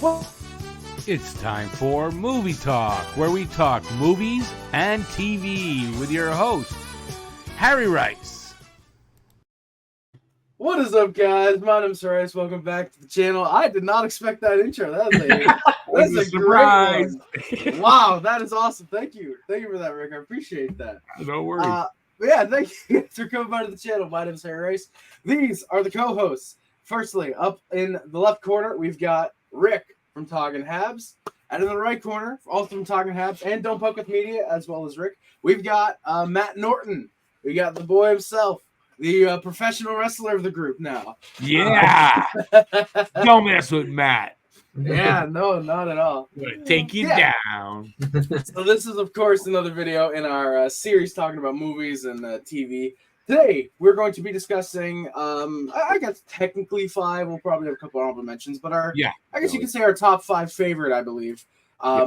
Well, it's time for Movie Talk, where we talk movies and TV with your host, Harry Rice. What is up, guys? My name's Rice. Welcome back to the channel. I did not expect that intro. That's a surprise. Great one. Wow, that is awesome. Thank you. Thank you for that, Rick. I appreciate that. No worries. Yeah, thank you for coming by to the channel. My name's Harry Rice. These are the co-hosts. Firstly, up in the left corner, we've got Rick from Talking Habs. And in the right corner, also from Talking Habs and Don't Poke with Media, as well as Rick, we've got Matt Norton. We got the boy himself, the professional wrestler of the group now. Yeah. Don't mess with Matt. Yeah, no, not at all. Take you down. So this is, of course, another video in our series talking about movies and TV. Today, we're going to be discussing, I guess technically 5. We'll probably have a couple honorable mentions, but I guess you could say our top 5 favorite, I believe.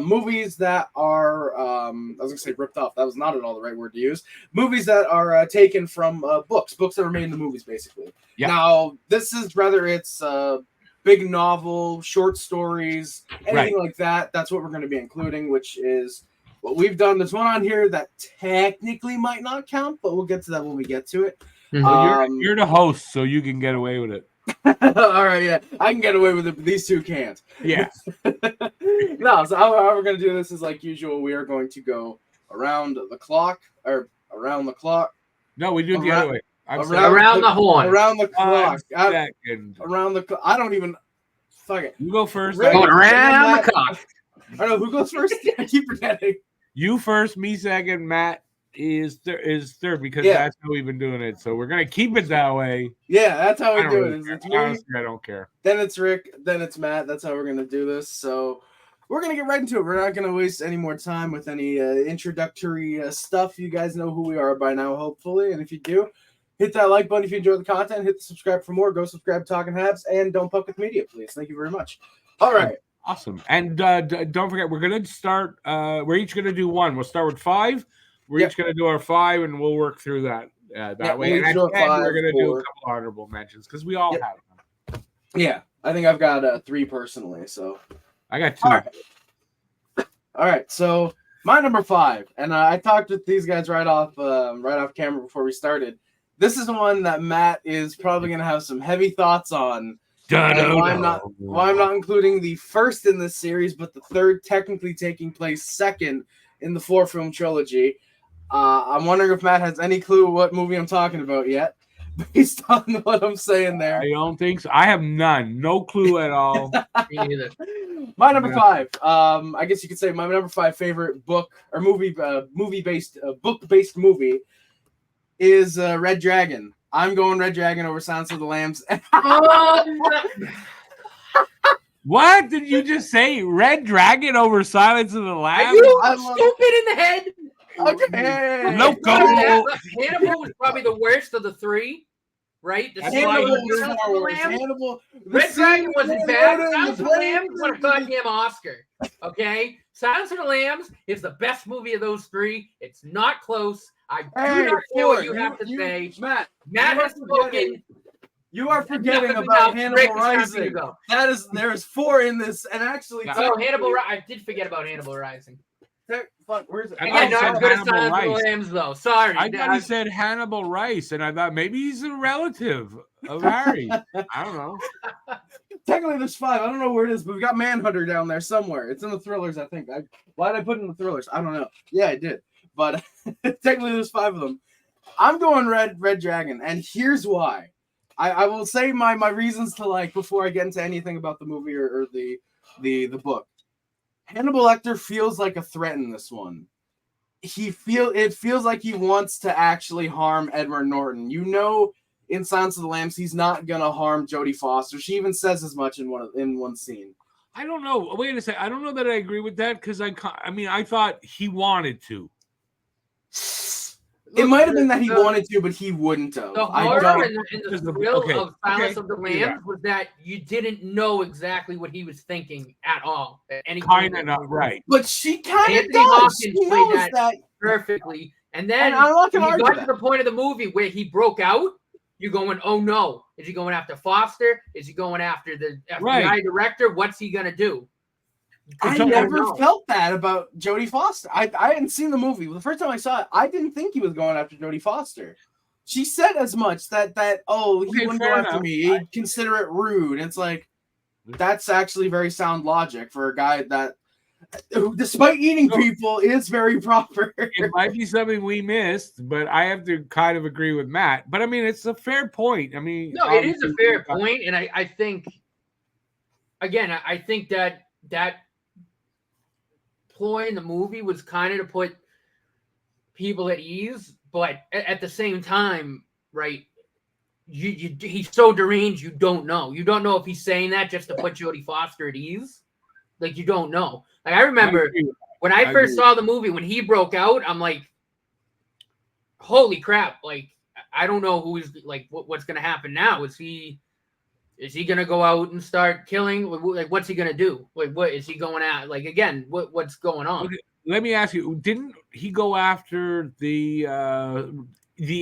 Movies that are, I was going to say ripped off. That was not at all the right word to use. Movies that are taken from books that were made into movies, basically. Yeah. Now, this is whether it's big novel, short stories, anything like that. That's what we're going to be including, which is what we've done. There's one on here that technically might not count, but we'll get to that when we get to it. You're the host, so you can get away with it. All right, yeah. I can get away with it, but these two can't. Yeah. No, so how we're going to do this is like usual. We are going to go around the clock. No, we do it the other way. Around the horn. Around the clock. Around the clock. I don't even... Fuck it. You go first. Going around the clock. I don't know. Who goes first? I keep forgetting. You first, me second, Matt is third because that's how we've been doing it. So we're going to keep it that way. Yeah, that's how we do it. It's me, honestly, I don't care. Then it's Rick. Then it's Matt. That's how we're going to do this. So we're going to get right into it. We're not going to waste any more time with any introductory stuff. You guys know who we are by now, hopefully. And if you do, hit that like button if you enjoy the content. Hit the subscribe for more. Go subscribe to Talking Habs. And Don't Poke with Media, please. Thank you very much. All right. Awesome. And don't forget, we're going to start, we're each going to do one. We'll start with 5. We're each going to do our 5, and we'll work through that way. And we're going to do a couple honorable mentions because we all have them. Yeah. I think I've got 3 personally. So I got 2. All right. So my number 5, and I talked with these guys right off camera before we started. This is one that Matt is probably going to have some heavy thoughts on. Why I'm not including the first in this series, but the third technically taking place second in the 4-film trilogy. I'm wondering if Matt has any clue what movie I'm talking about yet, based on what I'm saying there. I don't think so. I have none. No clue at all. Me neither. My number 5. I guess you could say my number 5 favorite book or book-based movie is Red Dragon. I'm going Red Dragon over Silence of the Lambs. What did you just say? Red Dragon over Silence of the Lambs? Are you stupid in the head? Okay. No go. Hannibal was probably the worst of the 3, right? Hannibal. Red Dragon wasn't bad. Silence of the Lambs won a goddamn Oscar. Okay? Silence of the Lambs is the best movie of those 3. It's not close. I do not care what you have to say. Matt has spoken. You are forgetting about Hannibal Rising. There is 4 in this, and actually, Hannibal. I did forget about Hannibal Rising. Fuck, where's it? Again, not as good as Silence of the Lambs, though. Sorry. I thought he said Hannibal Rice, and I thought maybe he's a relative of Harry. I don't know. Technically, there's 5. I don't know where it is, but we got Manhunter down there somewhere. It's in the thrillers, I think. Why did I put it in the thrillers? I don't know. Yeah, I did. But technically, there's 5 of them. I'm going Red Dragon, and here's why. I will say my reasons to like before I get into anything about the movie or the book. Hannibal Lecter feels like a threat in this one. It feels like he wants to actually harm Edward Norton. You know, in Silence of the Lambs, he's not gonna harm Jodie Foster. She even says as much in one scene. I don't know. Wait a second. I don't know that I agree with that because I thought he wanted to. It might have been that he wanted to, but he wouldn't have. The horror and the thrill of Silence of the Lambs was that you didn't know exactly what he was thinking at all. Kind of not right. But she kind of does. Hopkins played that perfectly. And then when you got to the point of the movie where he broke out, you're going, oh no, is he going after Foster? Is he going after the FBI director? What's he gonna do? I never felt that about Jodie Foster. I hadn't seen the movie. The first time I saw it, I didn't think he was going after Jodie Foster. She said as much that he wouldn't go after me. He'd consider it rude. It's like, that's actually very sound logic for a guy that, despite eating people, is very proper. It might be something we missed, but I have to kind of agree with Matt. But I mean, it's a fair point. I mean, no, it is a fair point, and I think, again, I think that ploy in the movie was kind of to put people at ease, but at the same time, right? He's so deranged, you don't know. You don't know if he's saying that just to put Jodie Foster at ease. Like, you don't know. Like, I remember when I first saw the movie, when he broke out, I'm like, holy crap. Like, I don't know who's like, what's going to happen now. Is he going to go out and start killing? Like, what's he going to do? Like, what is he going at? Like, again, what's going on? Okay, let me ask you, didn't he go after the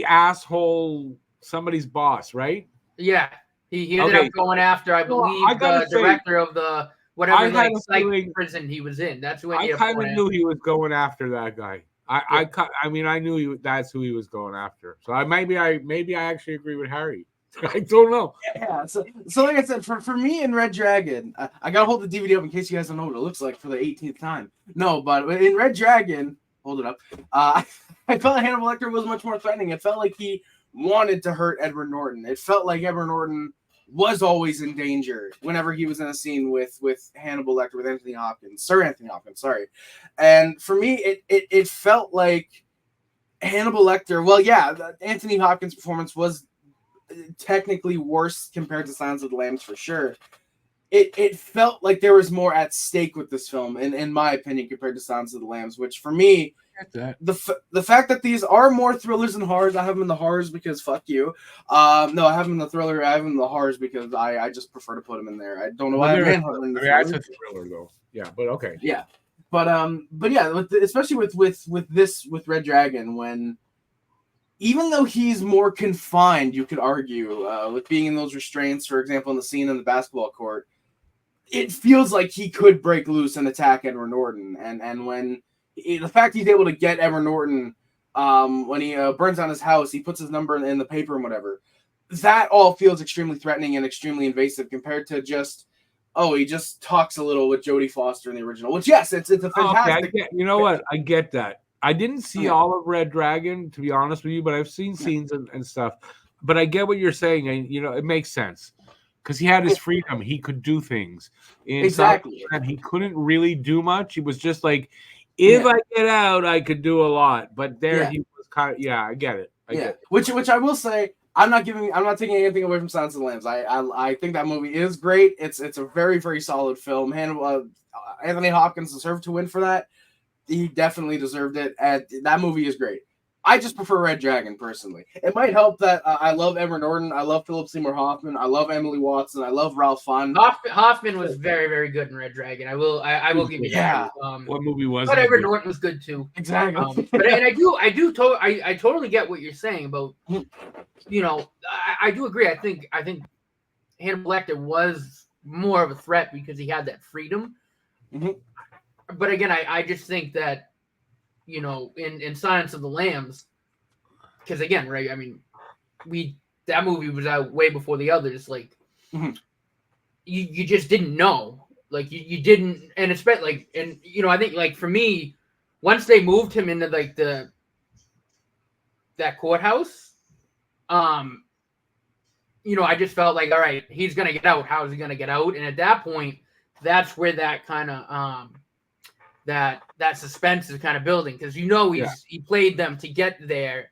asshole, somebody's boss, right? Yeah. He ended up going after, I believe, the director of the whatever psych prison he was in. That's who I kind of knew he was going after that guy. I mean, I knew that's who he was going after. So maybe I actually agree with Harry. I don't know. Yeah. So like I said, for me in Red Dragon, I gotta hold the DVD up in case you guys don't know what it looks like for the 18th time. No, but in Red Dragon, hold it up. I felt like Hannibal Lecter was much more threatening. It felt like he wanted to hurt Edward Norton. It felt like Edward Norton was always in danger whenever he was in a scene with Hannibal Lecter, with Sir Anthony Hopkins, sorry. And for me, it felt like Hannibal Lecter, well, yeah, Anthony Hopkins' performance was technically worse compared to Silence of the Lambs for sure. It felt like there was more at stake with this film, in my opinion, compared to Silence of the Lambs, which for me, the fact that these are more thrillers and horrors, I have them in the horrors because fuck you. No, I have them in the thriller. I have them in the horrors because I just prefer to put them in there. I don't know why I'm handling this. That's a thriller though. Yeah, but okay. Yeah, but yeah, especially with Red Dragon, when even though he's more confined, you could argue, with being in those restraints, for example, in the scene in the basketball court, it feels like he could break loose and attack Edward Norton, and when the fact he's able to get Edward Norton when he burns down his house, he puts his number in the paper and whatever. That all feels extremely threatening and extremely invasive compared to just, he just talks a little with Jodie Foster in the original. Which, yes, it's a fantastic. Okay, you know what? I get that. I didn't see all of Red Dragon, to be honest with you, but I've seen scenes and stuff. But I get what you're saying, and it makes sense because he had his freedom. He could do things. Exactly. And he couldn't really do much. He was just like, if I get out, I could do a lot. But he was kind of, I get it. I get it. Which I will say, I'm not taking anything away from Silence of the Lambs. I think that movie is great. It's a very, very solid film. Anthony Hopkins deserved to win for that. He definitely deserved it. That movie is great. I just prefer Red Dragon personally. It might help that I love Edward Norton, I love Philip Seymour Hoffman, I love Emily Watson, I love Ralph Fiennes. Hoffman was very, very good in Red Dragon. I will give you that. What movie was? But Edward Norton was good too. Exactly. I totally get what you're saying about. I do agree. I think Hannibal Lecter was more of a threat because he had that freedom. Mm-hmm. But again, I just think that, in Silence of the Lambs, because again, right? I mean, that movie was out way before the others. Like, you just didn't know. Like, you didn't, and especially I think like for me, once they moved him into like that courthouse, I just felt like, all right, he's gonna get out. How is he gonna get out? And at that point, that's where that kind of that suspense is kind of building, because he played them to get there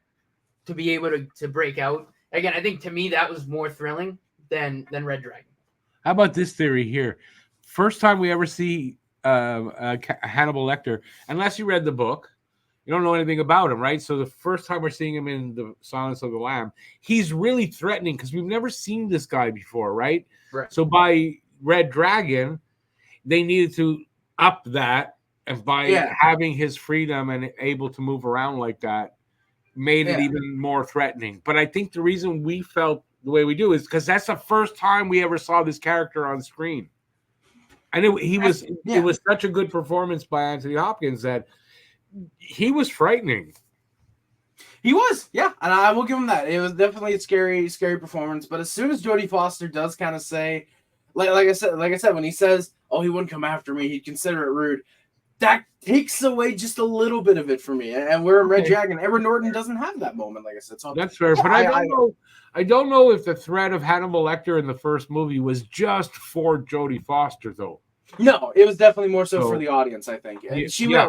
to be able to break out. Again, I think to me that was more thrilling than Red Dragon. How about this theory here? First time we ever see Hannibal Lecter, unless you read the book, you don't know anything about him, right? So the first time we're seeing him in the Silence of the Lamb, he's really threatening because we've never seen this guy before, right? So by Red Dragon, they needed to up that. And by having his freedom and able to move around like that, made it even more threatening. But I think the reason we felt the way we do is because that's the first time we ever saw this character on screen. And it was such a good performance by Anthony Hopkins that he was frightening. He was, yeah, and I will give him that. It was definitely a scary performance. But as soon as Jodie Foster does kind of say, like I said, when he says, "Oh, he wouldn't come after me," he'd consider it rude. That takes away just a little bit of it for me. And we're in Red Dragon. Edward Norton doesn't have that moment, like I said. So that's fair, but I don't know if the threat of Hannibal Lecter in the first movie was just for Jodie Foster, though. No, it was definitely more so for the audience, I think. She was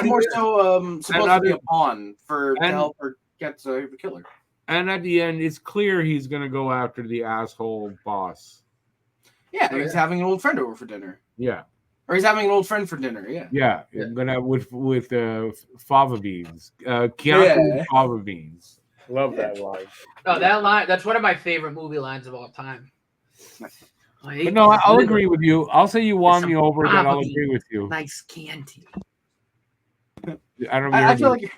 more so supposed to be a pawn to help her get to the killer. And at the end, it's clear he's going to go after the asshole boss. Yeah, he's having an old friend over for dinner. Yeah. Or he's having an old friend for dinner, yeah. Yeah, I'm going to with fava beans. Chianti fava beans. Love that line. Oh, that line, that's one of my favorite movie lines of all time. But no, I'll agree with you. I'll say you won me over, but I'll agree with you. Nice Chianti. I feel like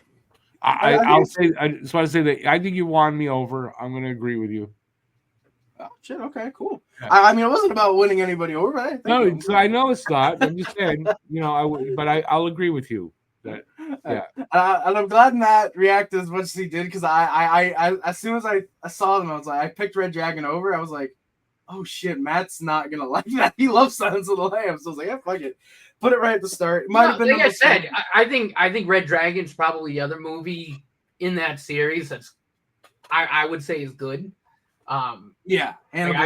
I just want to say that I think you won me over. I'm going to agree with you. Oh, shit. Okay, cool. Yeah. I mean, it wasn't about winning anybody over. Right? I know it's not. I'm just saying, I'll agree with you. That, yeah. And I'm glad Matt reacted as much as he did because I as soon as I saw them, I was like, I picked Red Dragon over. I was like, oh shit, Matt's not gonna like that. He loves Silence of the Lambs. So I was like, yeah, fuck it. Put it right at the start. It might have been. Like I said, I think Red Dragon's probably the other movie in that series that's I would say is good. Yeah, Hannibal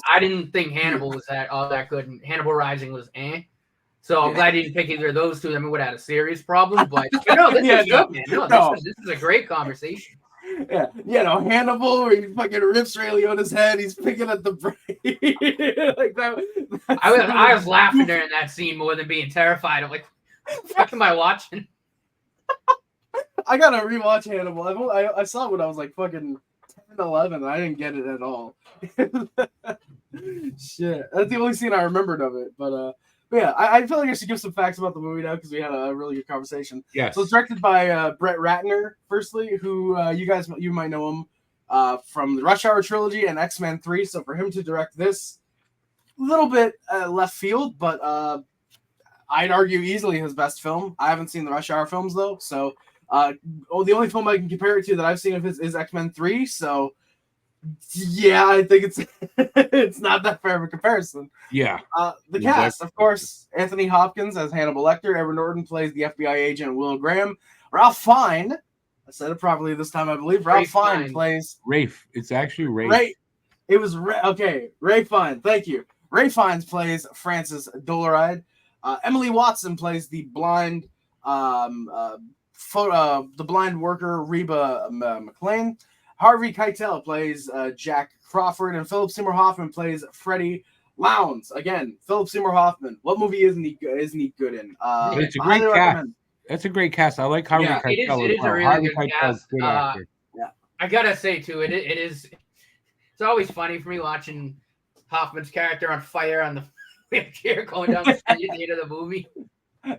I didn't think Hannibal was all that good, and Hannibal Rising was eh. So I'm glad he didn't pick either of those two. I mean, would have had a serious problem, but no, this is good, man. This is a great conversation. Yeah, Hannibal, where he fucking rips Ray Liotta's head. He's picking at the brain like that. I was laughing during that scene more than being terrified. I'm like, what the fuck am I watching? I gotta rewatch Hannibal. I saw it when I was like fucking 10, 11. And I didn't get it at all. Shit, that's the only scene I remembered of it. But yeah, I feel like I should give some facts about the movie now because we had a really good conversation. Yeah. So it's directed by Brett Ratner, firstly, who you might know him from the Rush Hour trilogy and X-Men 3. So for him to direct this, a little bit left field, but I'd argue easily his best film. I haven't seen the Rush Hour films though, so the only film I can compare it to that I've seen of his is X-Men 3. So yeah, I think it's not that fair of a comparison. Yeah. The cast, of course, Anthony Hopkins as Hannibal Lecter. Edward Norton plays the FBI agent Will Graham. Ralph Fiennes, I said it properly this time, I believe. Ralph Fiennes plays Rafe. It's actually Rafe. It was okay. Ray Fiennes. Thank you. Ray Fiennes plays Francis Dolaride. Emily Watson plays the blind, the blind worker Reba McLean. Harvey Keitel plays Jack Crawford, and Philip Seymour Hoffman plays Freddie Lowndes. Again, Philip Seymour Hoffman. What movie isn't he good in? It's a great cast. That's a great cast. I like Harvey Keitel. It is a really good cast. I gotta say too, it is. It's always funny for me watching Hoffman's character on fire on the wheelchair going down the street at the end of the movie.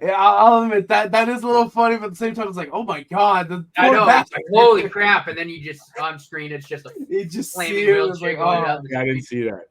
Yeah, I'll admit that is a little funny, but at the same time, it's like, oh my god! I know, it's like, holy crap! And then you just on screen, it's just flaming wheelchair going down the street. I didn't see that.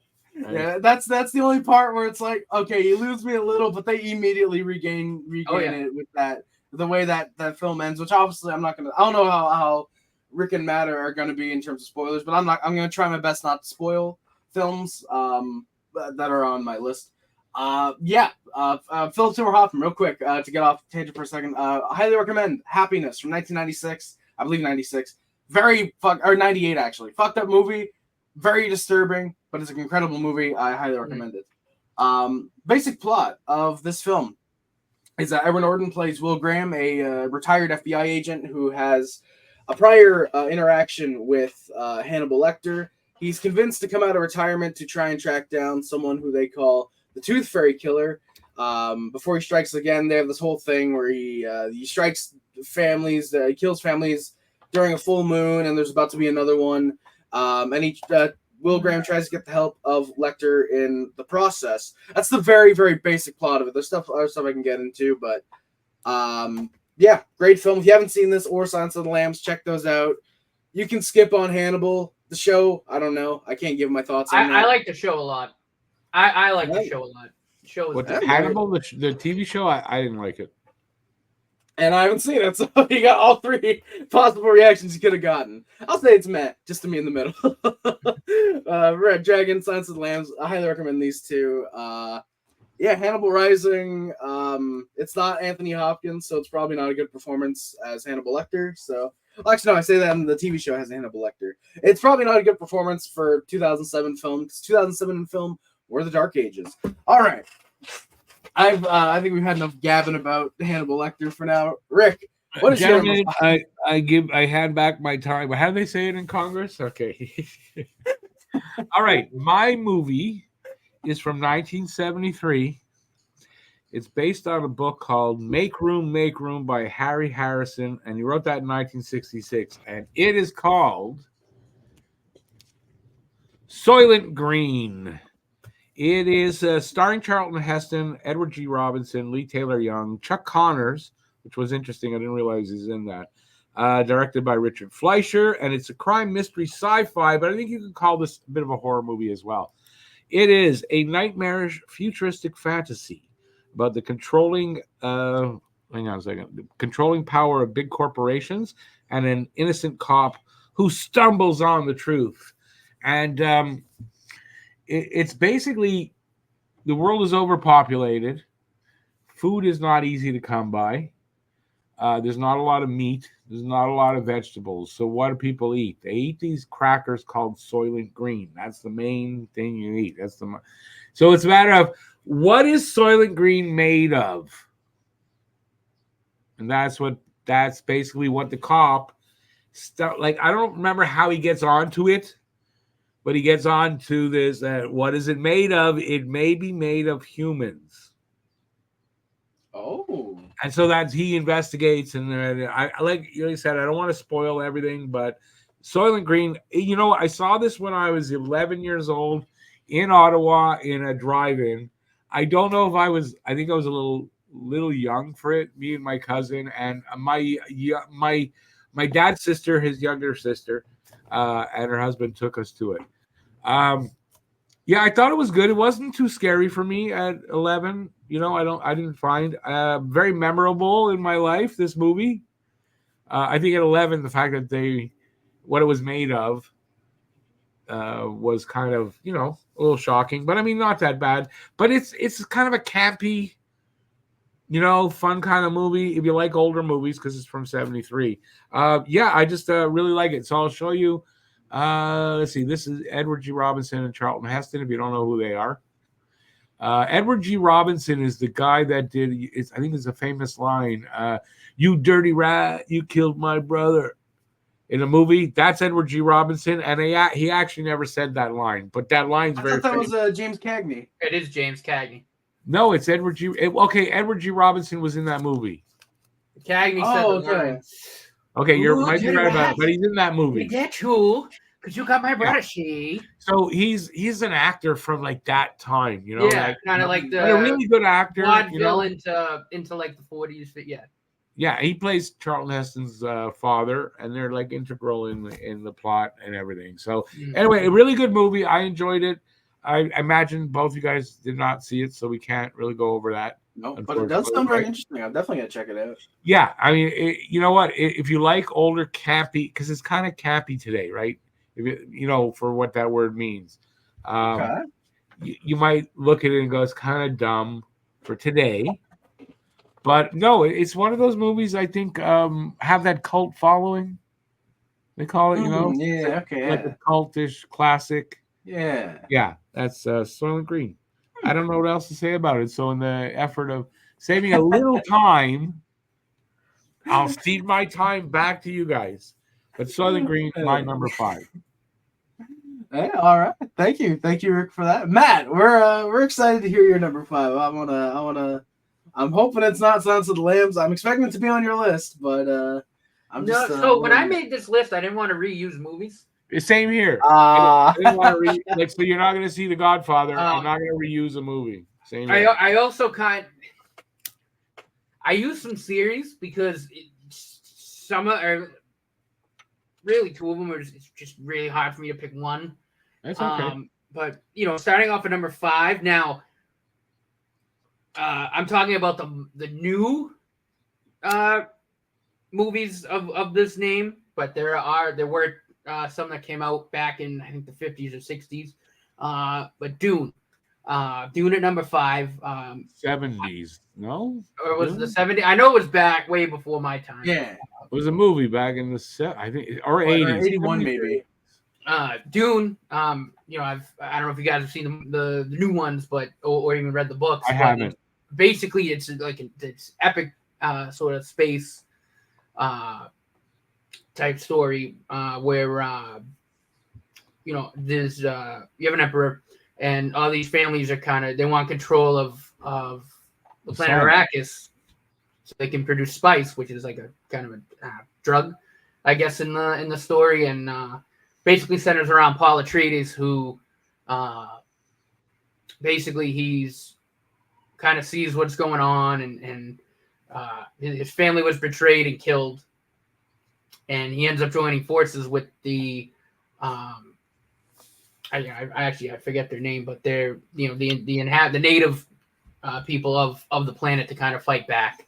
Yeah, that's the only part where it's like, okay, you lose me a little, but they immediately regain it with that the way that film ends. Which obviously, I don't know how Rick and Matt are gonna be in terms of spoilers, but I'm gonna try my best not to spoil films that are on my list. Philip Seymour Hoffman, real quick, to get off tangent for a second. Highly recommend Happiness from 1996, I believe 96. 98 actually. Fucked up movie, very disturbing, but it's an incredible movie. I highly recommend it. Basic plot of this film is that Edward Norton plays Will Graham, a retired FBI agent who has a prior interaction with Hannibal Lecter. He's convinced to come out of retirement to try and track down someone who they call the Tooth Fairy Killer. Before he strikes again, they have this whole thing where he strikes families, he kills families during a full moon, and there's about to be another one. And Will Graham tries to get the help of Lecter in the process. That's the very, very basic plot of it. There's other stuff I can get into, but yeah, great film. If you haven't seen this or Silence of the Lambs, check those out. You can skip on Hannibal. The show, I don't know. I can't give my thoughts on that. I like the show a lot. I like the show a lot. The show is Hannibal, the TV show, I didn't like it. And I haven't seen it, so you got all three possible reactions you could have gotten. I'll say it's Matt, just to me in the middle. Red Dragon, Silence of the Lambs. I highly recommend these two. Yeah, Hannibal Rising. It's not Anthony Hopkins, so it's probably not a good performance as Hannibal Lecter. So, well, actually, no, I say that in the TV show has Hannibal Lecter. It's probably not a good performance for 2007 film, because 2007 film were the Dark Ages. All right. I think we've had enough gabbing about Hannibal Lecter for now. Rick, what is your number five? I hand back my time. How do they say it in Congress? Okay. All right. My movie is from 1973. It's based on a book called Make Room by Harry Harrison, and he wrote that in 1966. And it is called Soylent Green. It is starring Charlton Heston, Edward G. Robinson, Lee Taylor Young, Chuck Connors, which was interesting. I didn't realize he's in that. Directed by Richard Fleischer, and it's a crime mystery sci-fi, but I think you could call this a bit of a horror movie as well. It is a nightmarish futuristic fantasy about the controlling controlling power of big corporations and an innocent cop who stumbles on the truth. And it's basically the world is overpopulated. Food is not easy to come by. There's not a lot of meat. There's not a lot of vegetables. So what do people eat? They eat these crackers called Soylent Green. That's the main thing you eat. So it's a matter of what is Soylent Green made of? And that's basically what the cop I don't remember how he gets onto it. But he gets on to this, what is it made of? It may be made of humans. Oh. And so he investigates. And I like you said, I don't want to spoil everything, but Soylent Green, I saw this when I was 11 years old in Ottawa in a drive-in. I don't know if I think I was a little young for it, me and my cousin. And my dad's sister, his younger sister, and her husband took us to it. Yeah, I thought it was good. It wasn't too scary for me at 11. I didn't find very memorable in my life, this movie. I think at 11, the fact that what it was made of was kind of, a little shocking, but I mean, not that bad. But it's kind of a campy, fun kind of movie if you like older movies, because it's from 73. Yeah, I just really like it. So I'll show you. Let's see. This is Edward G. Robinson and Charlton Heston, if you don't know who they are. Edward G. Robinson is the guy that did, I think it's a famous line, you dirty rat, you killed my brother. In a movie, that's Edward G. Robinson, and he actually never said that line, but that line's very famous. I thought that was James Cagney. It is James Cagney. No, it's Edward G. Okay, Edward G. Robinson was in that movie. Cagney said the line. Okay, you might be right about it, but he's in that movie. Get you, because you got my brother, she. So he's an actor from like that time, Yeah, kind of like a really good actor. Vaudeville into like the 40s, but yeah. Yeah, he plays Charlton Heston's father, and they're like integral in the plot and everything. So anyway, a really good movie. I enjoyed it. I imagine both you guys did not see it, so we can't really go over that. No, but it does sound very interesting. I'm definitely gonna check it out. Yeah, I mean, you know what? If you like older campy, because it's kind of campy today, right? If for what that word means, Okay. you might look at it and go, it's kind of dumb for today. But no, it's one of those movies I think have that cult following. They call it, yeah, okay, like a cultish classic. Yeah. Yeah, that's Soylent Green. I don't know what else to say about it. So in the effort of saving a little time, I'll cede my time back to you guys. But Soylent Green, my number 5. Yeah, all right. Thank you, Rick, for that. Matt, we're excited to hear your number 5. I'm hoping it's not Silence of the Lambs. I'm expecting it to be on your list, but I'm just. So when I made this list, I didn't want to reuse movies. Same here. I didn't want to so you're not going to see The Godfather. I'm not going to reuse a movie. Same here. I I use some series because some are really two of them are just really hard for me to pick one. That's okay. But starting off at number 5 now. I'm talking about the new movies of this name, but there were some that came out back in I think the 50s or 60s. But Dune at number 5. 70s, no? Or was it the 70s? I know it was back way before my time. Yeah. It was a movie back in the I think or 80s, 81 maybe. Dune. I don't know if you guys have seen the new ones, but or even read the books. I haven't. Basically, it's like it's epic sort of space type story where there's you have an emperor and all these families are they want control of the planet Arrakis so they can produce spice, which is like a kind of a drug, I guess, in the story, and basically centers around Paul Atreides, who basically he's kind of sees what's going on, and his family was betrayed and killed, and he ends up joining forces with the I forget their name, but they're the native people of the planet to kind of fight back.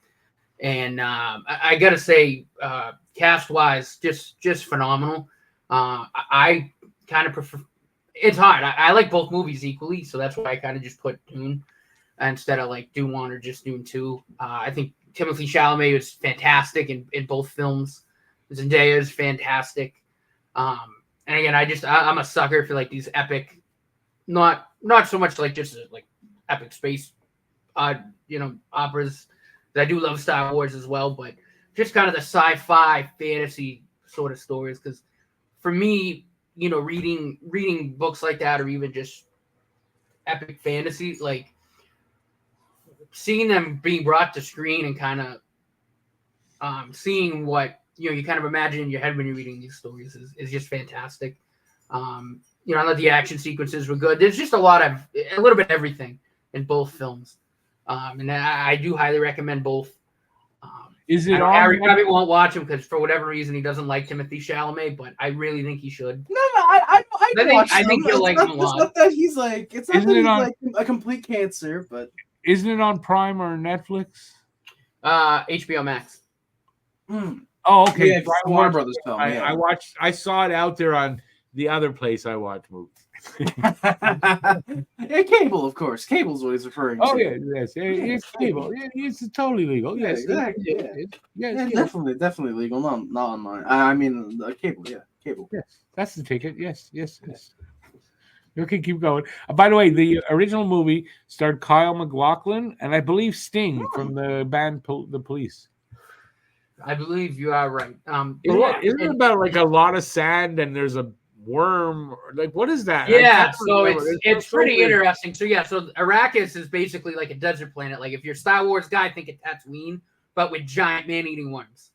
And I gotta say, cast wise, just phenomenal. I kind of prefer. It's hard. I like both movies equally, so that's why I kind of just put Dune instead of like Dune 1 or just Dune 2. I think Timothée Chalamet was fantastic in both films. Zendaya is fantastic. And again, I'm a sucker for like these epic, not so much like just like epic space, operas. I do love Star Wars as well, but just kind of the sci-fi fantasy sort of stories. Because for me, reading books like that, or even just epic fantasy, like seeing them being brought to screen and kind of seeing what you kind of imagine in your head when you're reading these stories is just fantastic. I thought the action sequences were good. There's just a little bit of everything in both films. And I do highly recommend both. Is it Harry probably won't watch him because for whatever reason he doesn't like Timothée Chalamet, but I really think he should. No, I think he'll like him a lot. It's not that he's like like a complete cancer, but isn't it on Prime or Netflix? HBO Max. Oh, okay. Yeah, Warner Brothers film. I saw it out there on the other place I watch movies. Yeah, cable, of course. Cable's what he's referring to. Oh yeah, yes, it's cable. It's totally legal. Yeah, Yes, exactly. Yeah, definitely legal. Not online. I mean, cable. Yeah, cable. Yes, that's the ticket. Yes. Okay, keep going. By the way, the original movie starred Kyle MacLachlan and I believe Sting from the band The Police. I believe you are right. Isn't it about like a lot of sand and there's a worm? Like, what is that? Yeah, so it's pretty interesting. So Arrakis is basically like a desert planet. Like if you're a Star Wars guy, think of Tatooine, but with giant man-eating worms.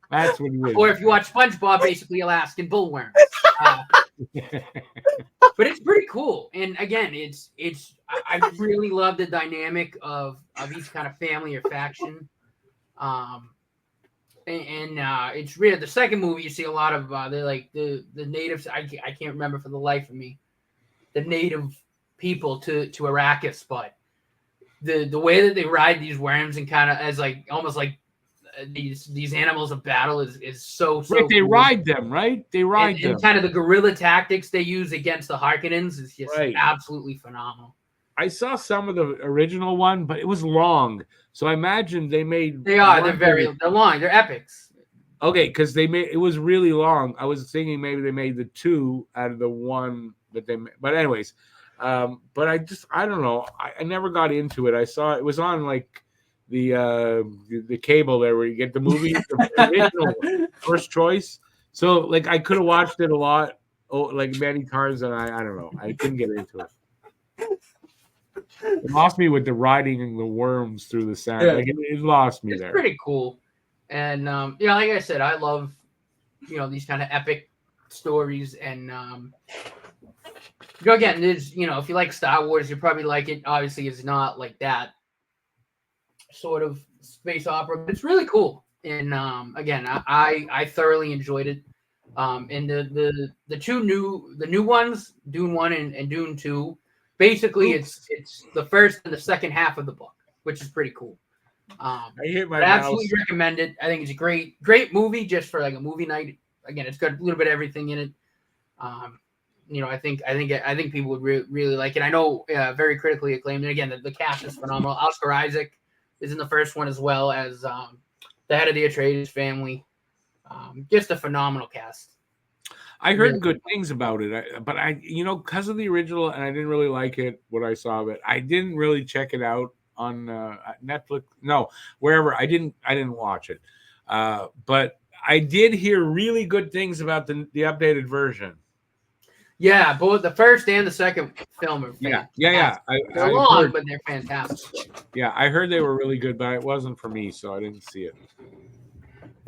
That's what it is. Or if you watch SpongeBob, basically Alaskan bullworms. But it's pretty cool. And again, I really love the dynamic of each kind of family or faction. And it's really the second movie. You see a lot of they're like the natives. I can't remember for the life of me the native people to Arrakis, but the way that they ride these worms and kind of as like almost like these animals of battle is so right. They cool. ride them, right? They ride them. And kind of the guerrilla tactics they use against the Harkonnens is just absolutely phenomenal. I saw some of the original one, but it was long. So I imagine they made. They're long. They're epics. Okay, because it was really long. I was thinking maybe they made the 2 out of the 1 that they made. But anyways, but I don't know. I never got into it. I saw it was on like the cable there where you get the movie, the original first choice. So like I could have watched it a lot, like many times, and I don't know. I couldn't get into it. It lost me with the riding the worms through the sand. Yeah. Like it lost me there. It's pretty cool. And like I said, I love these kind of epic stories. And again, there's if you like Star Wars, you probably like it. Obviously, it's not like that sort of space opera. But it's really cool. And again, I thoroughly enjoyed it. And the two new ones, Dune 1 and Dune 2, basically it's the first and the second half of the book, which is pretty cool. I hit my I absolutely recommend it. I think it's a great movie just for like a movie night. Again, it's got a little bit of everything in it. I think people would really like it. I know very critically acclaimed. And again, the cast is phenomenal. Oscar Isaac is in the first one, as well as the head of the Atreides family. Just a phenomenal cast. I heard good things about it, but because of the original, and I didn't really like it when I saw it. I didn't really check it out on Netflix. No, wherever. I didn't watch it, but I did hear really good things about the updated version. Yeah, both the first and the second film are fantastic. Yeah. They're long, but they're fantastic. Yeah, I heard they were really good, but it wasn't for me, so I didn't see it.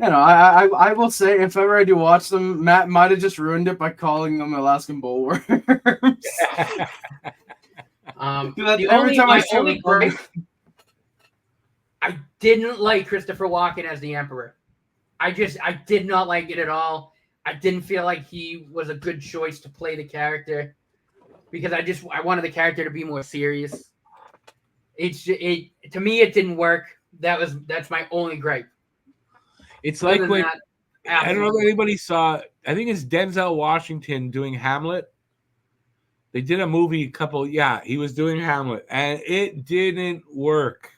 I will say, if ever I do watch them, Matt might have just ruined it by calling them Alaskan bullworms. I didn't like Christopher Walken as the Emperor. I did not like it at all. I didn't feel like he was a good choice to play the character because I wanted the character to be more serious. To me, it didn't work. That's my only gripe. It's like when I don't know if anybody saw. I think it's Denzel Washington doing Hamlet. They did a movie he was doing Hamlet, and it didn't work.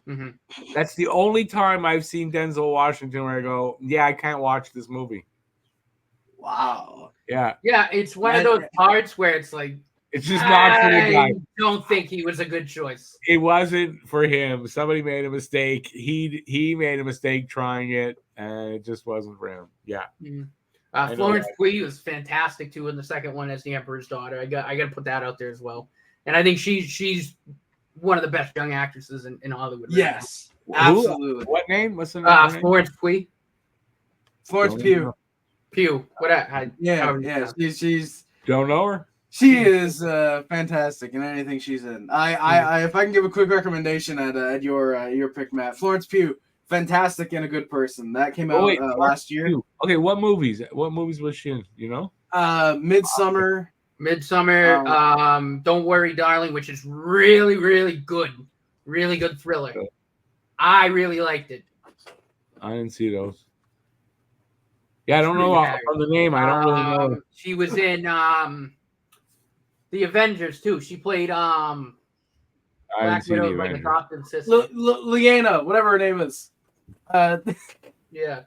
Mm-hmm. That's the only time I've seen Denzel Washington where I go, I can't watch this movie. Wow. Yeah. Yeah, it's one of those parts where it's like, it's just not for the guy. I don't think he was a good choice. It wasn't for him. Somebody made a mistake. He made a mistake trying it, and it just wasn't for him. Yeah. Mm-hmm. Florence Pugh was fantastic too in the second one as the Emperor's daughter. I got to put that out there as well. And I think she's one of the best young actresses in Hollywood. Right yes, now. Absolutely. What name? What's the name? Florence Pugh. Florence Pugh. Pugh. She's. Don't know her. She is fantastic in anything she's in. I if I can give a quick recommendation at your pick, Matt. Florence Pugh, fantastic and a good person. That came out last year. Okay, what movies? What movies was she in? You know? Midsummer. Don't Worry, Darling, which is really, really good. Really good thriller. I really liked it. I didn't see those. Yeah, I don't know the name. I don't really know. She was in the Avengers too. She played I didn't see the Avengers. Lyanna, whatever her name is. Yeah.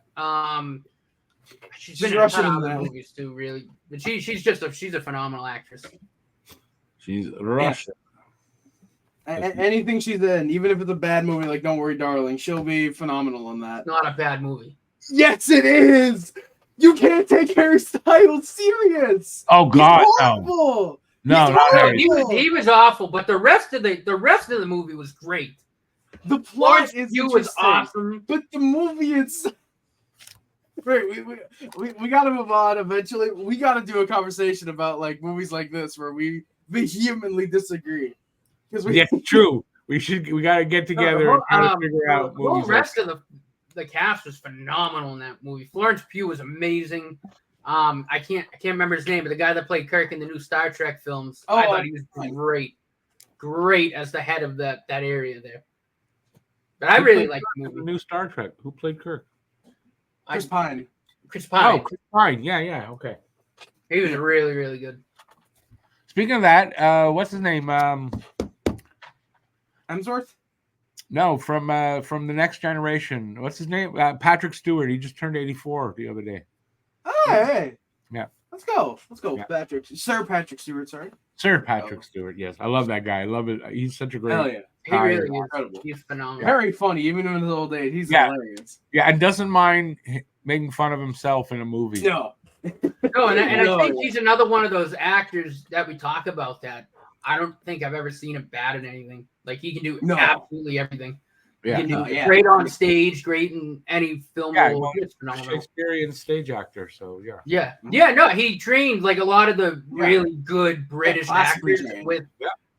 She's been in other movies too, really. But she's a phenomenal actress. She's Russian. Anything she's in, even if it's a bad movie like Don't Worry, Darling, she'll be phenomenal in that. It's not a bad movie. Yes, it is. You can't take Harry Styles serious. Oh God, no. He was awful, but the rest of the movie was great. The plot was awesome, but the movie itself. We got to move on. Eventually, we got to do a conversation about like movies like this where we vehemently disagree. Because true. We got to get together and try to figure out movies. The rest of the cast was phenomenal in that movie. Florence Pugh was amazing. I can't remember his name, but the guy that played Kirk in the new Star Trek films, I thought he was great as the head of that area there. But I really liked the movie. The new Star Trek. Who played Kirk? Chris Pine. Chris Pine. Oh, Chris Pine. Yeah. Okay. He was really, really good. Speaking of that, what's his name? Hemsworth? No, from the Next Generation. What's his name? Patrick Stewart. He just turned 84 the other day. Oh, hey. Yeah. Let's go, yeah. Sir Patrick Stewart. Sorry. Sir Patrick Stewart. Yes, I love that guy. I love it. He's such a great. Hell yeah. He really is incredible. He's phenomenal. Very funny, even in his old age. He's hilarious. Yeah, and doesn't mind making fun of himself in a movie. No. No, and I think he's another one of those actors that we talk about that I don't think I've ever seen him bad in anything. Like he can do absolutely everything. Yeah. He can do great on stage, great in any film role. It's phenomenal. Shakespearean stage actor, so yeah. No, he trained like a lot of the really good British actors with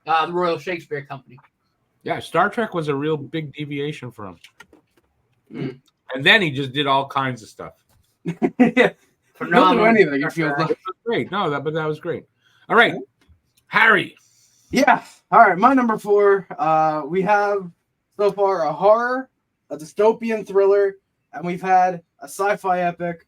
the Royal Shakespeare Company. Yeah, Star Trek was a real big deviation for him. And then he just did all kinds of stuff. Yeah. He'll do anything. It feels like. Great. No, that was great. All right, Harry. Yeah. All right. My number 4. We have so far a horror, a dystopian thriller, and we've had a sci-fi epic.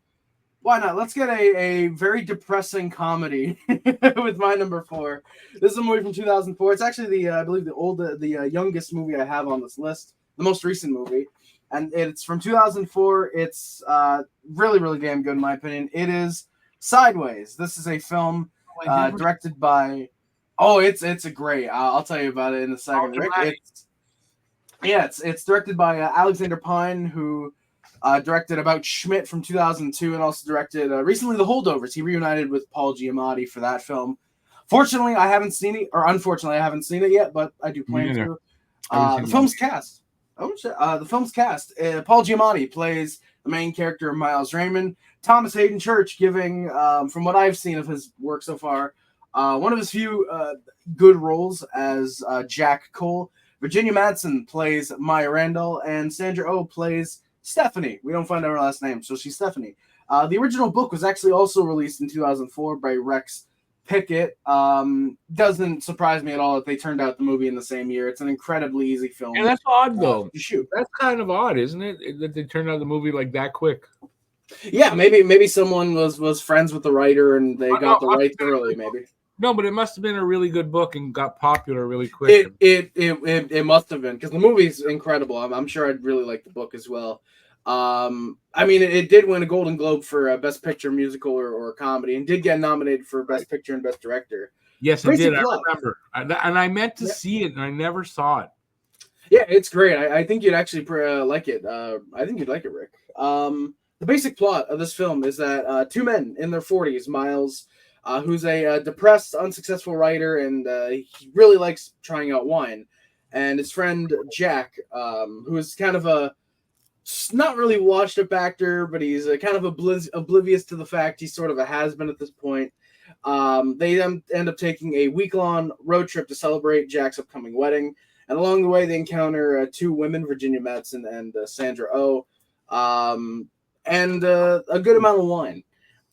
Why not? Let's get a very depressing comedy with my number 4. This is a movie from 2004. It's actually I believe the youngest movie I have on this list, the most recent movie, and it's from 2004. It's really, really damn good in my opinion. It is Sideways. This is a film directed by. Oh, it's a great. I'll tell you about it in a second. Rick. It's directed by Alexander Pine, who directed About Schmidt from 2002, and also directed recently The Holdovers. He reunited with Paul Giamatti for that film. Fortunately, I haven't seen it, or unfortunately, I haven't seen it yet, but I do plan to. The film's cast. The film's cast. Paul Giamatti plays the main character, Miles Raymond. Thomas Hayden Church giving, from what I've seen of his work so far, one of his few good roles as Jack Cole. Virginia Madsen plays Maya Randall, and Sandra Oh plays Stephanie. We don't find out her last name, so she's Stephanie. The original book was actually also released in 2004 by Rex Pickett. Doesn't surprise me at all that they turned out the movie in the same year. It's an incredibly easy film. And that's odd, though. To shoot. That's kind of odd, isn't it? That they turned out the movie like that quick. Yeah, maybe someone was friends with the writer and they got the rights early. Maybe. No, but it must have been a really good book and got popular really quick. It must have been, because the movie's incredible. I'm sure I'd really like the book as well. I mean, it did win a Golden Globe for Best Picture, Musical, or Comedy, and did get nominated for Best Picture and Best Director. Yes, it did. I remember. And I meant to see it, and I never saw it. Yeah, it's great. I think you'd actually like it. I think you'd like it, Rick. The basic plot of this film is that two men in their 40s, Miles, who's a depressed, unsuccessful writer, and he really likes trying out wine, and his friend Jack, who is kind of a not really washed-up actor, but he's kind of oblivious to the fact he's sort of a has-been at this point. They end up taking a week-long road trip to celebrate Jack's upcoming wedding, and along the way they encounter two women, Virginia Madsen and Sandra Oh, and a good amount of wine.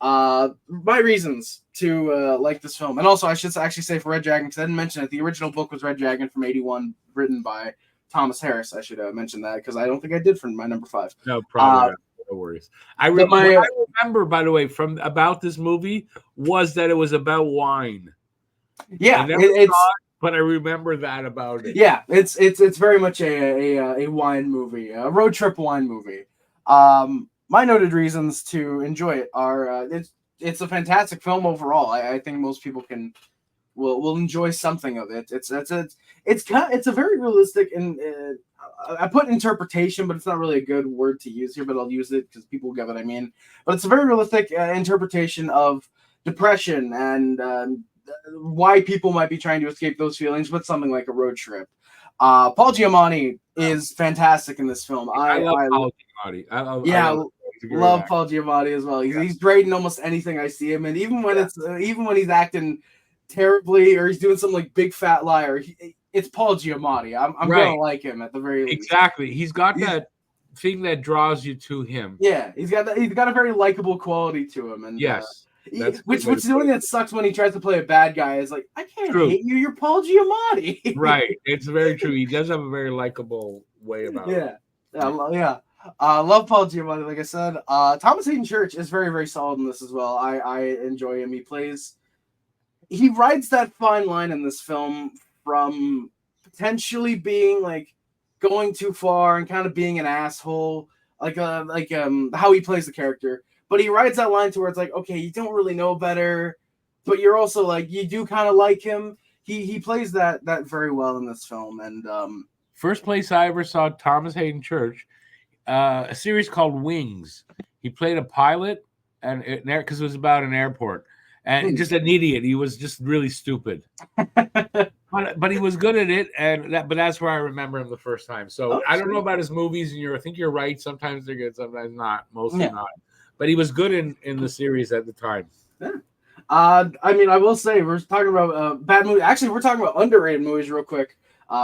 My reasons to like this film, and also I should actually say for Red Dragon, because I didn't mention it, the original book was Red Dragon from '81, written by Thomas Harris. I should mention that, because I don't think I did for my number 5. No, probably not. No worries. I remember, by the way, from about this movie was that it was about wine. Yeah, but I remember that about it. Yeah, it's very much a wine movie, a road trip wine movie. My noted reasons to enjoy it are it's a fantastic film overall. I think most people will enjoy something of it. It's a very realistic, and I put interpretation, but it's not really a good word to use here, but I'll use it because people get what I mean. But it's a very realistic interpretation of depression and why people might be trying to escape those feelings with something like a road trip. Paul Giamatti is fantastic in this film. I love Paul Giamatti. I love Paul Giamatti as well. He's great in almost anything I see him in, even when when he's acting terribly or he's doing some like big fat liar. It's Paul Giamatti. I'm gonna like him at the very least. Exactly. He's got that thing that draws you to him. Yeah, he's got a very likable quality to him, and yes. Which is the only thing that sucks when he tries to play a bad guy is like, I can't hate you. You're Paul Giamatti. Right. It's very true. He does have a very likable way about it. Yeah. Love Paul Giamatti, like I said. Thomas Hayden Church is very, very solid in this as well. I enjoy him. He rides that fine line in this film from potentially being like going too far and kind of being an asshole, like how he plays the character. But he rides that line to where it's like, okay, you don't really know better, but you're also like, you do kind of like him. He plays that very well in this film. And first place I ever saw Thomas Hayden Church, a series called Wings. He played a pilot, and because it was about an airport, and just an idiot. He was just really stupid, but he was good at it, but that's where I remember him the first time. So I don't know about his movies, and I think you're right. Sometimes they're good, sometimes not. Mostly not. But he was good in the series at the time. Yeah. I mean, I will say we're talking about bad movies. Actually, we're talking about underrated movies real quick.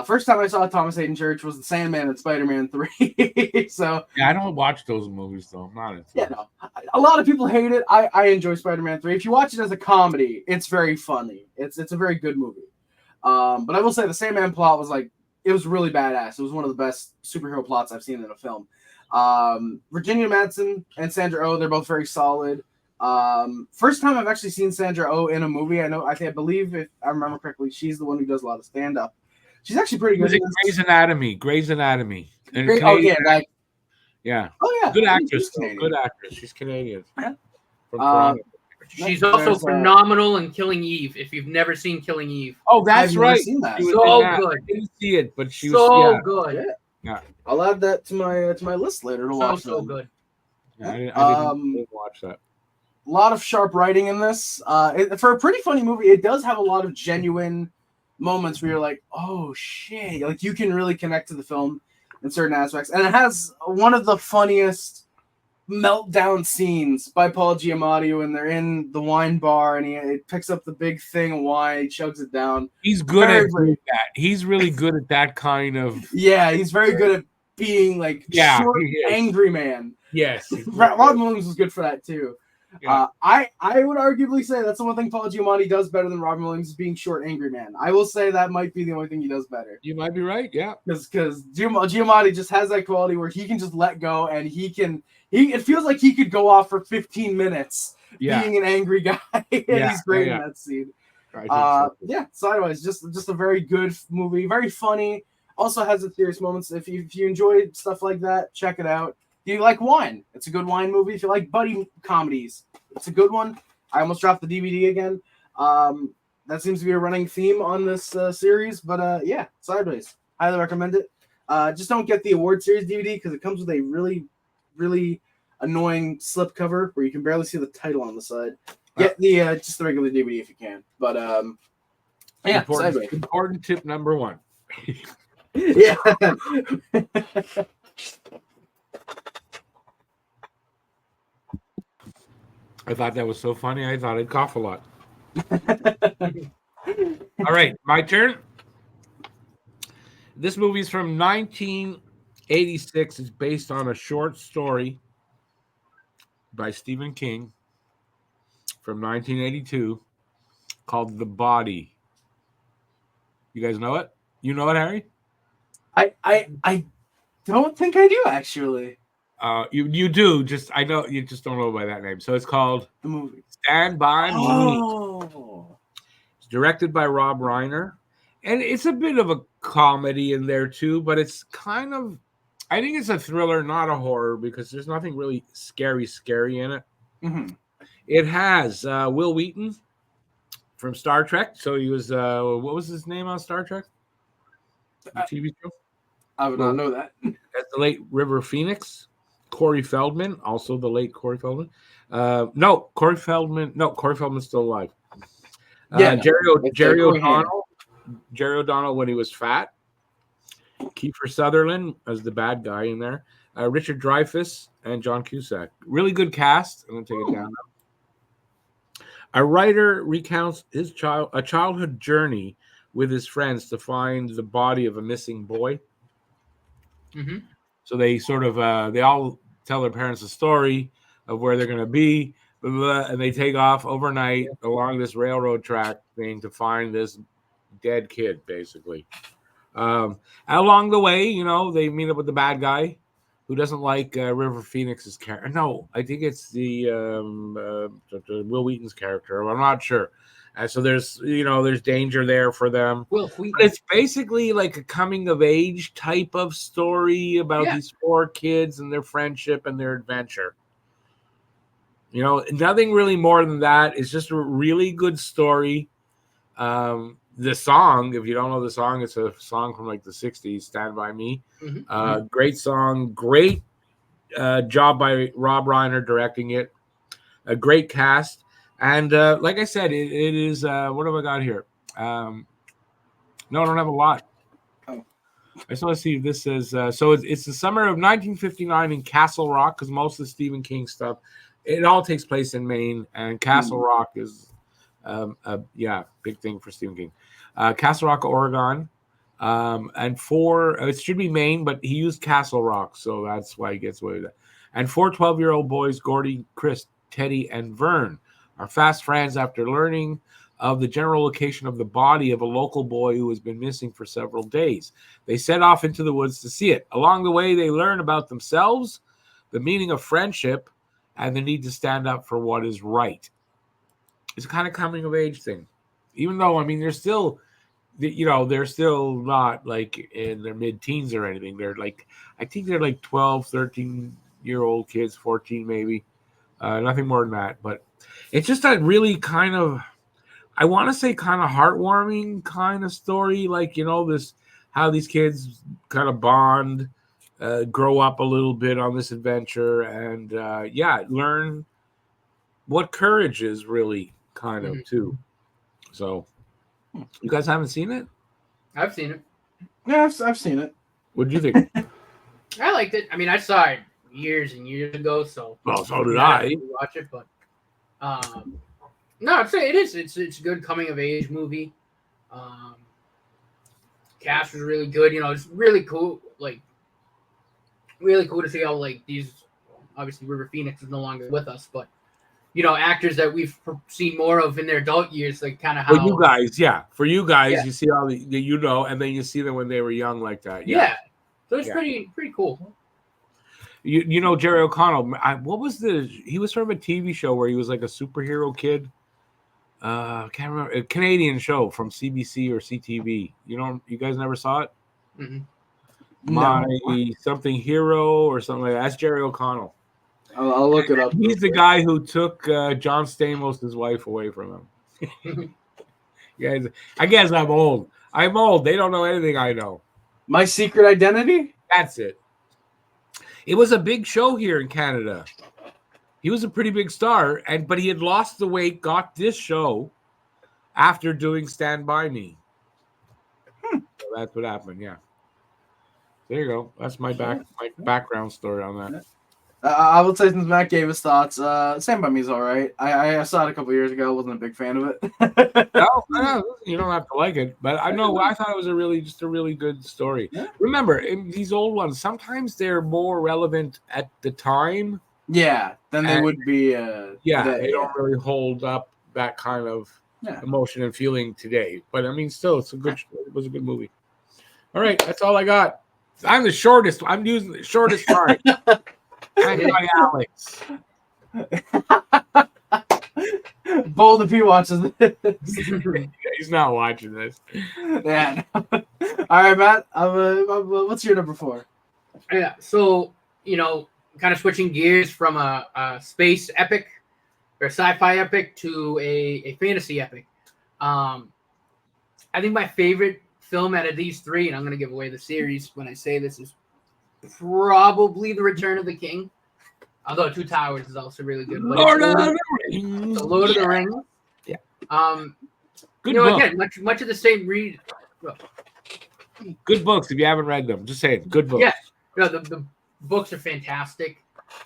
First time I saw Thomas Hayden Church was The Sandman and Spider-Man 3. So yeah, I don't watch those movies though. I'm not into yeah, no. A lot of people hate it. I enjoy Spider-Man 3. If you watch it as a comedy, it's very funny. It's a very good movie. But I will say the Sandman plot was like, it was really badass. It was one of the best superhero plots I've seen in a film. Virginia Madsen and Sandra Oh, they're both very solid. First time I've actually seen Sandra Oh in a movie. I believe, if I remember correctly, she's the one who does a lot of stand-up. She's actually pretty good. Grey's Anatomy. And Oh yeah, yeah. Oh yeah, Good actress. Good actress. She's Canadian. Yeah. From Toronto. She's also phenomenal in Killing Eve. If you've never seen Killing Eve, oh, that's I've right. Seen that. So good. I didn't see it, but she so was good. Yeah. I'll add that to my list later to watch. So good. Yeah, I didn't watch that. A lot of sharp writing in this. For a pretty funny movie, it does have a lot of genuine moments where you're like, oh shit, like you can really connect to the film in certain aspects, and it has one of the funniest meltdown scenes by Paul Giamatti when they're in the wine bar and he picks up the big thing of wine, he chugs it down. He's good at that. He's really good at that kind of. Yeah, he's very good at being like short, angry man. Yes, Robin Williams was good for that too. Yeah. I would arguably say that's the one thing Paul Giamatti does better than Robin Williams is being short, angry man. I will say that might be the only thing he does better. You might be right, yeah. Because Giamatti just has that quality where he can just let go and it feels like he could go off for 15 minutes being an angry guy. And he's great in that scene. Yeah, Sideways, just a very good movie, very funny. Also has its serious moments. If you enjoy stuff like that, check it out. If you like wine, it's a good wine movie. If you like buddy comedies, it's a good one. I almost dropped the DVD again. That seems to be a running theme on this series. But yeah, Sideways. Highly recommend it. Just don't get the award series DVD because it comes with a really, really annoying slipcover where you can barely see the title on the side. Get the just the regular DVD if you can. But yeah, important tip number 1. Yeah. I thought that was so funny. I thought I'd cough a lot. All right, my turn. This movie is from 1986. It's based on a short story by Stephen King from 1982 called The Body. You guys know it? You know it, Harry? I don't think I do actually. You do. Just I know you just don't know by that name. So it's called The Movie. Stand By Me. Oh. It's directed by Rob Reiner, and it's a bit of a comedy in there too. But it's kind of, I think it's a thriller, not a horror, because there's nothing really scary in it. Mm-hmm. It has Will Wheaton from Star Trek. So he was what was his name on Star Trek? The TV show. I would not know that. As the late River Phoenix. Corey Feldman, also the late Corey Feldman. Corey Feldman's still alive. Jerry O'Donnell when he was fat. Kiefer Sutherland as the bad guy in there. Richard Dreyfuss and John Cusack. Really good cast. I'm going to take it down now. A writer recounts a childhood journey with his friends to find the body of a missing boy. Mm-hmm. So they sort of they all tell their parents a story of where they're going to be, blah, blah, and they take off overnight along this railroad track thing to find this dead kid, basically. Along the way, they meet up with the bad guy who doesn't like River Phoenix's character. No, I think it's the Will Wheaton's character. I'm not sure. So there's danger there for them. But it's basically like a coming of age type of story about these 4 kids and their friendship and their adventure. Nothing really more than that. It's just a really good story. The song, if you don't know the song, it's a song from like the 60s, Stand By Me. Mm-hmm. Great song. Great job by Rob Reiner directing it. A great cast. And like I said, it is, what have I got here? No, I don't have a lot. I just want to see if this says, so it's the summer of 1959 in Castle Rock, because most of the Stephen King stuff, it all takes place in Maine, and Castle Rock is, big thing for Stephen King. Castle Rock, Oregon. And 4, it should be Maine, but he used Castle Rock, so that's why he gets away with that. And 4 12-year-old boys, Gordy, Chris, Teddy, and Vern, are fast friends after learning of the general location of the body of a local boy who has been missing for several days. They set off into the woods to see it. Along the way, they learn about themselves, the meaning of friendship, and the need to stand up for what is right. It's a kind of coming of age thing. Even though, I mean, they're still not like in their mid-teens or anything. They're like, I think they're like 12, 13-year-old kids, 14 maybe. Nothing more than that. But it's just a really kind of, I want to say kind of heartwarming kind of story. Like, this, how these kids kind of bond, grow up a little bit on this adventure, and learn what courage is really kind of too. So, you guys haven't seen it? I've seen it. Yeah, I've seen it. What did you think? I liked it. I mean, I saw it years and years ago, so well, so did I. Watch it, but no, I'd say it is. It's a good coming of age movie. Cast was really good. It's really cool. Like, really cool to see how these. Obviously, River Phoenix is no longer with us, but actors that we've seen more of in their adult years, like kind of how. For you guys, you see all and then you see them when they were young like that. Yeah. So it's pretty cool. Jerry O'Connell. What was he was from a TV show where he was like a superhero kid. I can't remember, a Canadian show from CBC or CTV. You guys never saw it? Mm-hmm. Something hero or something like that. That's Jerry O'Connell. I'll look it up. He's the guy who took John Stamos' wife away from him. Guys, I guess I'm old. I'm old. They don't know anything I know. My Secret Identity? That's it. It was a big show here in Canada. He was a pretty big star, but he had lost the weight, got this show after doing Stand By Me. So that's what happened, yeah. There you go. That's my background story on that. I would say, since Matt gave his thoughts, Stand By Me is all right. I saw it a couple years ago. Wasn't a big fan of it. No, you don't have to like it, but I thought it was a really good story. Yeah. Remember, in these old ones, sometimes they're more relevant at the time. Yeah, than they would be. They don't really hold up that kind of emotion and feeling today. But I mean, still, it was a good movie. All right, that's all I got. I'm the shortest. I'm using the shortest part. I'm by Alex. Bold if he watches this. He's not watching this. Yeah. No. All right, Matt. What's your number 4? Yeah. So kind of switching gears from a space epic or sci-fi epic to a fantasy epic. I think my favorite film out of these 3, and I'm going to give away the series when I say this, is probably The Return of the King. Although Two Towers is also really good. Lord of the Rings. Lord of the Rings. Yeah. Good book. Again, much of the same read. Good books if you haven't read them. Just saying, good books. Yeah. The books are fantastic.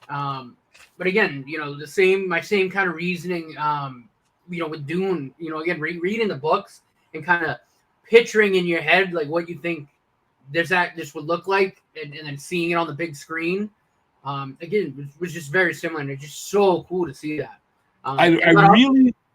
But again, my same kind of reasoning. With Dune. Again, reading the books and kind of picturing in your head like what you think this would look like, and then seeing it on the big screen. Again, it was just very similar, and it's just so cool to see that. I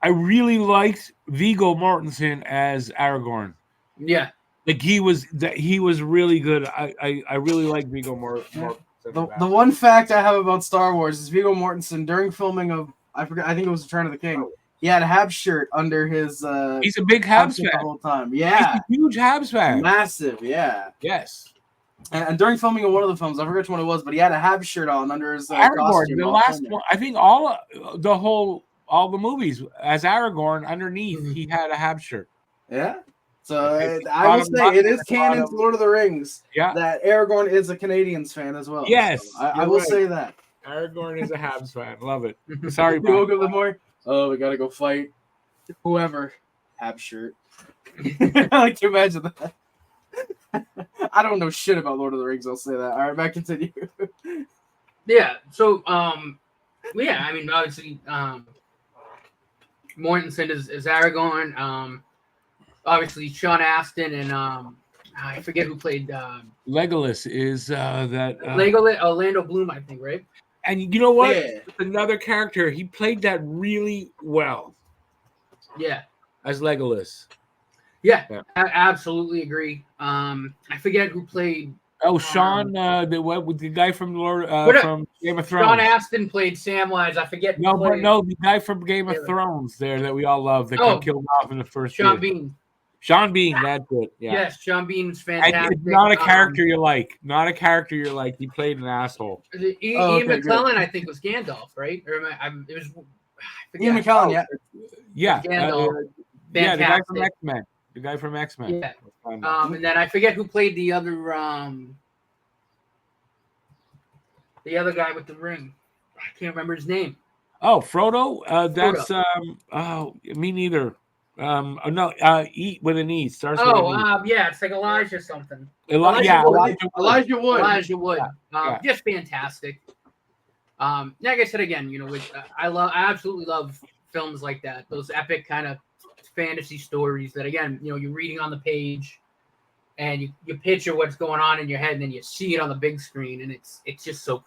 really liked Viggo Mortensen as Aragorn. Yeah, like he was really good. I really like Viggo Mortensen. The one fact I have about Star Wars is Viggo Mortensen during filming of I think it was Return of the King. He had a Habs shirt under his. He's a big Habs fan the whole time. Yeah, he's a huge Habs fan. Massive, yeah. Yes. And during filming of one of the films, I forget which one it was, but he had a Habs shirt on under his costume. The last one, I think all the movies as Aragorn underneath, he had a Habs shirt. Yeah. So I would say it is canon to Lord of the Rings. Yeah. That Aragorn is a Canadians fan as well. Yes. So I will say that. Aragorn is a Habs fan. Love it. Sorry, you woke up in the morning. Oh, we gotta go fight whoever. Habs shirt. I like to imagine that. I don't know shit about Lord of the Rings. I'll say that. All right, Matt, continue. Yeah. So, I mean, obviously, Mortensen is Aragorn. Obviously, Sean Astin and I forget who played Legolas is that Legolas, Orlando Bloom, I think, right? And you know what? Yeah. Another character. He played that really well. Yeah. As Legolas. Yeah. I absolutely agree. I forget who played. Oh, Sean, the guy from from Game of Thrones. Sean Astin played Samwise. I forget. The guy from Game of Thrones there that we all love that got killed off in the first Sean year. Bean. Sean Bean, that's it. Yeah. Yes, Sean Bean's fantastic. And it's not a character you like. Not a character you like. He played an asshole. Ian McKellen, I think, was Gandalf, right? Or it was Ian McKellen, yeah. Gandalf. Yeah, the guy from X-Men. The guy from X-Men. Yeah. And then I forget who played the other guy with the ring. I can't remember his name. Oh, Frodo. That's me neither. Eat with an E. Starts with an E. Yeah, it's like Elijah something. Elijah Wood. Elijah Wood. Just fantastic. Like I said again, I absolutely love films like that. Those epic kind of fantasy stories that, again, you're reading on the page and you picture what's going on in your head and then you see it on the big screen, and it's just so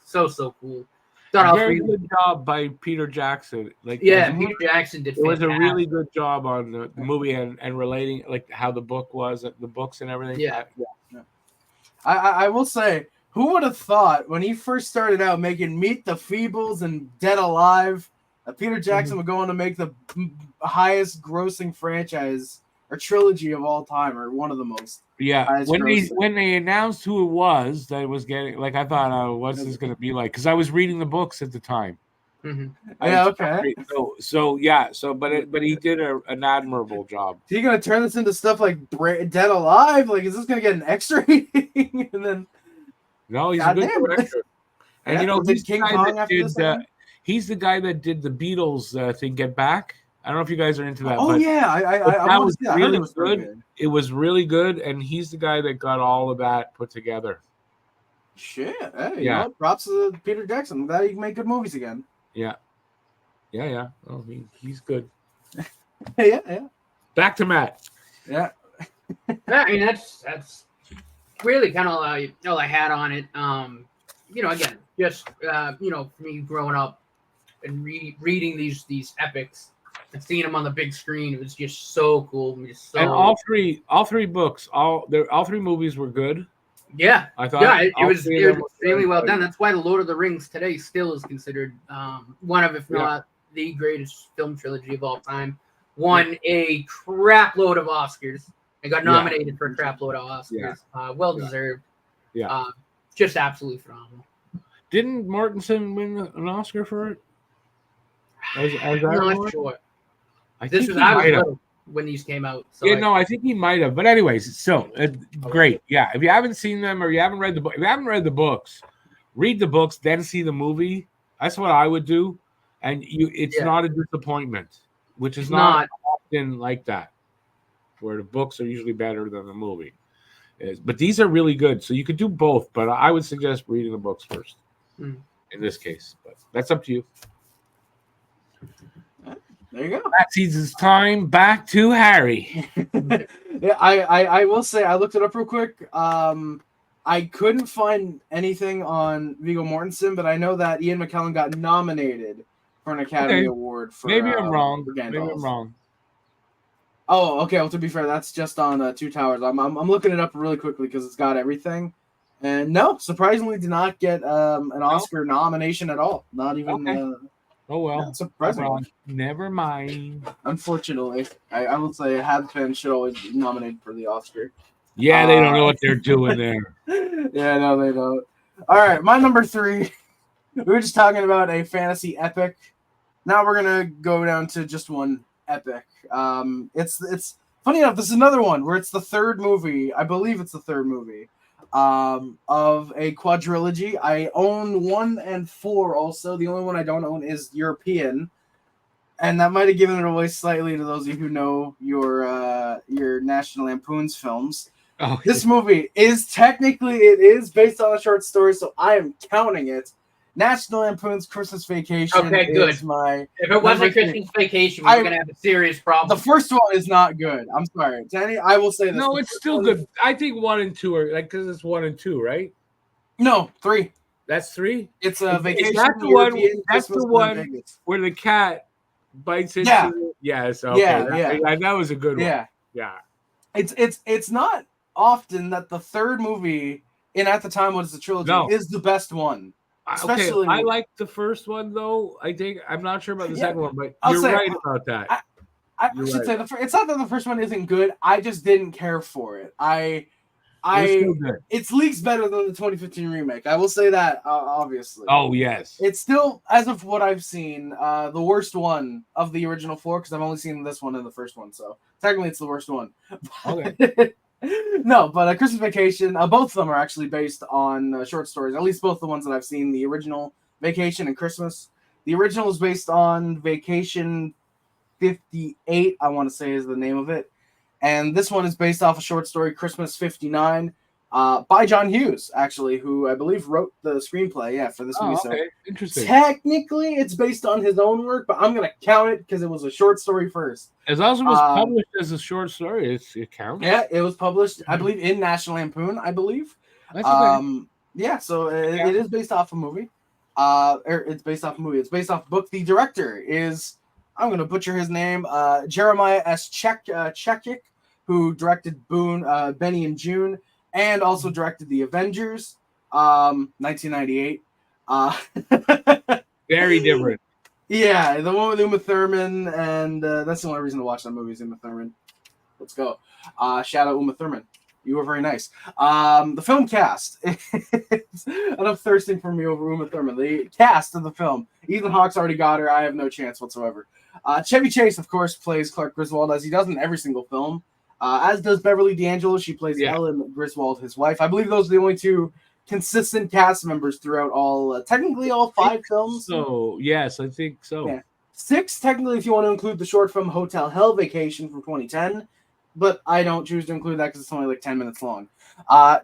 cool. Very good job by Peter Jackson. Peter Jackson did. It was a really good job on the movie and relating how the book was, the books and everything. Yeah. I will say, who would have thought when he first started out making Meet the Feebles and Dead Alive, that Peter Jackson would go on to make the highest grossing franchise or trilogy of all time, or one of the most. Yeah, when they announced who it was that it was getting, I thought, oh, what's this going to be like? Because I was reading the books at the time. Mm-hmm. Yeah, okay. But he did an admirable job. Is he going to turn this into stuff like Dead Alive? Is this going to get an X rating? And then no, he's a good director. And he's the guy that did the Beatles thing, Get Back. I don't know if you guys are into that. Oh, that was really good. It was really good, and he's the guy that got all of that put together. Shit. Hey, you know, props to Peter Jackson. I'm glad he can make good movies again. Yeah. Oh, he's good. Yeah. Back to Matt. Yeah. I mean, that's really kind of all I had on it. Again, just for me growing up and reading these epics and seeing them on the big screen, it was just so cool. And all three books, all three movies were good. Yeah, I thought. Yeah, it was extremely well done. That's why The Lord of the Rings today still is considered one of, if not the greatest film trilogy of all time. Won a crap load of Oscars and got nominated for a crap load of Oscars. Well deserved. Yeah. Just absolutely phenomenal. Didn't Mortensen win an Oscar for it? I'm not sure. I was little when these came out. So I think he might have. But anyways, so great. Yeah, if you haven't seen them or you haven't read the book, if you haven't read the books, read the books, then see the movie. That's what I would do. And it's not a disappointment, which is not often like that, where the books are usually better than the movie. But these are really good. So you could do both, but I would suggest reading the books first in this case. But that's up to you. There you go. That season's time. Back to Harry. Yeah, I will say I looked it up real quick. I couldn't find anything on Viggo Mortensen, but I know that Ian McKellen got nominated for an Academy Award for. Maybe I'm wrong. Maybe I'm wrong. Oh, okay. Well, to be fair, that's just on Two Towers. I'm looking it up really quickly because it's got everything. And no, surprisingly, did not get an Oscar nomination at all. Not even. Okay. Oh well, yeah, surprisingly. Never mind. Unfortunately, I would say Habs fans should always be nominated for the Oscar. Yeah, they don't know what they're doing there. Yeah, no, they don't. All right, my number 3. We were just talking about a fantasy epic. Now we're gonna go down to just one epic. It's funny enough. This is another one where it's the third movie. I believe it's the third movie. Of a quadrilogy. I own 1 and 4 also. The only one I don't own is European. And that might have given it away slightly to those of you who know your National Lampoon's films. Oh, this movie is technically, it is based on a short story, so I am counting it. National Lampoon's Christmas Vacation. Okay, good. Is my if it wasn't Christmas Vacation, we were gonna have a serious problem. The first one is not good. I'm sorry, Danny. I will say this. No, it's still good. I think 1 and 2 are like because it's 1 and 2, right? No, 3. That's 3. It's a vacation. That's the one. That's the one where the cat bites into. Yeah. Yes. Okay. Yeah. That was a good one. Yeah. Yeah. It's not often that the third movie, and at the time was the trilogy, is the best one. Especially, I like the first one though. I think I'm not sure about the second one, but you're right about that. I should say it's not that the first one isn't good. I just didn't care for it. It's leagues better than the 2015 remake. I will say that obviously. Oh yes, it's still, as of what I've seen, the worst one of the original 4 because I've only seen this one and the first one, so technically it's the worst one. Okay. No, but Christmas Vacation, both of them are actually based on short stories. At least both the ones that I've seen, the original Vacation and Christmas. The original is based on Vacation 58, I want to say is the name of it. And this one is based off a short story, Christmas 59, by John Hughes, actually, who I believe wrote the screenplay, for this movie. Okay. So interesting. Technically, it's based on his own work, but I'm going to count it because it was a short story first. As long as it was published as a short story, it counts. Yeah, it was published, I believe, in National Lampoon, I believe. That's okay. Yeah, so it is based off a movie. It's based off a movie. It's based off a book. The director is, I'm going to butcher his name, Jeremiah S. Chekik, who directed Benny and June, and also directed The Avengers, 1998. Very different. Yeah, the one with Uma Thurman, and that's the only reason to watch that movie is Uma Thurman. Let's go. Shout out Uma Thurman. You were very nice. The film cast. Enough thirsting for me over Uma Thurman. The cast of the film. Ethan Hawke's already got her. I have no chance whatsoever. Chevy Chase, of course, plays Clark Griswold, as he does in every single film. As does Beverly D'Angelo. She plays Ellen Griswold, his wife. I believe those are the only two consistent cast members throughout technically all 5 films. So, yes, I think so. Yeah. 6, technically, if you want to include the short film Hotel Hell Vacation from 2010. But I don't choose to include that because it's only like 10 minutes long.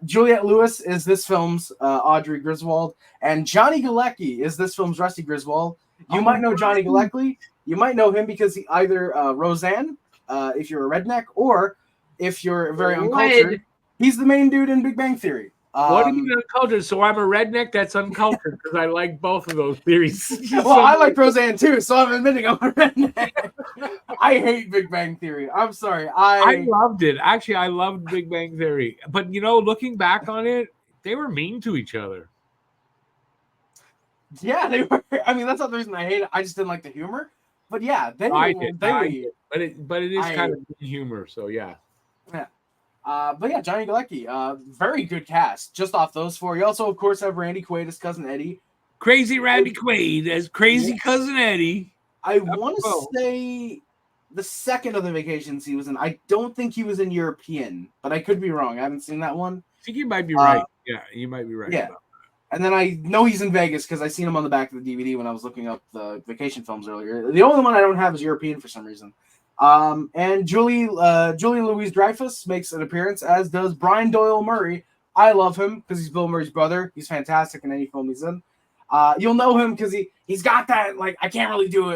Juliette Lewis is this film's Audrey Griswold. And Johnny Galecki is this film's Rusty Griswold. You might know Johnny Galecki. You might know him because he either Roseanne, if you're a redneck, or if you're very uncultured, he's the main dude in Big Bang Theory. What do you mean uncultured? So I'm a redneck that's uncultured because I like both of those theories. Well, I like Roseanne too, so I'm admitting I'm a redneck. I hate Big Bang Theory. I'm sorry. I loved it. Actually, I loved Big Bang Theory. But, looking back on it, they were mean to each other. Yeah, they were. I mean, that's not the reason I hate it. I just didn't like the humor. But yeah, I did. But it is kind of humor, so yeah. Yeah. But yeah, Johnny Galecki, very good cast just off those 4. You also, of course, have Randy Quaid as Cousin Eddie. Crazy Randy Quaid as Crazy Cousin Eddie. I want to say the second of the Vacations he was in. I don't think he was in European, but I could be wrong. I haven't seen that one. I think you might be right. Yeah, you might be right. Yeah. And then I know he's in Vegas because I seen him on the back of the DVD when I was looking up the vacation films earlier. The only one I don't have is European for some reason. And Julie Louis-Dreyfus makes an appearance, as does Brian Doyle Murray. I love him because he's Bill Murray's brother. He's fantastic in any film he's in. You'll know him because he's got that, like, I can't really do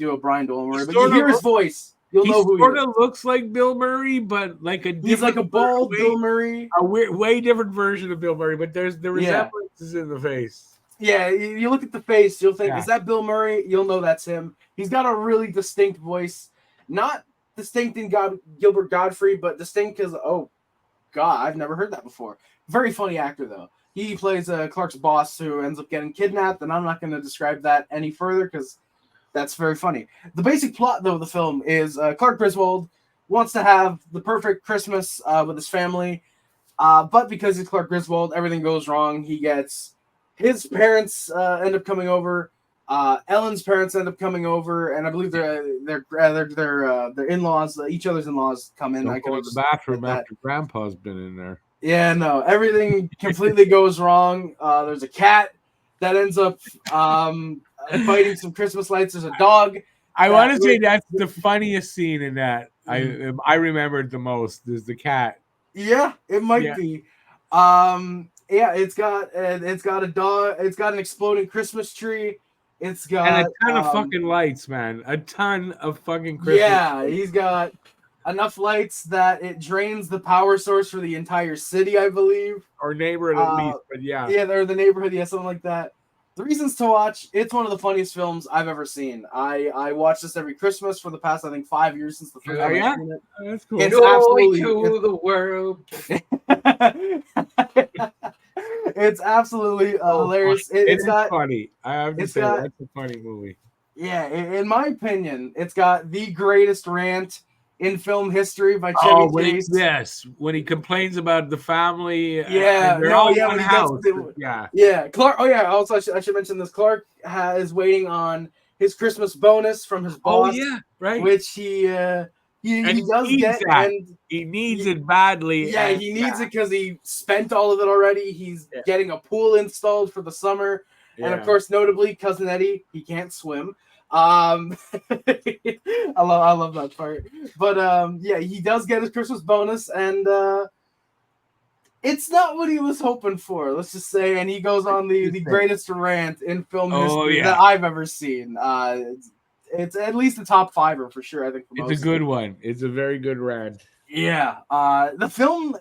a Brian Doyle Murray, but you hear his voice, you'll know who he is. He sort of looks like Bill Murray, but like he's like a bald Bill Murray. A way different version of Bill Murray, but there's the resemblances in the face. Yeah, you look at the face, you'll think, is that Bill Murray? You'll know that's him. He's got a really distinct voice. Not distinct in Gilbert Godfrey, but distinct because, oh, God, I've never heard that before. Very funny actor, though. He plays Clark's boss who ends up getting kidnapped, and I'm not going to describe that any further because that's very funny. The basic plot, though, of the film is Clark Griswold wants to have the perfect Christmas with his family, but because he's Clark Griswold, everything goes wrong. He gets his parents end up coming over. Ellen's parents end up coming over, and I believe their in-laws, each other's in-laws, come in. Don't go to the bathroom after Grandpa's been in there. Yeah, no, everything completely goes wrong. There's a cat that ends up biting some Christmas lights. There's a dog. I want to say that's the funniest scene in that. I remembered the most is the cat. Yeah, it might be. Yeah, it's got a dog. It's got an exploding Christmas tree. It's got and a ton of fucking lights, man. A ton of fucking Christmas. Yeah, he's got enough lights that it drains the power source for the entire city, I believe. Or neighborhood at least, but yeah. Yeah, they're the neighborhood, yeah, something like that. The reasons to watch, it's one of the funniest films I've ever seen. I watch this every Christmas for the past, I think, 5 years since the first time I've seen it. That's cool. It's absolutely to the world. It's absolutely hilarious. It's got funny. I have to say that's a funny movie. Yeah, in my opinion, it's got the greatest rant in film history by Chevy Chase. Yes, when he complains about the family. Yeah, one house. Yeah. Clark. Oh yeah. Also, I should mention this. Clark is waiting on his Christmas bonus from his boss. Oh yeah, right. Which he does get, and he needs it badly. Yeah, he needs it because he spent all of it already. He's getting a pool installed for the summer, and of course, notably, Cousin Eddie, he can't swim. I love that part. But yeah, he does get his Christmas bonus, and it's not what he was hoping for, let's just say. And he goes on the greatest rant in film history that I've ever seen. It's at least a top fiver for sure, I think. It's a good one. It's a very good rant. Yeah. The film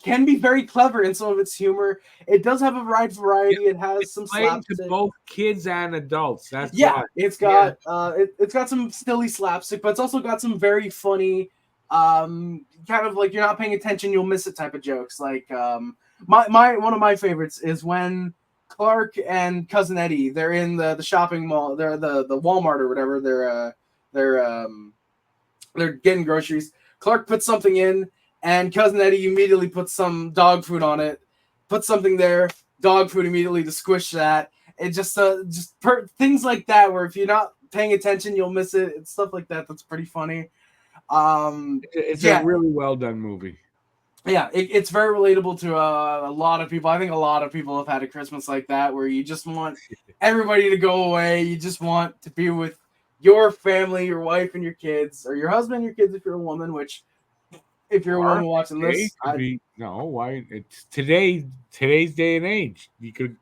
can be very clever in some of its humor. It does have a wide variety. It has some slapstick. To both kids and adults. That's it's got it's got some silly slapstick, but it's also got some very funny, kind of like you're not paying attention, you'll miss it type of jokes. Like my one of my favorites is when Clark and Cousin Eddie, they're in the shopping mall, they're the Walmart or whatever. They're getting groceries. Clark puts something in, and Cousin Eddie immediately puts some dog food on it, puts something there, dog food immediately to squish that. It just things like that, where if you're not paying attention, you'll miss it. It's stuff like that that's pretty funny. It's a really well done movie. Yeah, it's very relatable to a lot of people. I think a lot of people have had a Christmas like that, where you just want everybody to go away. You just want to be with your family, your wife and your kids, or your husband and your kids if you're a woman, which if you're a woman watching this, why it's today's day and age. You could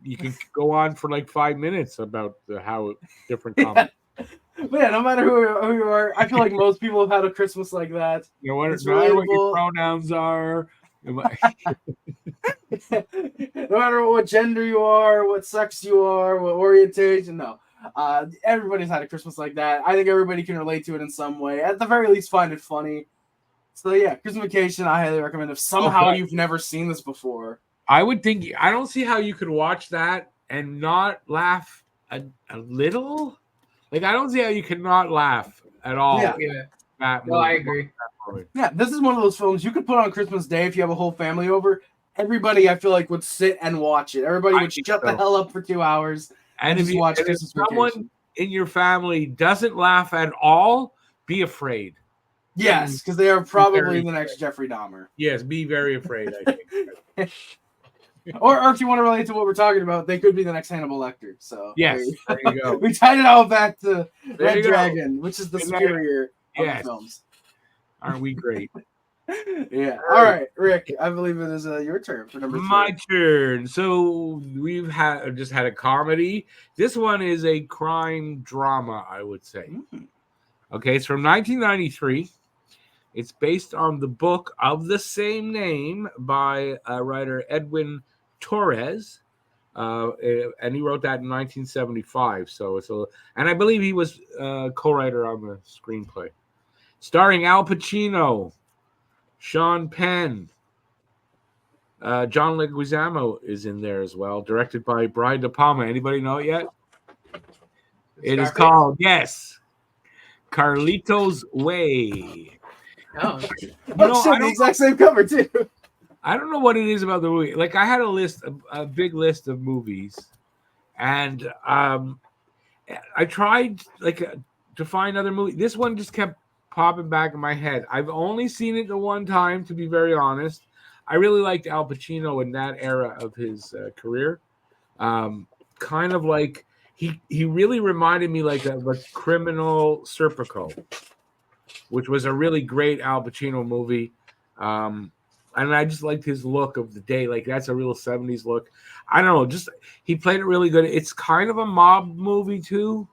go on for like 5 minutes about how different comedy. But yeah, no matter who you are, I feel like most people have had a Christmas like that. No matter what your pronouns are, no matter what gender you are, what sex you are, what orientation, everybody's had a Christmas like that. I think everybody can relate to it in some way. At the very least, find it funny. So yeah, Christmas Vacation, I highly recommend. If somehow you've never seen this before, I would think. I don't see how you could watch that and not laugh a little. Like, I don't see how you could not laugh at all. Yeah. I agree. Yeah, this is one of those films you could put on Christmas Day if you have a whole family over. Everybody, I feel like, would sit and watch it. Everybody would shut the hell up for 2 hours and if someone in your family doesn't laugh at all, be afraid. Yes, because they are probably the next Jeffrey Dahmer. Yes, be very afraid, I think. Or if you want to relate to what we're talking about, they could be the next Hannibal Lecter. So yes, there you go. We tied it all back to Red Dragon, which is the superior of the films. Aren't we great? Yeah. All right, Rick. I believe it is your turn for number 3. My turn. So we've just had a comedy. This one is a crime drama, I would say. Okay, it's from 1993. It's based on the book of the same name by writer Edwin Torres, and he wrote that in 1975. So and I believe he was co-writer on the screenplay. Starring Al Pacino, Sean Penn, John Leguizamo is in there as well. Directed by Brian De Palma. Anybody know it yet? It is called Carlito's Way. Oh, the exact same cover too. I don't know what it is about the movie. Like, I had a big list of movies, and I tried to find other movies. This one just kept popping back in my head. I've only seen it the one time, to be very honest. I really liked Al Pacino in that era of his career. Kind of like he really reminded me like of a Criminal Serpico, which was a really great Al Pacino movie. and I just liked his look of the day. Like that's a real 70s look. I don't know, just he played it really good. It's kind of a mob movie too,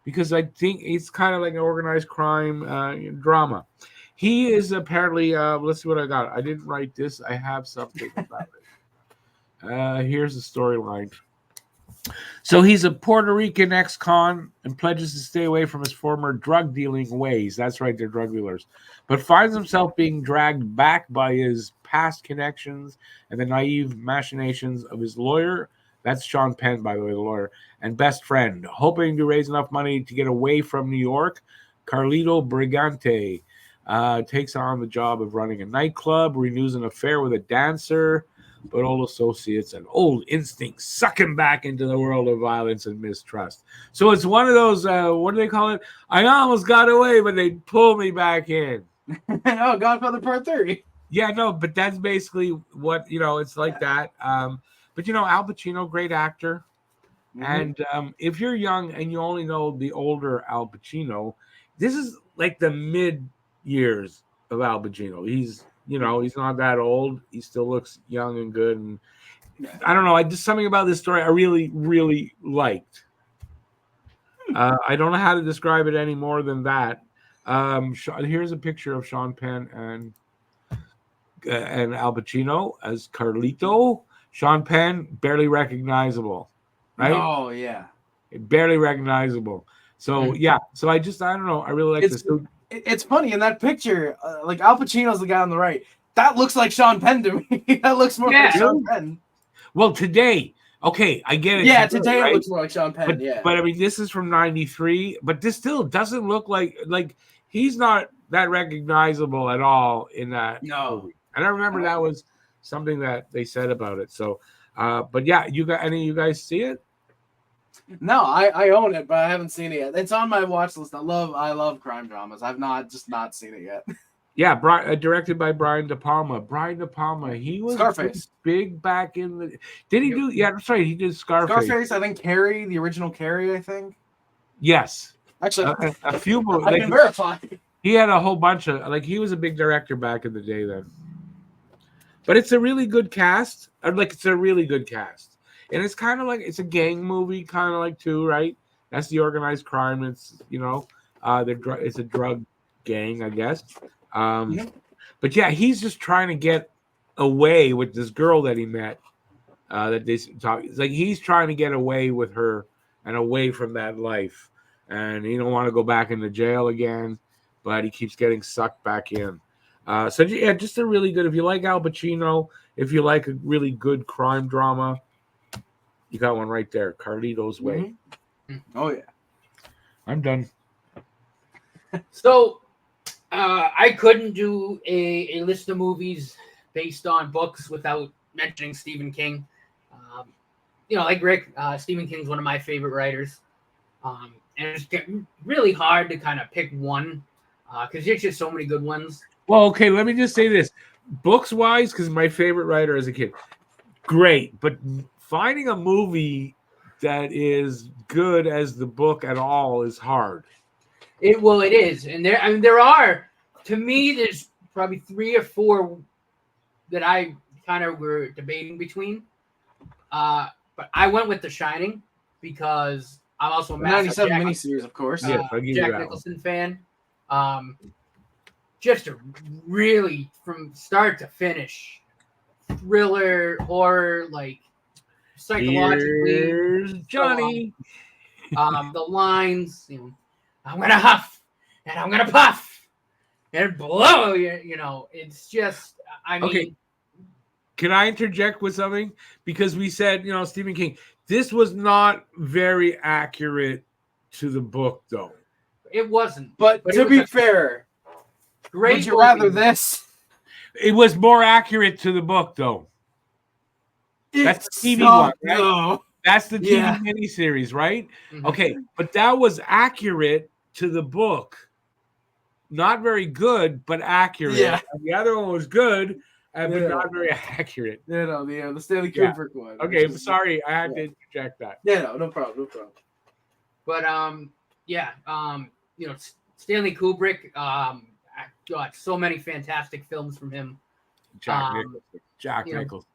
because I think it's kind of like an organized crime drama. He is apparently let's see what I got. I didn't write this. I have something about it. Here's the storyline. So he's a Puerto Rican ex-con and pledges to stay away from his former drug dealing ways. That's right, they're drug dealers. But finds himself being dragged back by his past connections and the naive machinations of his lawyer. That's Sean Penn, by the way, the lawyer, and best friend. Hoping to raise enough money to get away from New York, Carlito Brigante takes on the job of running a nightclub, renews an affair with a dancer, but old associates and old instincts suck him back into the world of violence and mistrust. So it's one of those, what do they call it? I almost got away, but they pulled me back in. Oh, Godfather Part 3. Yeah, no, but that's basically what, it's like that. But, Al Pacino, great actor. Mm-hmm. And if you're young and you only know the older Al Pacino, this is like the mid years of Al Pacino. He's not that old. He still looks young and good. And I don't know. I just something about this story I really, really liked. I don't know how to describe it any more than that. Here's a picture of Sean Penn and Al Pacino as Carlito. Sean Penn, barely recognizable, right? Oh yeah, barely recognizable. So yeah. So I don't know. I really like this. It's funny in that picture, like Al Pacino's the guy on the right. That looks like Sean Penn to me. That looks more like Sean Penn. Well, today, okay, I get it. Yeah, today it looks more like Sean Penn. But I mean, this is from '93. But this still doesn't look like he's not that recognizable at all in that movie. And I remember that was something that they said about it. So, but yeah, any of you guys see it? No, I own it, but I haven't seen it yet. It's on my watch list. I love crime dramas. I've not seen it yet. Yeah, directed by Brian De Palma. Brian De Palma, he was Scarface. Big back in the. Did he do? Yeah, that's right. He did Scarface. Scarface, I think Carrie, the original Carrie, I think. Yes, actually, a few movies. I can verify. He had a whole bunch of he was a big director back in the day then. But it's a really good cast. It's a really good cast. And it's kind of like it's a gang movie, kind of like too, right? That's the organized crime. It's it's a drug gang, I guess. But yeah, he's just trying to get away with this girl that he met. That they talk. It's like he's trying to get away with her and away from that life, and he don't want to go back into jail again, but he keeps getting sucked back in. So yeah, just a really good. If you like Al Pacino, if you like a really good crime drama. You got one right there, Carlito's Way. Mm-hmm. Oh yeah, I'm done. So, I couldn't do a list of movies based on books without mentioning Stephen King. Like Rick, Stephen King's one of my favorite writers, and it's really hard to kind of pick one because there's just so many good ones. Well, okay, let me just say this: books wise, because my favorite writer as a kid, great, but. Finding a movie that is good as the book at all is hard. It is, and there are. To me, there's probably 3 or 4 that I kind of were debating between. But I went with The Shining because I'm also a massive 97 miniseries, of course. Yes, Jack Nicholson fan. Just a really from start to finish thriller, horror, psychologically. Here's Johnny. The lines, I'm gonna huff and I'm gonna puff and blow. It's just. I mean, okay. Can I interject with something? Because we said, Stephen King. This was not very accurate to the book, though. It wasn't. But to be fair, great. Would you rather this? It was more accurate to the book, though. That's the TV one, right? No. That's the TV miniseries, right? Mm-hmm. Okay, but that was accurate to the book. Not very good, but accurate. Yeah. And the other one was good, but not very accurate. The Stanley Kubrick one. Okay, sorry, I had to interject that. Yeah, no problem. But Stanley Kubrick got so many fantastic films from him. Jack Nicholson.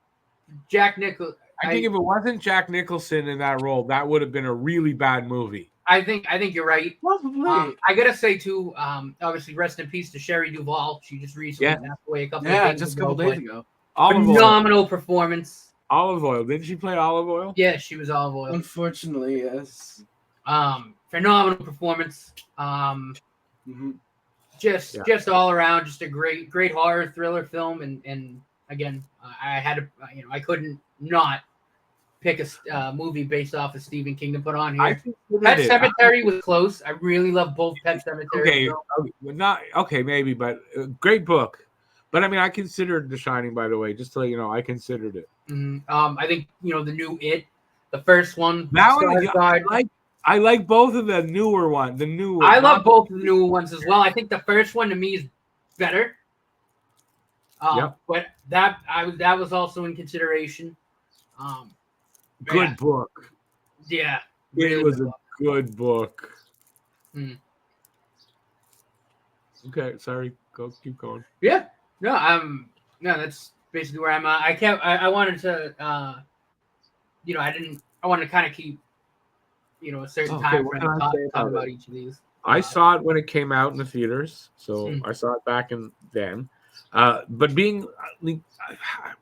Jack Nicholson. I think if it wasn't Jack Nicholson in that role, that would have been a really bad movie. I think you're right. Probably. I gotta say too. Obviously, rest in peace to Shelley Duvall. She just recently passed away a couple of days ago. Phenomenal performance. Olive Oil. Didn't she play Olive Oil? Yeah, she was Olive Oil. Unfortunately, yes. Phenomenal performance. Just all around, just a great horror thriller film. And again, I had to, I couldn't not pick a movie based off of Stephen King to put on here. Pet Sematary was close. I really love both Pet Sematary. Maybe, but great book. But I mean, I considered The Shining, by the way, just to let you know, I considered it. I think the new It, the first one. That one, I like both of the newer ones. I love both the newer ones as well. I think the first one to me is better. But that was also in consideration. Good book. Yeah, really it was a good book. Okay, sorry. Keep going. Yeah. No, that's basically where I'm at. I wanted to I wanted to kind of keep a certain time frame to talk about each of these. I saw it when it came out in the theaters, so I saw it back in then. But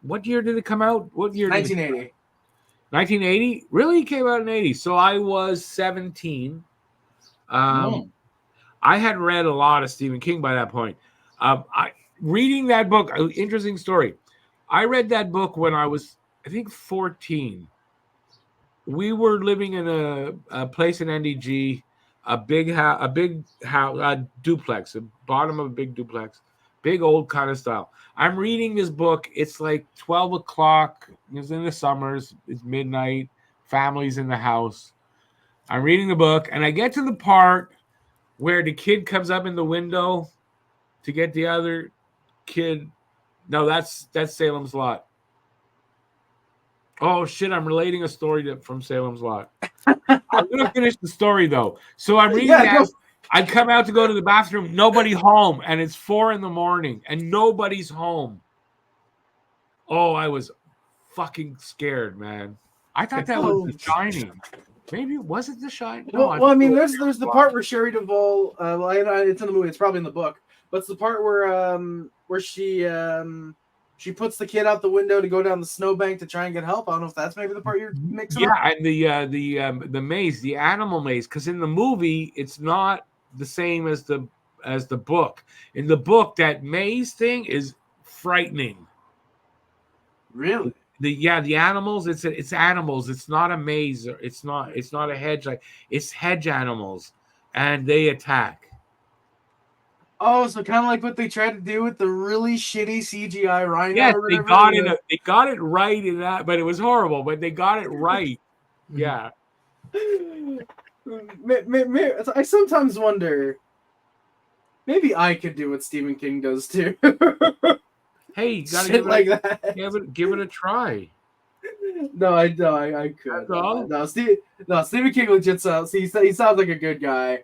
what year did it come out? What year? 1980. 1980? Really? It came out in 80. So I was 17. I had read a lot of Stephen King by that point. Reading that book, interesting story. I read that book when I was, I think, 14. We were living in a place in NDG, a big house, a duplex, the bottom of a big duplex, big old kind of style. I'm reading this book. It's like 12 o'clock. It's in the summers. It's midnight. Family's in the house. I'm reading the book, and I get to the part where the kid comes up in the window to get the other kid. No, that's Salem's Lot. Oh, shit, I'm relating a story from Salem's Lot. I'm going to finish the story, though. So I'm reading that. I come out to go to the bathroom. Nobody home, and it's 4 a.m, and nobody's home. Oh, I was fucking scared, man. I thought that was The Shining. Maybe was it The Shining? No, well, I mean, there's the part where Shelley Duvall. It's in the movie. It's probably in the book, but it's the part where she puts the kid out the window to go down the snowbank to try and get help. I don't know if that's maybe the part you're mixing up. And the maze, the animal maze, because in the movie it's not the same as the book. In the book, that maze thing is frightening. Really? The animals, it's animals. It's not a maze. It's not a hedge. It's hedge animals, and they attack. Oh, so kind of like what they tried to do with the really shitty CGI rhino. Yes, they got it right in that, but it was horrible. But they got it right. Yeah. I sometimes wonder, maybe I could do what Stephen King does too. Hey, you gotta give it a try. No, I could. No, Stephen King legit sounds. He sounds like a good guy.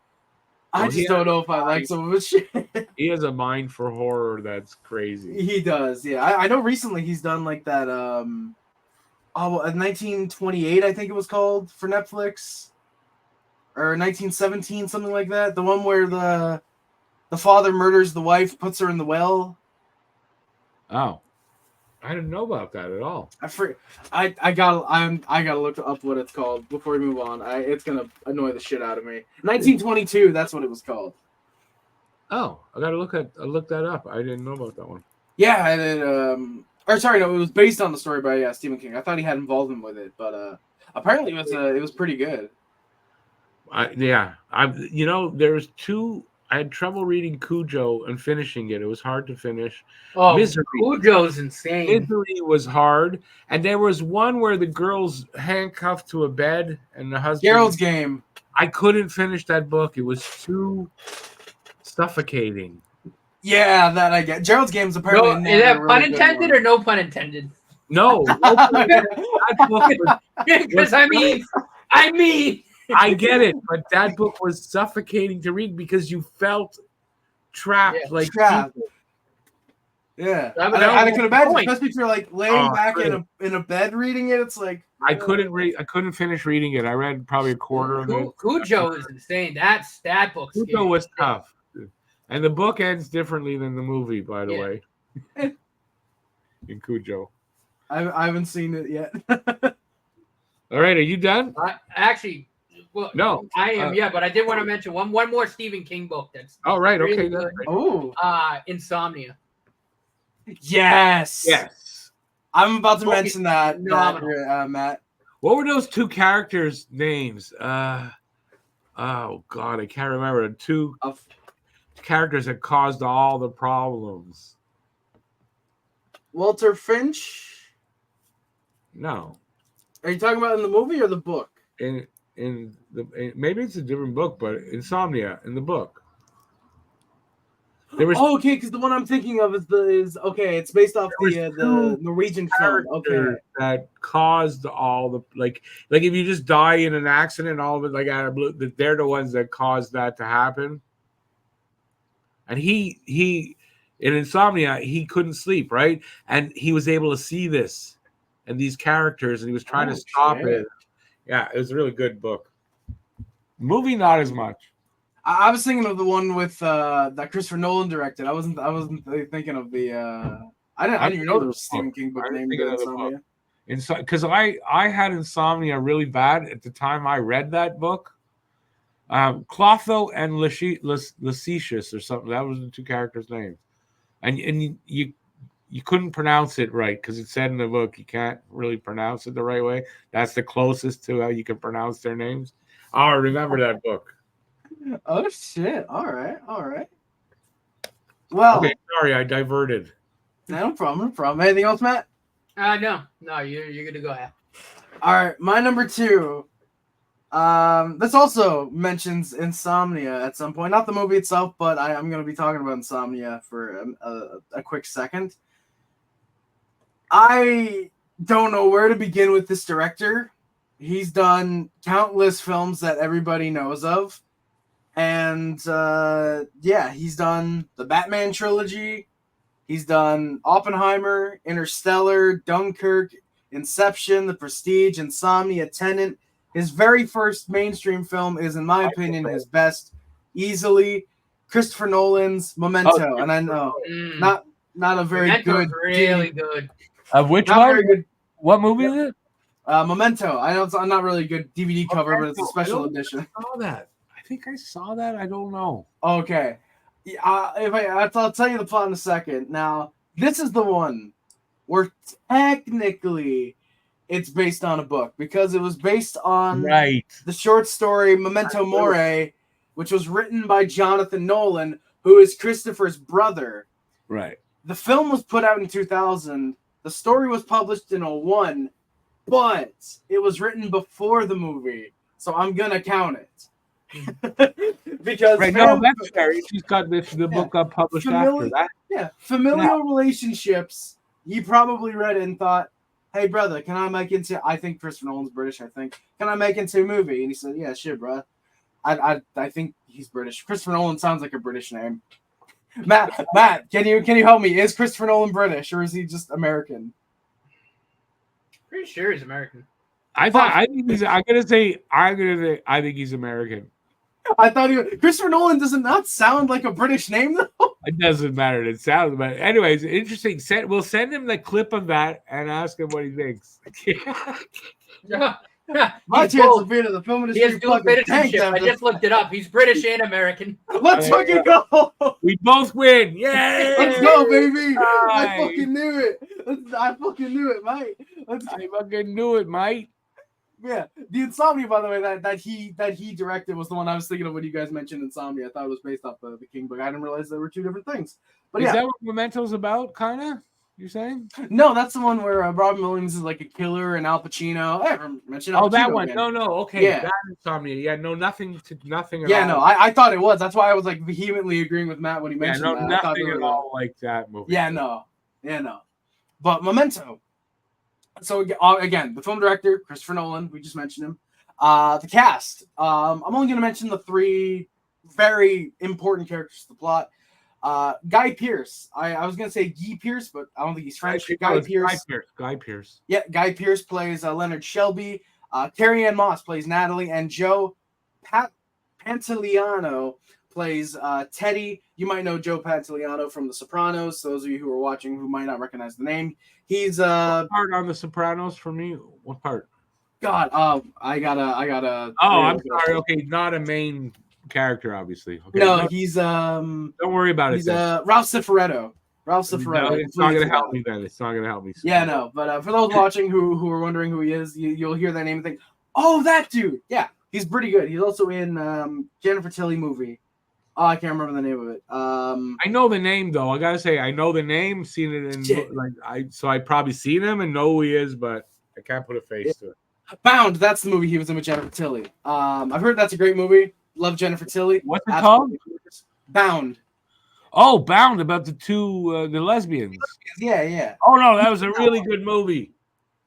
I just don't know if I like some of his shit. He has a mind for horror that's crazy. He does, yeah. I know recently he's done like that 1928, I think it was called, for Netflix. Or 1917, something like that. The one where the father murders the wife, puts her in the well. Oh. I didn't know about that at all. I gotta look up what it's called before we move on. It's gonna annoy the shit out of me. 1922, that's what it was called. Oh, I gotta look that up. I didn't know about that one. Yeah, and it was based on the story by Stephen King. I thought he had involvement with it, but apparently it was pretty good. There's two. I had trouble reading Cujo and finishing it. It was hard to finish. Oh, Misery. Cujo's insane. Misery was hard. And there was one where the girl's handcuffed to a bed and the husband... Gerald's Game. I couldn't finish that book. It was too suffocating. Yeah, that I get. Gerald's Game's apparently... No, is that pun intended or no pun intended? No. Because I mean... I get it, but that book was suffocating to read because you felt trapped. Trapped. Yeah, I can imagine, especially if you're like laying back in a bed reading it. It's like I couldn't finish reading it. I read probably a quarter of it. Cujo is insane. That book. Cujo was tough, and the book ends differently than the movie, by the way. In Cujo, I haven't seen it yet. All right, are you done? Actually, well, no, I am. But I did want to mention one more Stephen King book that's. Right. Really okay. Good. Oh, Insomnia. Yes. I'm about to mention that Matt. What were those two characters' names? Oh God, I can't remember. The two characters that caused all the problems. Walter Finch? No. Are you talking about in the movie or the book? Maybe it's a different book, but Insomnia in the book. Okay, because the one I'm thinking of is it's based off the Norwegian film. Okay, that caused all the like if you just die in an accident, all of it like out of blue, they're the ones that caused that to happen. And he in Insomnia, he couldn't sleep, right? And he was able to see this and these characters, and he was trying to stop it. Yeah, it was a really good book. Movie, not as much. I was thinking of the one with that Christopher Nolan directed. I wasn't thinking of the. I didn't even know there was a Stephen King book named Insomnia. Because I had Insomnia really bad at the time I read that book. Clotho and Lascicious or something. That was the two characters' names, and you couldn't pronounce it right because it said in the book you can't really pronounce it the right way. That's the closest to how you can pronounce their names. I remember that book. Oh shit! All right. Well, okay. Sorry, I diverted. No problem. Anything else, Matt? No. You're good to go ahead. All right, my number 2. This also mentions Insomnia at some point. Not the movie itself, but I'm going to be talking about Insomnia for a quick second. I don't know where to begin with this director. He's done countless films that everybody knows of. And, he's done the Batman trilogy. He's done Oppenheimer, Interstellar, Dunkirk, Inception, The Prestige, Insomnia, Tenet. His very first mainstream film is, in my opinion, his best, easily. Christopher Nolan's Memento. And I know, not a very Memento's good. Really good. Which one? Very good. What movie is it? Memento. I know it's not really a good DVD cover, but it's a special edition. I saw that. I think I saw that. I don't know. Okay. I'll tell you the plot in a second. Now, this is the one where technically it's based on a book because it was based on the short story Memento Mori, which was written by Jonathan Nolan, who is Christopher's brother. Right. The film was put out in 2000. The story was published in 2001, but it was written before the movie, so I'm gonna count it. Because that's fair. He's got the book got published after that. Yeah, familial relationships. He probably read it and thought, "Hey, brother, can I make into?" I think Christopher Nolan's British. I think can I make into a movie? And he said, "Yeah, sure, bro." I think he's British. Christopher Nolan sounds like a British name. Matt, can you help me? Is Christopher Nolan British or is he just American? Pretty sure he's American. I think he's American. I thought Christopher Nolan does not sound like a British name though. It doesn't matter. It sounds, but anyways, interesting. We'll send him the clip of that and ask him what he thinks. My chance of being in the film industry. I just looked it up. He's British and American. Let's fucking go. We both win. Yay! Let's go, baby. I fucking knew it. I fucking knew it, mate. I fucking knew it, mate. Yeah, the Insomnia, by the way, that he directed was the one I was thinking of when you guys mentioned Insomnia. I thought it was based off the King book. I didn't realize there were two different things. But is that what Memento's about? Kinda, you're saying? No, that's the one where Robin Williams is like a killer and Al Pacino. I never mentioned Al Pacino. Oh, that one. Again. No. Okay, yeah. That Insomnia. Yeah, no, nothing at all. No, I thought it was. That's why I was like vehemently agreeing with Matt when he mentioned that. Nothing at all like that movie. Yeah, no. But Memento. So again, the film director, Christopher Nolan, we just mentioned him. The cast. I'm only going to mention the three very important characters of the plot. Guy Pearce. I was gonna say Guy Pearce, but I don't think he's French. Guy Pearce. Guy Pearce. Yeah, Guy Pearce plays Leonard Shelby. Carrie Ann Moss plays Natalie, and Joe Pantoliano plays Teddy. You might know Joe Pantoliano from The Sopranos. Those of you who are watching who might not recognize the name, he's what part on The Sopranos for me? What part? God, I gotta. Oh, I'm sorry. Okay, not a main character, obviously. Okay, no, he's Don't worry about it. He's Ralph Cifaretto. Ralph Cifaretto. No, it's not gonna help me then. It's not gonna help me. Yeah, no. But for those watching who are wondering who he is, you'll hear that name and think, oh, that dude. Yeah, he's pretty good. He's also in Jennifer Tilly movie. Oh, I can't remember the name of it. I know the name though. I gotta say, I know the name. Seen it in I probably seen him and know who he is, but I can't put a face to it. Bound. That's the movie he was in with Jennifer Tilly. I've heard that's a great movie. Love Jennifer Tilly. What's it called? Bound. Oh, Bound, about the two the lesbians. Yeah. Oh no, that was a really good movie.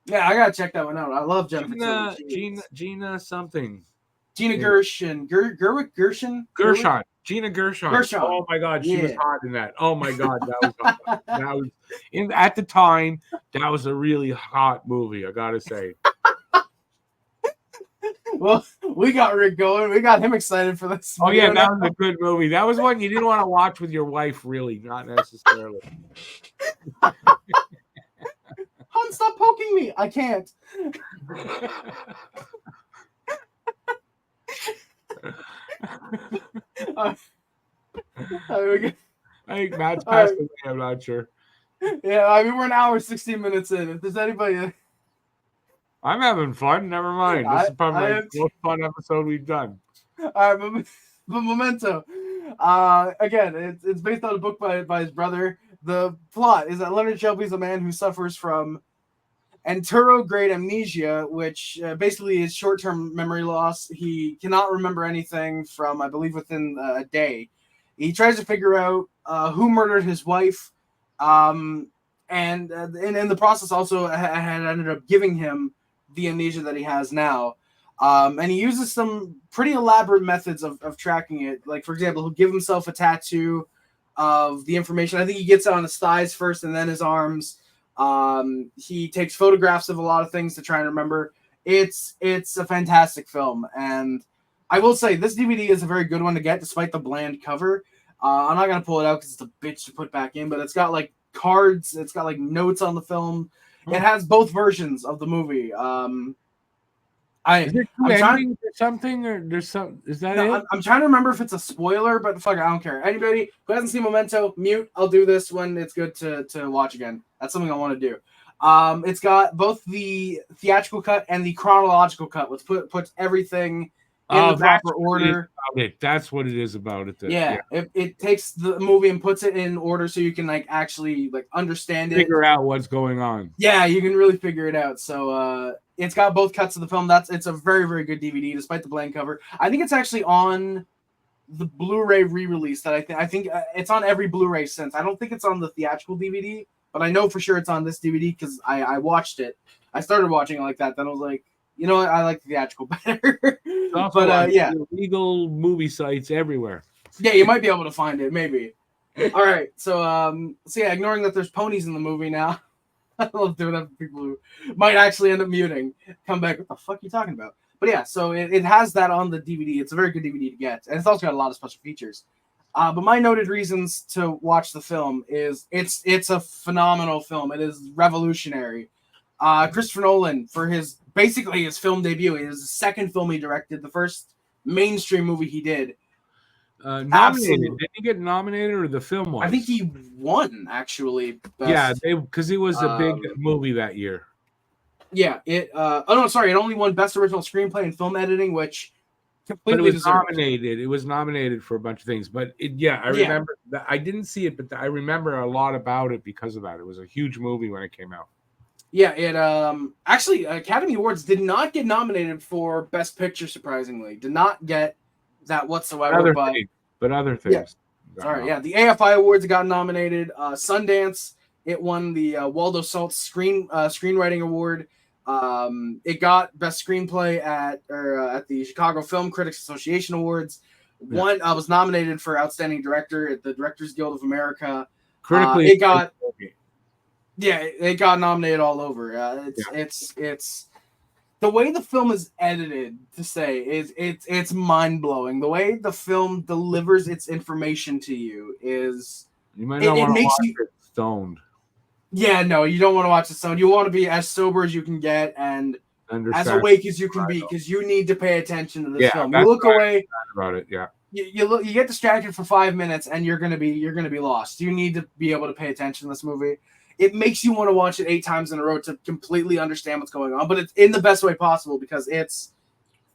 Yeah, I gotta check that one out. I love Jennifer Tilly. Gina something. Gina Gershon. Gershon. Gina Gershon. Oh my God, she was hot in that. Oh my God, that was hot. That was at the time. That was a really hot movie. I gotta say. Well, we got Rick going. We got him excited for this. Oh yeah, that was a good movie. That was one you didn't want to watch with your wife, really, not necessarily. Hun, stop poking me. I can't. I think Matt's passed away. I'm not sure. Yeah, I mean, we're an hour, 16 minutes in. If there's anybody... I'm having fun. Never mind. This is probably the most fun episode we've done. All right, but Memento. Again, it's based on a book by his brother. The plot is that Leonard Shelby is a man who suffers from anterograde amnesia, which basically is short-term memory loss. He cannot remember anything from, I believe, within a day. He tries to figure out who murdered his wife, and in the process also had ended up giving him the amnesia that he has now. And he uses some pretty elaborate methods of tracking it. Like, for example, he'll give himself a tattoo of the information. I think he gets it on his thighs first and then his arms. He takes photographs of a lot of things to try and remember. It's a fantastic film. And I will say, this DVD is a very good one to get, despite the bland cover. I'm not going to pull it out because it's a bitch to put back in, but it's got, like, cards. It's got, like, notes on the film. It has both versions of the movie. I'm trying or something, or there's some. Is that it? I'm trying to remember if it's a spoiler, but fuck it, I don't care. Anybody who hasn't seen Memento, mute. I'll do this when it's good to watch again. That's something I want to do. It's got both the theatrical cut and the chronological cut, which puts everything in the proper order. That's what it is about it. It takes the movie and puts it in order so you can like actually like understand it, figure out what's going on. Yeah, you can really figure it out. So it's got both cuts of the film. It's a very, very good DVD despite the blank cover. I think it's actually on the Blu-ray re-release that I think it's on every Blu-ray since. I don't think it's on the theatrical DVD, but I know for sure it's on this DVD because I watched it. I started watching it like that. Then I was like, you know what? I like the theatrical better. But yeah, illegal movie sites everywhere. Yeah, you might be able to find it, maybe. All right, so yeah, ignoring that there's ponies in the movie now. I love doing that for people who might actually end up muting. Come back, what the fuck are you talking about? But yeah, so it has that on the DVD. It's a very good DVD to get, and it's also got a lot of special features. But my noted reasons to watch the film is it's a phenomenal film. It is revolutionary. Christopher Nolan, for his film debut, it was the second film he directed, the first mainstream movie he did. Nominated? Did he get nominated, or the film was? I think he won, actually. Best. Yeah, because he was a big movie that year. Yeah, it only won Best Original Screenplay and Film Editing, which completely it was nominated. It was nominated for a bunch of things, but I remember that. I didn't see it, but I remember a lot about it because of that. It was a huge movie when it came out. Yeah, it actually Academy Awards did not get nominated for Best Picture. Surprisingly, did not get that whatsoever. But other things. Yeah. Sorry, yeah, the AFI Awards got nominated. Sundance, it won the Waldo Salt Screenwriting Award. It got Best Screenplay at the Chicago Film Critics Association Awards. was nominated for Outstanding Director at the Directors Guild of America. Critically, it got nominated all over. It's the way the film is edited. To say is it's mind blowing. The way the film delivers its information to you is you might not want to watch it stoned. Yeah, no, you don't want to watch it stoned. You want to be as sober as you can get and as awake as you can be, because you need to pay attention to this film. You look away about it, You get distracted for 5 minutes and you're gonna be lost. You need to be able to pay attention to this movie. It makes you want to watch it 8 times in a row to completely understand what's going on, but it's in the best way possible because it's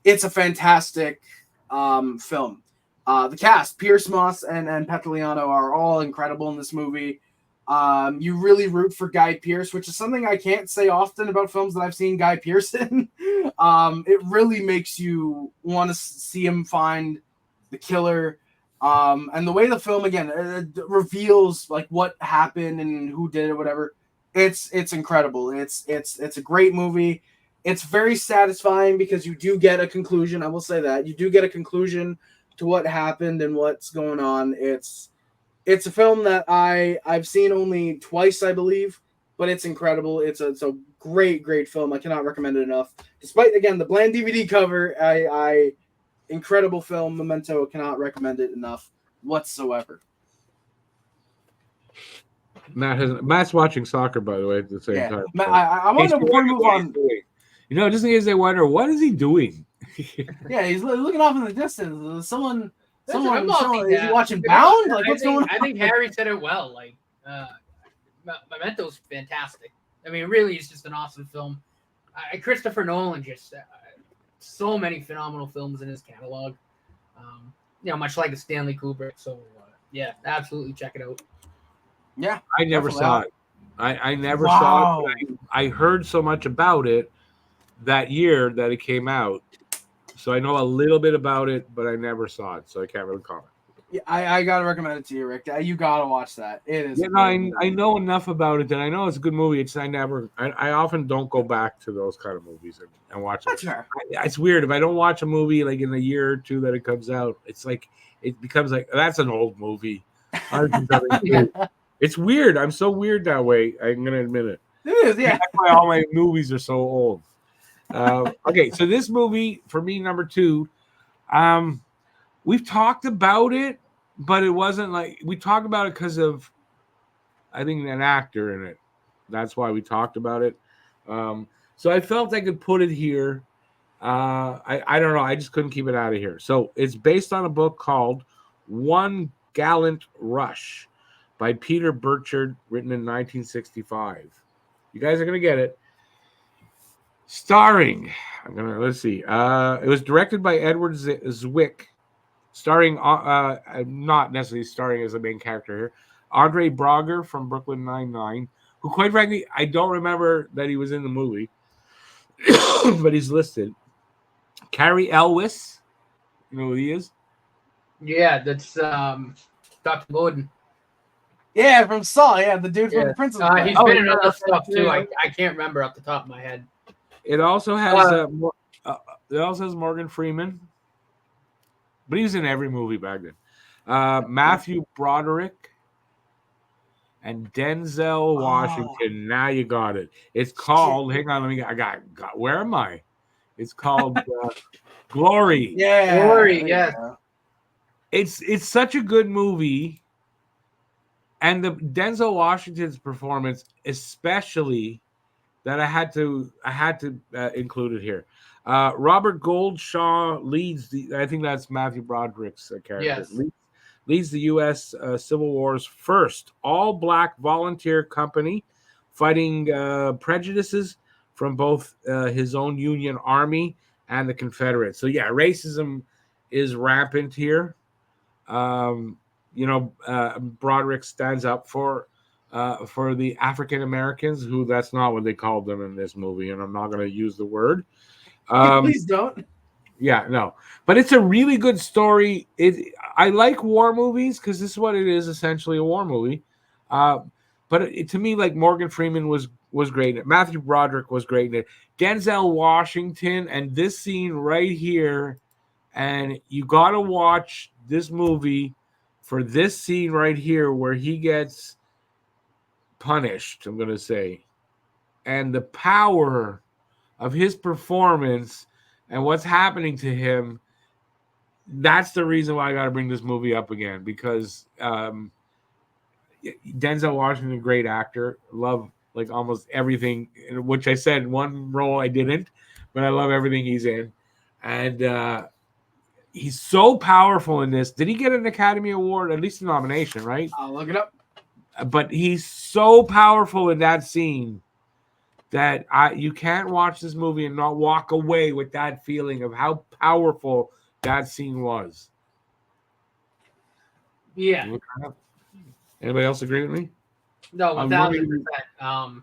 a fantastic film. The cast, Pierce Moss and Petaliano, are all incredible in this movie. You really root for Guy Pearce, which is something I can't say often about films that I've seen Guy Pearce in. It really makes you want to see him find the killer. And the way the film again reveals like what happened and who did it, whatever. It's incredible. It's a great movie. It's very satisfying because you do get a conclusion. I will say that you do get a conclusion to what happened and what's going on. It's a film that I've seen only twice, I believe, but it's incredible. It's a great film. I cannot recommend it enough. Despite again the bland DVD cover, I incredible film. Memento, cannot recommend it enough whatsoever. Matt's watching soccer, by the way, at the same time. I want to before we move on. You know, just in case they wonder, what is he doing? Yeah, he's looking off in the distance. Someone is he watching Bound? Bound? Like, what's going on? I think Harry said it well. Like, Memento's fantastic. I mean, really, it's just an awesome film. Christopher Nolan just so many phenomenal films in his catalog. Much like a Stanley Kubrick. So, absolutely check it out. Yeah, I never saw it. I never saw it. I heard so much about it that year that it came out. So I know a little bit about it, but I never saw it, so I can't really comment. Yeah, I gotta recommend it to you, Rick. You gotta watch that. It is. Yeah, I know enough about it that I know it's a good movie. I often don't go back to those kind of movies and watch it. That's fair. It's weird if I don't watch a movie like in a year or two that it comes out. It's like it becomes like that's an old movie. It's weird. I'm so weird that way. I'm gonna admit it. It is. Yeah. That's why all my movies are so old. Okay, so this movie for me, number 2. We've talked about it, but it wasn't like we talked about it because of I think an actor in it. That's why we talked about it. So I felt I could put it here. I don't know. I just couldn't keep it out of here. So it's based on a book called One Gallant Rush by Peter Burchard, written in 1965. You guys are gonna get it. Starring, let's see. It was directed by Edward Zwick, starring, not necessarily starring as the main character here, Andre Braugher from Brooklyn Nine-Nine, who, quite frankly, I don't remember that he was in the movie, but he's listed. Carrie Elwes, you know who he is? Yeah, that's Dr. Gordon. Yeah, from Saw. Yeah, the dude from the Princess. He's been in other stuff too. I can't remember off the top of my head. It also has Morgan Freeman, but he was in every movie back then. Matthew Broderick and Denzel Washington. Now you got it. It's called. Hang on, I got. Where am I? It's called Glory. Yeah, Glory. Yes. It's such a good movie, and the Denzel Washington's performance, especially. That I had to include it here. Robert Goldshaw leads I think that's Matthew Broderick's character. Yes. Leads the U.S. Civil War's first all-black volunteer company, fighting prejudices from both his own Union Army and the Confederates. So yeah, racism is rampant here. Broderick stands up for the African Americans, who that's not what they called them in this movie, and I'm not going to use the word. Please don't. Yeah, no. But it's a really good story. I like war movies because this is what it is, essentially a war movie. But to me, like Morgan Freeman was great in it. Matthew Broderick was great in it. Denzel Washington, and this scene right here And you got to watch this movie for this scene right here where he gets punished, I'm going to say. And the power of his performance and what's happening to him, that's the reason why I got to bring this movie up again, because Denzel Washington, great actor. Love like almost everything, which I said one role I didn't, but I love everything he's in. And he's so powerful in this. Did he get an Academy Award? At least a nomination, right? I'll look it up. But he's so powerful in that scene that you can't watch this movie and not walk away with that feeling of how powerful that scene was. Yeah. Anybody else agree with me? No, 1,000%.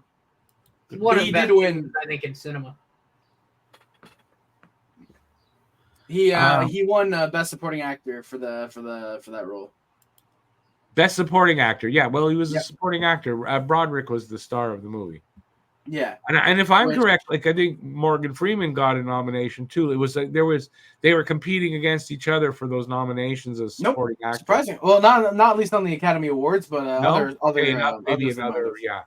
What he did win, I think, in cinema. He won Best Supporting Actor for that role. Best Supporting Actor, yeah. Well, he was a supporting actor. Broderick was the star of the movie. Yeah, and if I'm correct, like I think Morgan Freeman got a nomination too. It was like they were competing against each other for those nominations as supporting actors. Surprising. Well, not at least on the Academy Awards, but other maybe another. Yeah,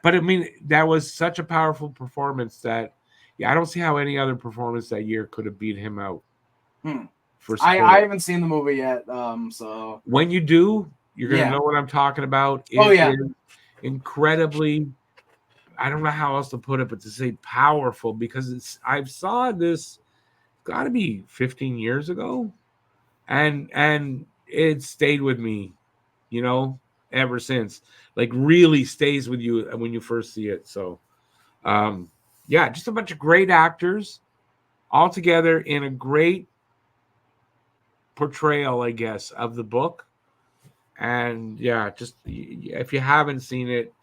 but I mean that was such a powerful performance that I don't see how any other performance that year could have beat him out. I haven't seen the movie yet, so when you do, you're gonna know what I'm talking about. It is incredibly. I don't know how else to put it, but to say powerful, because I saw this got to be 15 years ago, and it stayed with me, ever since. Like really stays with you when you first see it. So, just a bunch of great actors all together in a great portrayal, I guess, of the book. And just if you haven't seen it.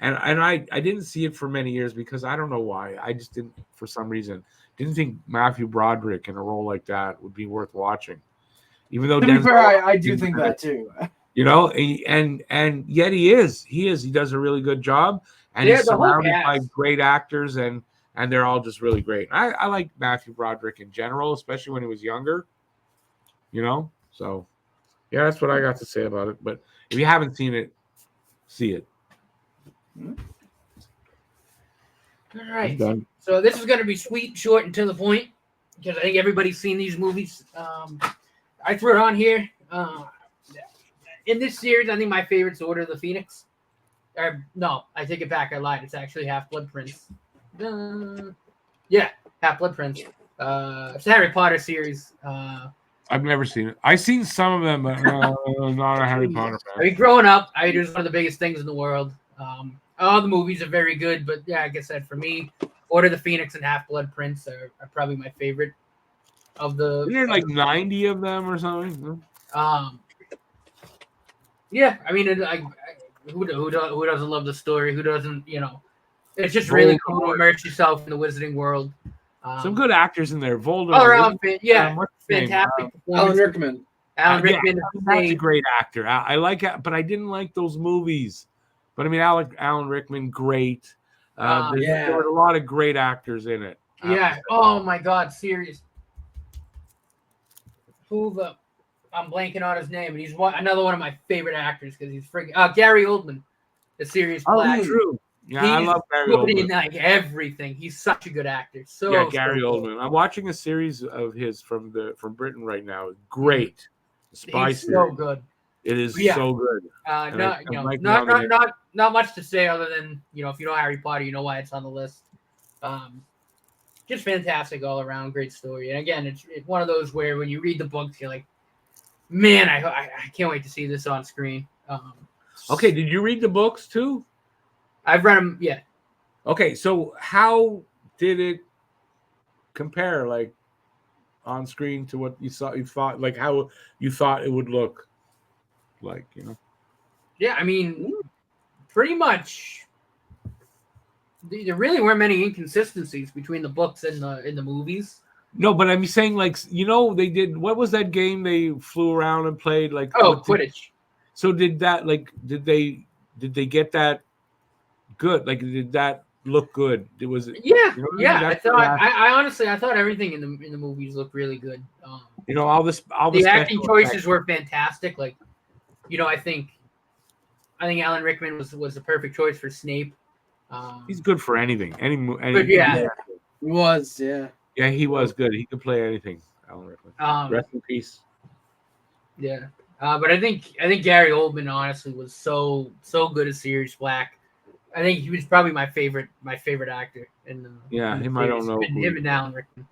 And I didn't see it for many years because I don't know why. I just didn't, for some reason, didn't think Matthew Broderick in a role like that would be worth watching. Even though, to be fair, I do think that too. And yet he is. He does a really good job, and he's surrounded by great actors, and they're all just really great. I like Matthew Broderick in general, especially when he was younger. So yeah, that's what I got to say about it. But if you haven't seen it, see it. All right. So this is going to be sweet, short, and to the point because I think everybody's seen these movies. I threw it on here. In this series, I think my favorite's Order of the Phoenix. No, I take it back. I lied. It's actually Half-Blood Prince. Half-Blood Prince. It's the Harry Potter series. I've never seen it. I've seen some of them, but not a Harry Potter fan. I mean, growing up, it was one of the biggest things in the world. All the movies are very good, but like I said, for me, Order of the Phoenix and Half-Blood Prince are probably my favorite of the. Isn't there like 90 of them or something? Yeah, I mean, who doesn't love the story? Who doesn't? It's just really cool to immerse yourself in the Wizarding world. Some good actors in there. Voldemort. All around, fantastic. Alan Rickman. Alan Rickman. That's a great actor. I like it, but I didn't like those movies. But I mean, Alan Rickman, great. There were a lot of great actors in it. Oh my God, serious. I'm blanking on his name, and he's another one of my favorite actors because he's freaking Gary Oldman, the Sirius Black. Oh, true. Yeah, I love Gary Oldman. Like everything. He's such a good actor. Gary Oldman. I'm watching a series of his from Britain right now. Great. Spy series. So good. It is so good. Not much to say other than if you know Harry Potter, you know why it's on the list. Just fantastic all around, great story. And again, it's one of those where when you read the books, you're like, man, I can't wait to see this on screen. Okay, did you read the books too? I've read them. Yeah. Okay, so how did it compare, like on screen, to what you thought, like how you thought it would look? Like, Yeah, I mean, pretty much. There really weren't many inconsistencies between the books and the movies. No, but I'm saying, like, they did. What was that game they flew around and played? Like, Quidditch. So did they get that good? Like, did that look good? It was. Yeah. I honestly thought everything in the movies looked really good. You know, all the acting choices were fantastic. Like, you know, I think Alan Rickman was the perfect choice for Snape. He's good for anything. But yeah, he was. Yeah. Yeah, he was good. He could play anything. Alan Rickman. Rest in peace. Yeah, but I think Gary Oldman honestly was so good as Sirius Black. I think he was probably my favorite actor in the him. Series. I don't know him and Alan Rickman.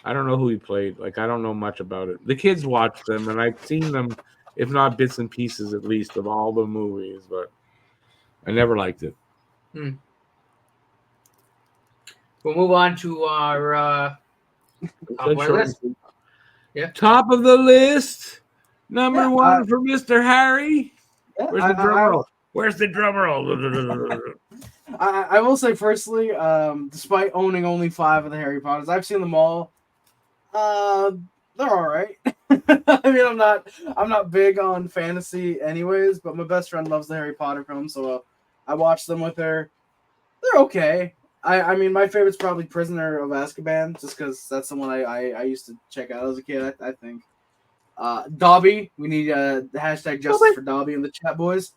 I don't know who he played. Like, I don't know much about it. The kids watched them, and I've seen them, if not bits and pieces at least, of all the movies, but I never liked it. We'll move on to our list. Yeah. Top of the list, number one for Mr. Harry. Where's the drum roll? Where's the drum roll? I will say personally, despite owning only 5 of the Harry Potters, I've seen them all. They're all right. I mean, I'm not big on fantasy, anyways. But my best friend loves the Harry Potter films, so I watched them with her. They're okay. I mean, my favorite's probably Prisoner of Azkaban, just because that's the one I used to check out as a kid. I think. Dobby, we need the hashtag justice for Dobby in the chat, boys.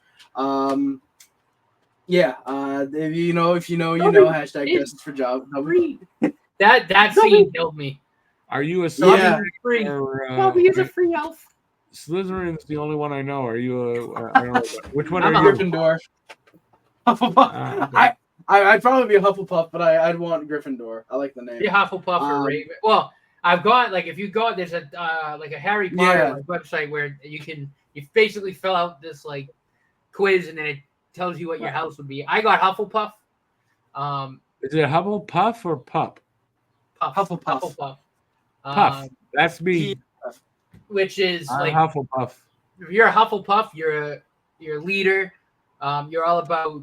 Yeah. If you know, hashtag justice for Dobby. That scene killed me. Are you a Slytherin? Dobby is a free elf. Slytherin's the only one I know. Are you I don't know, which one I'm are you? Gryffindor. Hufflepuff. I'd probably be a Hufflepuff, but I'd want Gryffindor. I like the name. Be Hufflepuff or Raven. Well, I've got if you go, there's a like a Harry Potter website where you basically fill out this quiz and then it tells you what your house would be. I got Hufflepuff. Is it Hufflepuff or Pup? Hufflepuff. Puff. That's me. Which is Hufflepuff. If you're a Hufflepuff, you're a leader. You're all about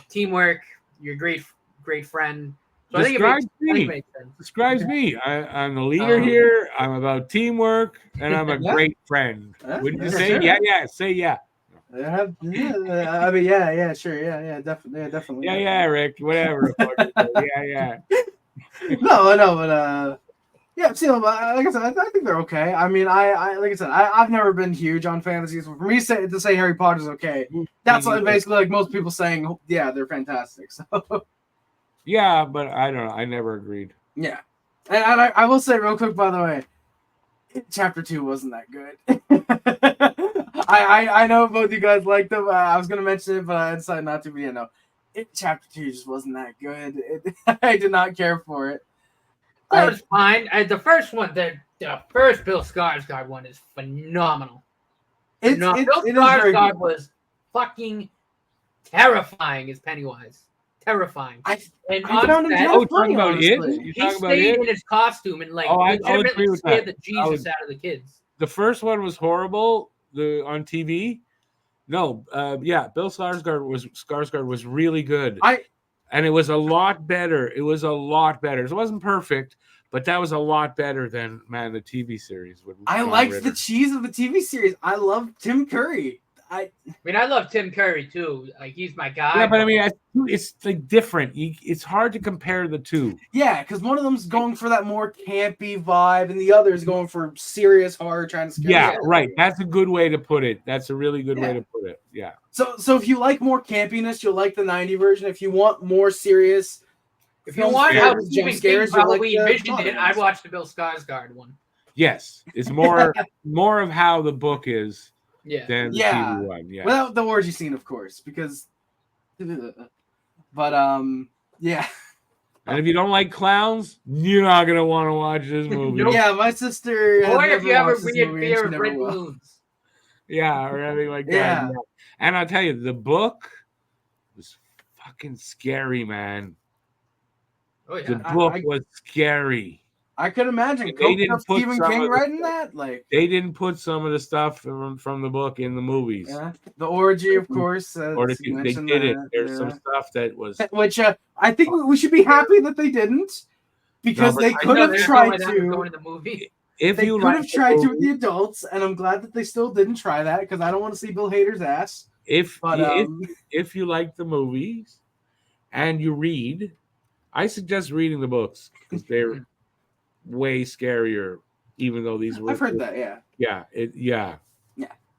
teamwork. You're a great friend. So Describes me. Describes me. I'm the leader here. I'm about teamwork, and I'm a great friend. Wouldn't you say? Sure. Yeah. Say yeah. I mean, yeah, sure, yeah, definitely. Yeah, Rick, whatever. yeah. No, but yeah, see, like I said, I think they're okay. I mean, I like I said, I've never been huge on fantasies. For me to say Harry Potter's okay, that's basically like most people saying, yeah, they're fantastic. So. Yeah, but I don't know. I never agreed. Yeah, and I will say real quick, by the way, Chapter 2 wasn't that good. I know both you guys liked them. I was gonna mention it, but I decided not to. But Chapter 2 just wasn't that good. I did not care for it. That was fine. The first one, the first Bill Skarsgård one is phenomenal. Bill Skarsgård was fucking terrifying as Pennywise. Terrifying. I found him talking about it? He stayed in his costume and legitimately scared the Jesus out of the kids. The first one was horrible. On TV. No, Bill Skarsgård was really good. And it was a lot better. It wasn't perfect, but that was a lot better than the TV series. I liked the cheese of the TV series. I love Tim Curry. I mean, I love Tim Curry too. He's my guy. Yeah, but I mean, it's different. It's hard to compare the two. Yeah, because one of them's going for that more campy vibe, and the other is going for serious horror, trying to scare. Yeah, right. That's a good way to put it. That's a really good way to put it. Yeah. So if you like more campiness, you'll like the 90 version. If you want more serious, if you want how Stephen King probably envisioned it, I'd watch the Bill Skarsgård one. Yes, it's more of how the book is. Than the TV one. Yeah. Without the orgy scene, of course, because. But yeah. And if you don't like clowns, you're not gonna want to watch this movie. Yeah, my sister. Or if you have a weird fear of red balloons. Yeah, or anything like that. Yeah. And I'll tell you, the book was fucking scary, man. Oh yeah. The book was scary. I could imagine. They didn't put Stephen King writing that. They didn't put some of the stuff from the book in the movies. Yeah, the orgy, of course. They did it. There's some stuff that was, which I think we should be happy that they didn't, because they could have tried to. Go into the movie. They could have tried to with the adults, and I'm glad that they still didn't try that, because I don't want to see Bill Hader's ass. If you like the movies and you read, I suggest reading the books because they're way scarier even though these were. I've heard that. Yeah. Yeah.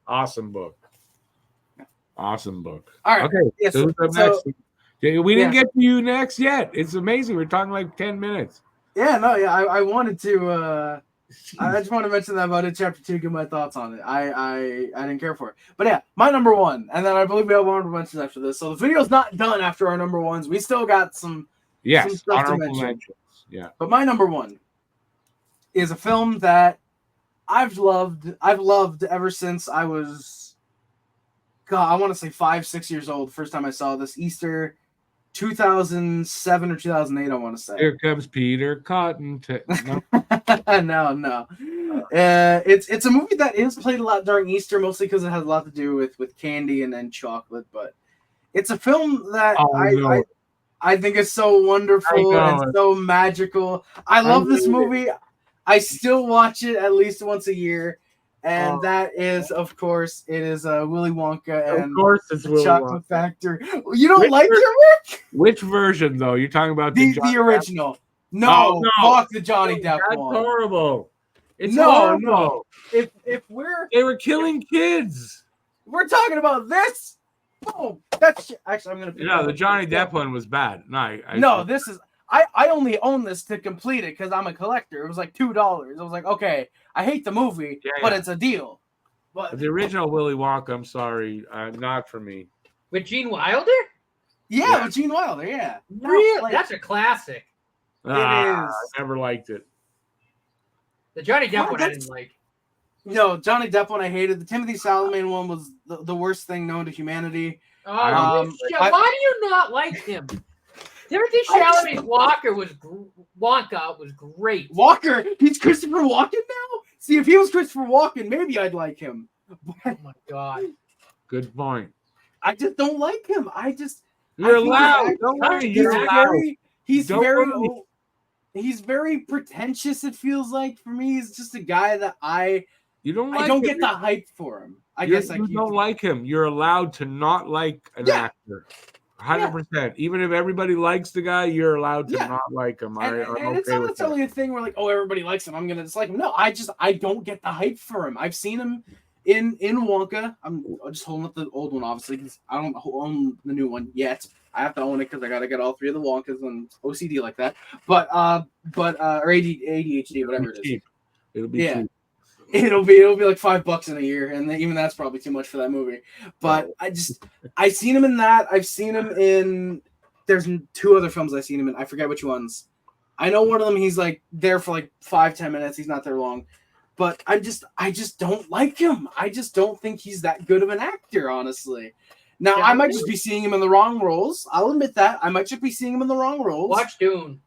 Awesome book. Awesome book. All right. Okay. Yeah, so who's up next? We didn't get to you next yet. It's amazing. We're talking like 10 minutes. Yeah. No. Yeah. I wanted to. I just want to mention that about it, chapter 2. Give my thoughts on it. I didn't care for it, but yeah, my number 1, and then I believe we have honorable mentions after this. So the video's not done after our number 1s. We still got some stuff to mention. Yeah. But my number 1 is a film that I've loved ever since I was, I want to say 5-6 years old. First time I saw this, Easter 2007 or 2008, I want to say. Here comes Peter Cotton. No. It's a movie that is played a lot during Easter, mostly because it has a lot to do with candy and then chocolate. But it's a film that I think is so wonderful and so magical. I love this movie. I still watch it at least once a year. And that is, of course, it is Willy Wonka and the Chocolate Factory. You don't like it, Rick? Which version, though? You're talking about the original. No, fuck the Johnny Depp one. That's horrible. It's horrible. No. If they were killing kids. We're talking about this. Oh, that's actually I'm gonna. The Johnny Depp one was bad. This is. I only own this to complete it because I'm a collector. It was like $2. I was like, okay, I hate the movie, but it's a deal. But the original Willy Wonka, I'm sorry, not for me. With Gene Wilder? Yeah, with Gene Wilder. Yeah, really, that's a classic. It is. I never liked it. The Johnny Depp one I didn't like. No, Johnny Depp one I hated. The Timothy Chalamet one was the worst thing known to humanity. Why do you not like him? Timothy Chalamet's Wonka was great. Walker, he's Christopher Walken now? See, if he was Christopher Walken, maybe I'd like him. Oh my god. Good point. I just don't like him. You're allowed. Don't worry. He's very pretentious, it feels like. For me, he's just a guy that I don't get the hype for him. You don't like him. You're allowed to not like an actor. 100%. Even if everybody likes the guy, you're allowed to not like him. And it's not necessarily a thing where like, oh, everybody likes him, I'm gonna dislike him. No, I don't get the hype for him. I've seen him in Wonka. I'm just holding up the old one, obviously, because I don't own the new one yet. I have to own it because I gotta get all 3 of the Wonkas and OCD like that. But or ADHD, whatever it is. It'll be cheap. It'll be like $5 in a year, and even that's probably too much for that movie. But I've seen him in that. I've seen him in. There's 2 other films I've seen him in. I forget which ones. I know one of them he's like there for like 5-10 minutes. He's not there long, but I just don't like him. I just don't think he's that good of an actor, honestly. Now I might just be seeing him in the wrong roles. I'll admit that I might just be seeing him in the wrong roles. Watch Dune.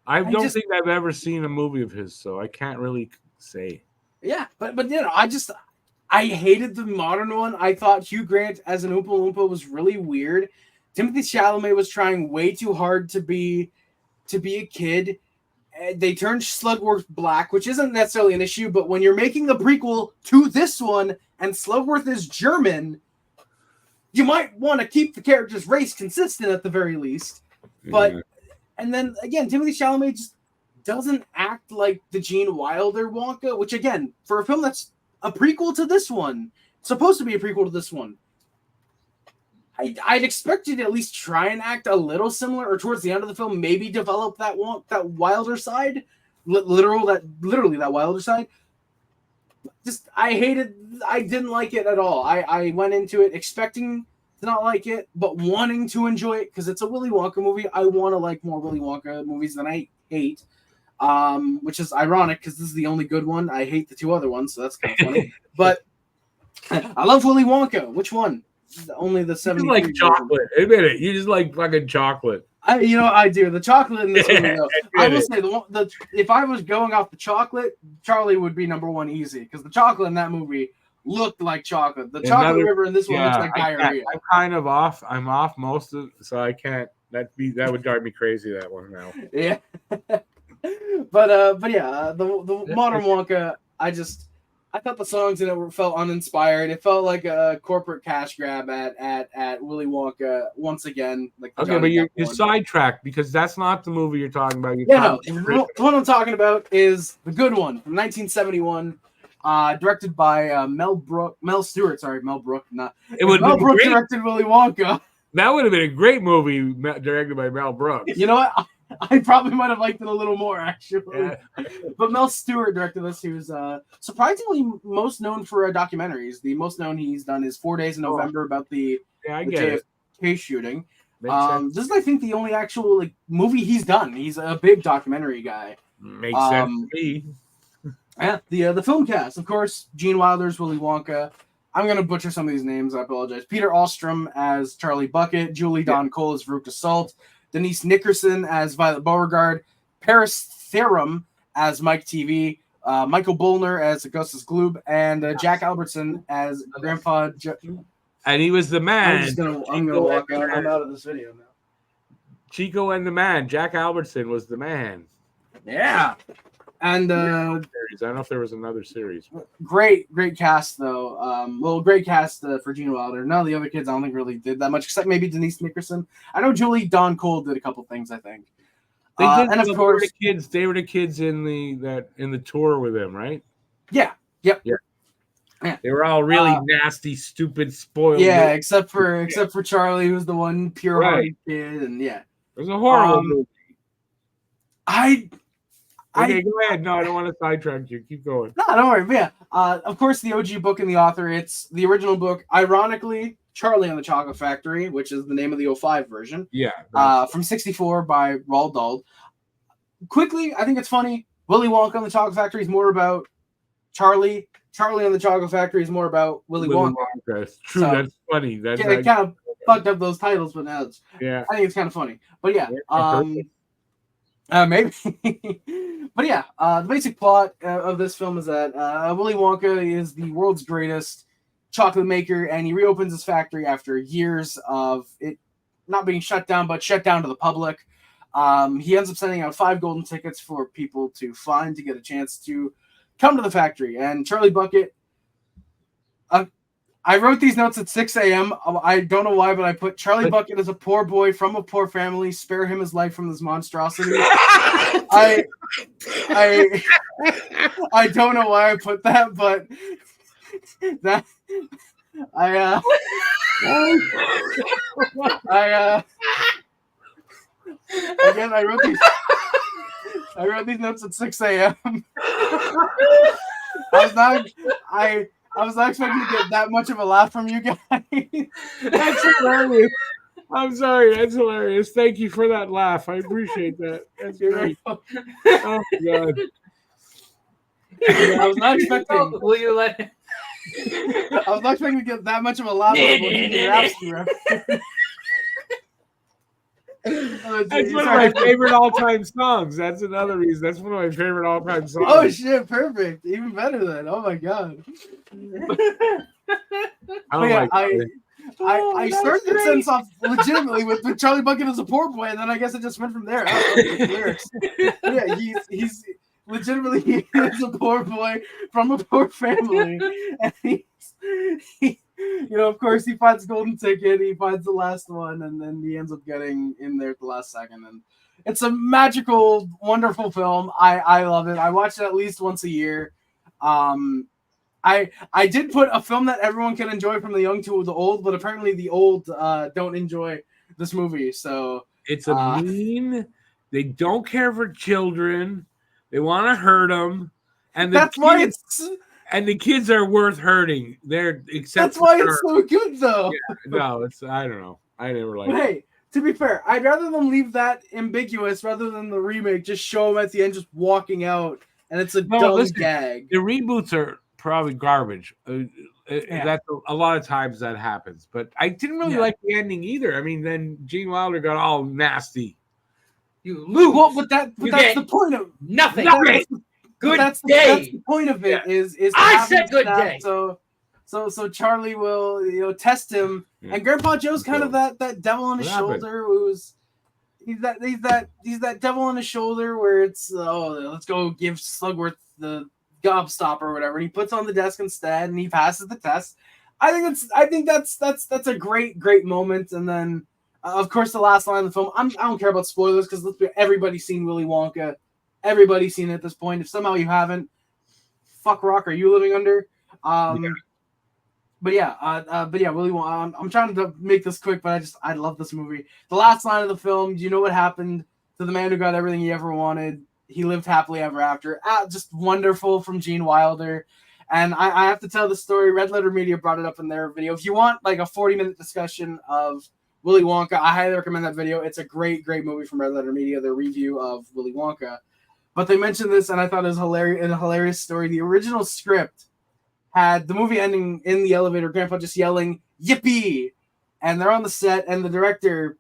I don't think I've ever seen a movie of his, so I can't really say. Yeah, but I hated the modern one. I thought Hugh Grant as an Oompa Loompa was really weird. Timothy Chalamet was trying way too hard to be a kid. They turned Slugworth black, which isn't necessarily an issue, but when you're making a prequel to this one and Slugworth is German, you might want to keep the character's race consistent at the very least. But and then again, Timothy Chalamet just doesn't act like the Gene Wilder Wonka, which again, for a film that's a prequel to this one, supposed to be a prequel to this one, I'd expect you to at least try and act a little similar, or towards the end of the film, maybe develop that Wilder side, literally that Wilder side. Just I didn't like it at all. I went into it expecting to not like it, but wanting to enjoy it because it's a Willy Wonka movie. I want to like more Willy Wonka movies than I hate. Which is ironic because this is the only good one. I hate the 2 other ones, so that's kind of funny. But I love Willy Wonka. Which one? Only the 70. You like chocolate. Admit it. You just like fucking chocolate. I do. The chocolate in this movie, though. I will say if I was going off the chocolate, Charlie would be number 1 easy because the chocolate in that movie looked like chocolate. The chocolate river in this one looks like diarrhea. I'm kind of off. I'm off most of, so I can't. That would drive me crazy. That one now. Yeah. But yeah, the modern Wonka, I thought the songs in it felt uninspired. It felt like a corporate cash grab at Willy Wonka once again. Like okay, but you're sidetracked because that's not the movie you're talking about. The one I'm talking about is the good one from 1971, directed by Mel Brooks. Mel Brooks. Mel Brooks directed Willy Wonka. That would have been a great movie directed by Mel Brooks. You know what? I probably might have liked it a little more, actually. Yeah. But Mel Stewart directed this. He was surprisingly most known for documentaries. The most known he's done is 4 Days in November about the JFK shooting. This is, I think, the only actual movie he's done. He's a big documentary guy. Makes sense to me. Yeah, the film cast, of course, Gene Wilder's Willy Wonka. I'm going to butcher some of these names. I apologize. Peter Ostrom as Charlie Bucket. Julie Dawn Cole as Veruca Salt. Denise Nickerson as Violet Beauregard. Paris Therum as Mike TV. Michael Bullner as Augustus Gloob. And Jack Albertson as Grandpa and he was the man. I'm gonna walk out. I'm out of this video now. Chico and the man. Jack Albertson was the man. Yeah. And I don't know if there was another series. Great cast though. Great cast for Gene Wilder. None of the other kids I don't think really did that much, except maybe Denise Nickerson. I know Julie Dawn Cole did a couple things. I think. They did, and of course, they were the kids in the tour with him, right? Yeah. Yep. Yeah. Yeah. They were all really nasty, stupid, spoiled. Yeah, except for Charlie, who's the one pure-hearted kid, and yeah, it was a horrible movie. Okay, go ahead. No, I don't want to sidetrack you. Keep going. No, don't worry. But yeah, of course, the OG book and the author. It's the original book. Ironically, Charlie and the Chocolate Factory, which is the name of the 05 version. Yeah. From '64 by Roald Dahl. Quickly, I think it's funny. Willy Wonka and the Chocolate Factory is more about Charlie. Charlie and the Chocolate Factory is more about Willy Wonka. That's true. So, that's funny. That's they kind of fucked up those titles, but now I think it's kind of funny. But yeah, maybe. But yeah, the basic plot of this film is that Willy Wonka is the world's greatest chocolate maker, and he reopens his factory after years of it not being shut down, but shut down to the public. He ends up sending out 5 golden tickets for people to find to get a chance to come to the factory. And Charlie Bucket, I wrote these notes at 6 a.m. I don't know why, but I put Charlie Bucket as a poor boy from a poor family. Spare him his life from this monstrosity. I don't know why I put that, but that again, I wrote these notes at 6 a.m. I was not expecting to get that much of a laugh from you guys. That's hilarious. I'm sorry, that's hilarious. Thank you for that laugh. I appreciate that. That's great. Oh God. I was not expecting. Will you let? I was not expecting to get that much of a laugh. That's one of my favorite all-time songs. That's another reason. That's one of my favorite all-time songs. Oh shit! Perfect. Even better then. Oh my God. I started the sentence off legitimately with Charlie Bucket as a poor boy, and then I guess it just went from there. Lyrics. Yeah, he's legitimately he is a poor boy from a poor family, and he of course, he finds golden ticket, he finds the last one, and then he ends up getting in there at the last second. And it's a magical, wonderful film. I love it. I watch it at least once a year. I did put a film that everyone can enjoy from the young to the old, but apparently the old don't enjoy this movie. So it's a mean. They don't care for children. They want to hurt them, and that's why it's. And the kids are worth hurting. That's why it's so good, though. Yeah, no, I don't know. I never liked it. Hey, to be fair, I'd rather them leave that ambiguous rather than the remake. Just show them at the end just walking out, and it's a dumb gag. The reboots are probably garbage. That's a lot of times that happens. But I didn't really like the ending either. I mean, then Gene Wilder got all nasty. You lose. Well, but that's the point of nothing. That's the point of it. Is I said good day. So Charlie will test him, and Grandpa Joe's kind of that devil on his shoulder. He's that devil on his shoulder where it's let's go give Slugworth the gobstopper or whatever, and he puts on the desk instead, and he passes the test. I think that's a great moment. And then, of course, the last line of the film. I don't care about spoilers because everybody's seen Willy Wonka. Everybody's seen it at this point. If somehow you haven't, fuck rock, are you living under? Yeah. But yeah, Willy Wonka. I'm trying to make this quick, but I love this movie. The last line of the film. Do you know what happened to the man who got everything he ever wanted? He lived happily ever after. Just wonderful from Gene Wilder. And I have to tell the story. Red Letter Media brought it up in their video. If you want like a 40-minute discussion of Willy Wonka, I highly recommend that video. It's a great movie from Red Letter Media, their review of Willy Wonka. But they mentioned this, and I thought it was a hilarious story. The original script had the movie ending in the elevator, Grandpa just yelling, "Yippee!" And they're on the set, and the director,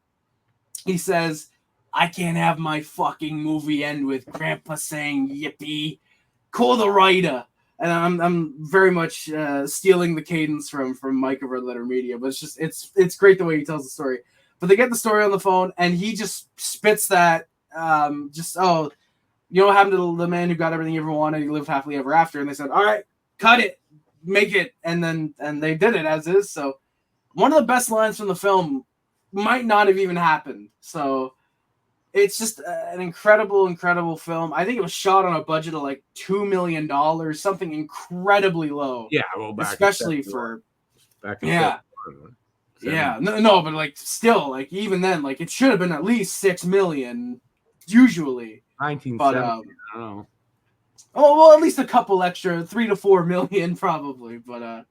he says, "I can't have my fucking movie end with Grandpa saying yippee. Call the writer." And I'm very much stealing the cadence from Mike of Red Letter Media, but it's great the way he tells the story. But they get the story on the phone, and he just spits that you know what happened to the man who got everything he ever wanted? He lived happily ever after. And they said, "All right, cut it, make it," and they did it as is. So one of the best lines from the film might not have even happened. So it's just an incredible film. I think it was shot on a budget of like $2 million, something incredibly low. Yeah, well, especially for back in no, but like still, like even then, like it should have been at least $6 million usually. 1970. But I don't know. Oh well, at least a couple extra, $3 to $4 million probably. But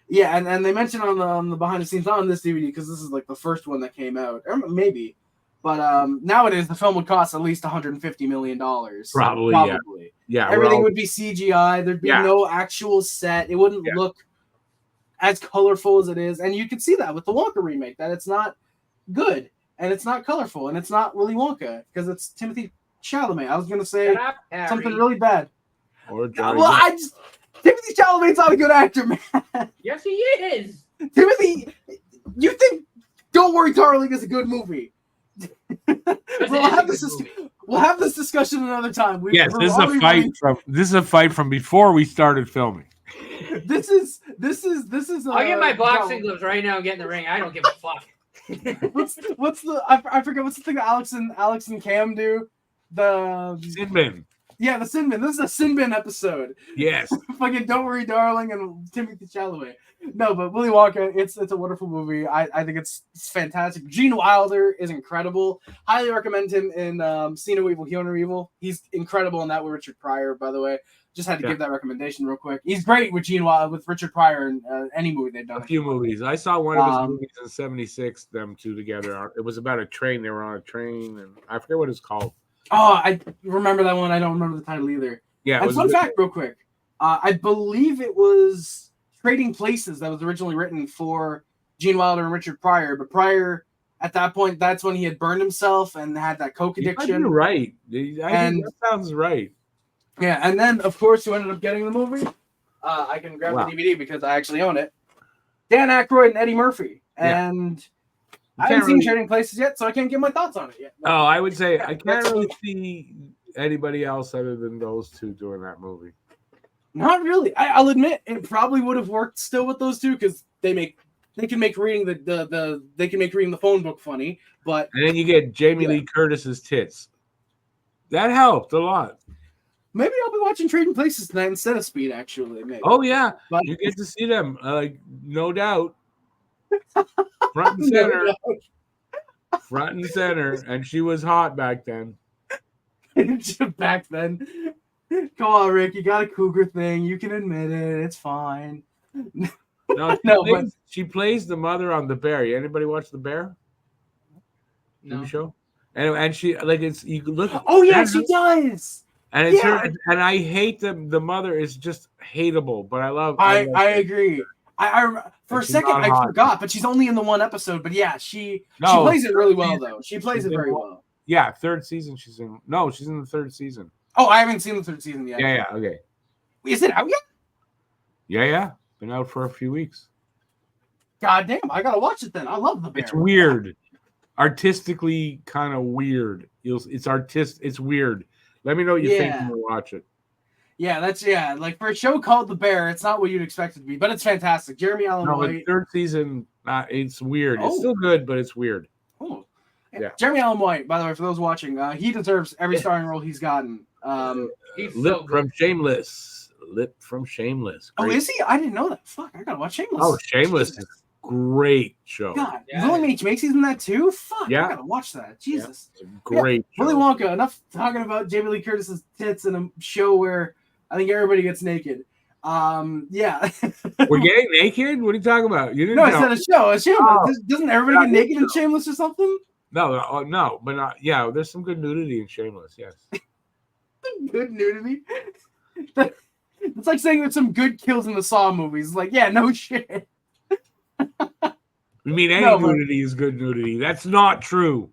yeah, and they mentioned on the behind the scenes, not on this DVD because this is like the first one that came out, or maybe. But nowadays the film would cost at least $150 million. Probably. Yeah. Everything would be CGI. There'd be no actual set. It wouldn't look as colorful as it is, and you can see that with the Wonka remake that it's not good and it's not colorful and it's not Willy Wonka because it's Timothy Chalamet. I was gonna say something really bad. Or Timothy Chalamet's not a good actor, man. Yes, he is. Timothy, you think Don't Worry, Darling is a good movie? We'll have this discussion another time. This is a fight from before we started filming. This is. I'll get my boxing gloves right now and get in the ring. I don't give a fuck. I forget what's the thing that Alex and Cam do? The Sin Bin. Yeah, the Sin Bin. This is a Sin Bin episode. Yes. Fucking Don't Worry, Darling, and Timothy Chalamet. No, but Willy Wonka, it's a wonderful movie. I think it's fantastic. Gene Wilder is incredible. Highly recommend him in See No Evil, Hear No Evil. He's incredible in that with Richard Pryor, by the way. Just had to give that recommendation real quick. He's great with Gene Wilder, with Richard Pryor in any movie they've done. A few movies. I saw one of his movies in '76. Them two together. It was about a train. They were on a train, and I forget what it's called. Oh, I remember that one. I don't remember the title either. Yeah. And fun fact, real quick. I believe it was Trading Places that was originally written for Gene Wilder and Richard Pryor. But Pryor, at that point, that's when he had burned himself and had that coke addiction. You're right. I think that sounds right. Yeah, and then, of course, who ended up getting the movie? I can grab the DVD because I actually own it. Dan Aykroyd and Eddie Murphy. And I haven't seen Trading Places yet, so I can't give my thoughts on it yet. Oh, I would say I can't really see anybody else other than those two doing that movie. Not really. I'll admit it probably would have worked still with those two because they can make reading the phone book funny, but and then you get Jamie Lee Curtis's tits. That helped a lot. Maybe I'll be watching Trading Places tonight instead of Speed. Actually, maybe. Oh yeah, but you get to see them, no doubt. Front and center. Front and center, and she was hot back then. Back then. Come on, Rick. You got a cougar thing. You can admit it. It's fine. She plays the mother on The Bear. Anybody watch The Bear? No. TV show? And she you look. Oh yeah, she does. And it's her, and I hate the mother is just hateable, but I love. I agree. I for a second I forgot, but she's only in the one episode. But yeah, she plays it really well though. She plays it very well. Yeah, third season she's in. No, she's in the third season. Oh, I haven't seen the third season yet. Yeah, okay. Is it out yet? Yeah. Been out for a few weeks. God damn, I gotta watch it then. I love The Bear. It's weird. Artistically kind of weird. It's weird. Let me know what you think when you watch it. Yeah, that's like for a show called The Bear, it's not what you'd expect it to be, but it's fantastic. Jeremy Allen White. Third season, it's weird. Oh. It's still good, but it's weird. Oh, yeah. Jeremy Allen White, by the way, for those watching, he deserves every starring role he's gotten. He's Lip so from Shameless. Lip from Shameless. Great. Oh, is he? I didn't know that. Fuck, I gotta watch Shameless. Oh, Shameless is great show. God, William H. Macy's in that too? Fuck, I gotta watch that. Jesus. Yeah, great show. Willy Wonka, enough talking about Jamie Lee Curtis's tits in a show where I think everybody gets naked. Yeah. We're getting naked? What are you talking about? You didn't No, I said a show. Shameless. Doesn't everybody get naked in Shameless or something? No, but not. Yeah, there's some good nudity in Shameless. Yes. Good nudity. It's like saying there's some good kills in the Saw movies. Like, yeah, no shit. You mean any nudity is good nudity? That's not true.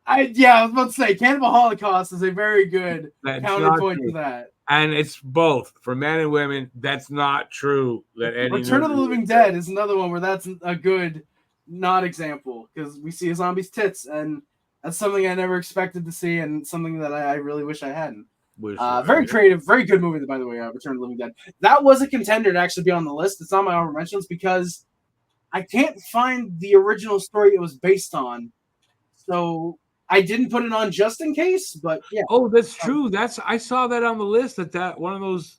I was about to say Cannibal Holocaust is a very good counterpoint to that. And it's both for men and women. That's not true. That any Return of the Living Dead is another one where that's a good not example because we see a zombie's tits, and that's something I never expected to see, and something that I really wish I hadn't. Very creative, very good movie, by the way. Return of the Living Dead. That was a contender to actually be on the list. It's on my honorable mentions because I can't find the original story it was based on, so I didn't put it on just in case. But yeah. Oh, that's true. I saw that on the list. That one of those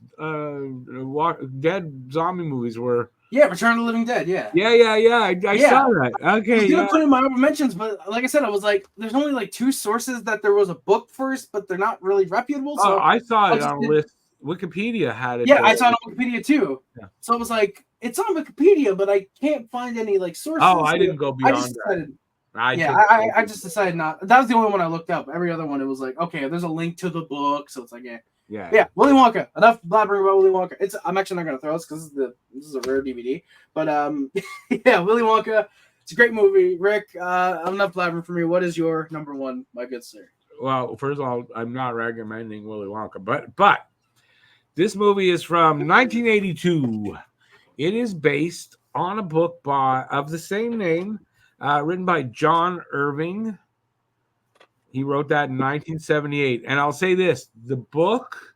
dead zombie movies were. Yeah, Return of the Living Dead. Yeah. I saw that. Okay. I was gonna put in my honorable mentions, but like I said, I was like, there's only like 2 sources that there was a book first, but they're not really reputable. So I saw it on the list. Wikipedia had it. Yeah, I saw it on Wikipedia too. Yeah. So I was like, it's on Wikipedia, but I can't find any like sources. Oh, I didn't go beyond that. I just decided not. That was the only one I looked up. Every other one, it was like, okay, there's a link to the book, so it's like, yeah. Willy Wonka. Enough blabbering about Willy Wonka. I'm actually not gonna throw this because this is a rare DVD. But yeah, Willy Wonka. It's a great movie. Rick, enough blabbering for me. What is your number one, my good sir? Well, first of all, I'm not recommending Willy Wonka, but this movie is from 1982. It is based on a book of the same name, written by John Irving. He wrote that in 1978. And I'll say this, the book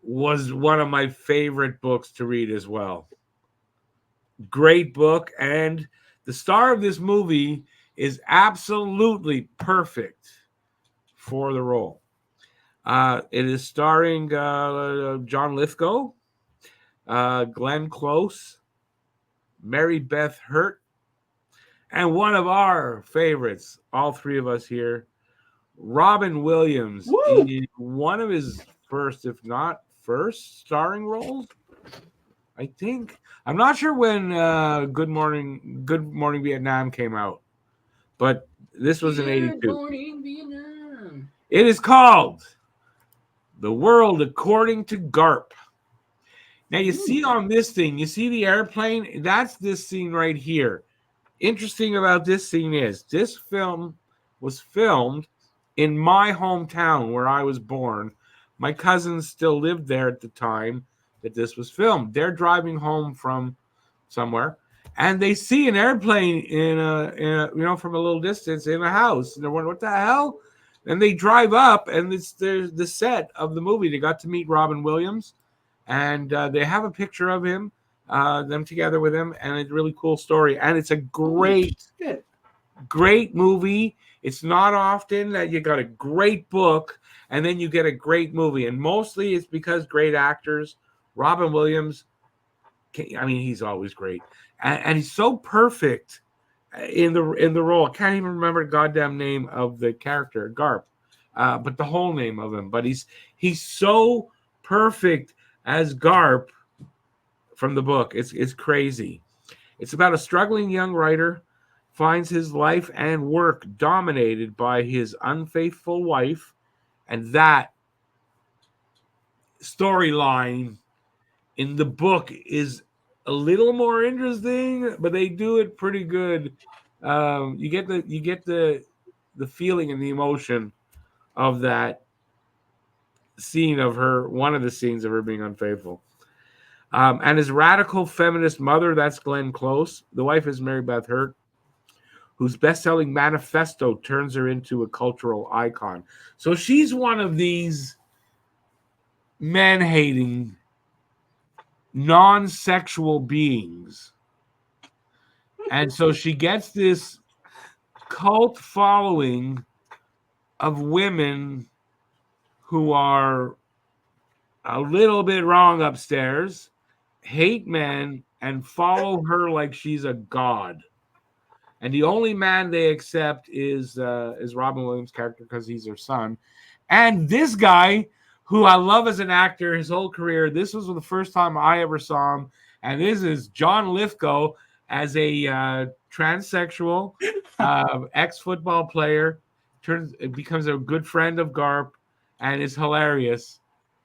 was one of my favorite books to read as well. Great book. And the star of this movie is absolutely perfect for the role. It is starring John Lithgow, Glenn Close, Mary Beth Hurt, and one of our favorites, all 3 of us here, Robin Williams. In one of his first, if not first, starring roles, I think. I'm not sure when Good Morning Vietnam came out, but this was in 82. Good Morning Vietnam. It is called The World According to Garp. Now you see on this thing, you see the airplane? That's this scene right here. Interesting about this scene is this film was filmed in my hometown where I was born. My cousins still lived there at the time that this was filmed. They're driving home from somewhere, and they see an airplane in a from a little distance in a house. And they're wondering, what the hell? And they drive up, and there's the set of the movie. They got to meet Robin Williams, and they have a picture of him, them together with him, and it's a really cool story. And it's a great movie. It's not often that you got a great book and then you get a great movie. And mostly it's because great actors. Robin Williams, he's always great. And he's so perfect in the role. I can't even remember the goddamn name of the character, Garp, but the whole name of him. But he's so perfect as Garp from the book. It's crazy. It's about a struggling young writer finds his life and work dominated by his unfaithful wife, and that storyline in the book is a little more interesting, but they do it pretty good. You get the feeling and the emotion of that scene of her, one of the scenes of her being unfaithful. And his radical feminist mother, that's Glenn Close. The wife is Mary Beth Hurt, whose best-selling manifesto turns her into a cultural icon. So she's one of these man-hating, non-sexual beings. And so she gets this cult following of women who are a little bit wrong upstairs, hate men, and follow her like she's a god. And the only man they accept is Robin Williams' character because he's their son. And this guy, who I love as an actor, his whole career, this was the first time I ever saw him. And this is John Lithgow as a transsexual ex-football player. Becomes a good friend of Garp and is hilarious.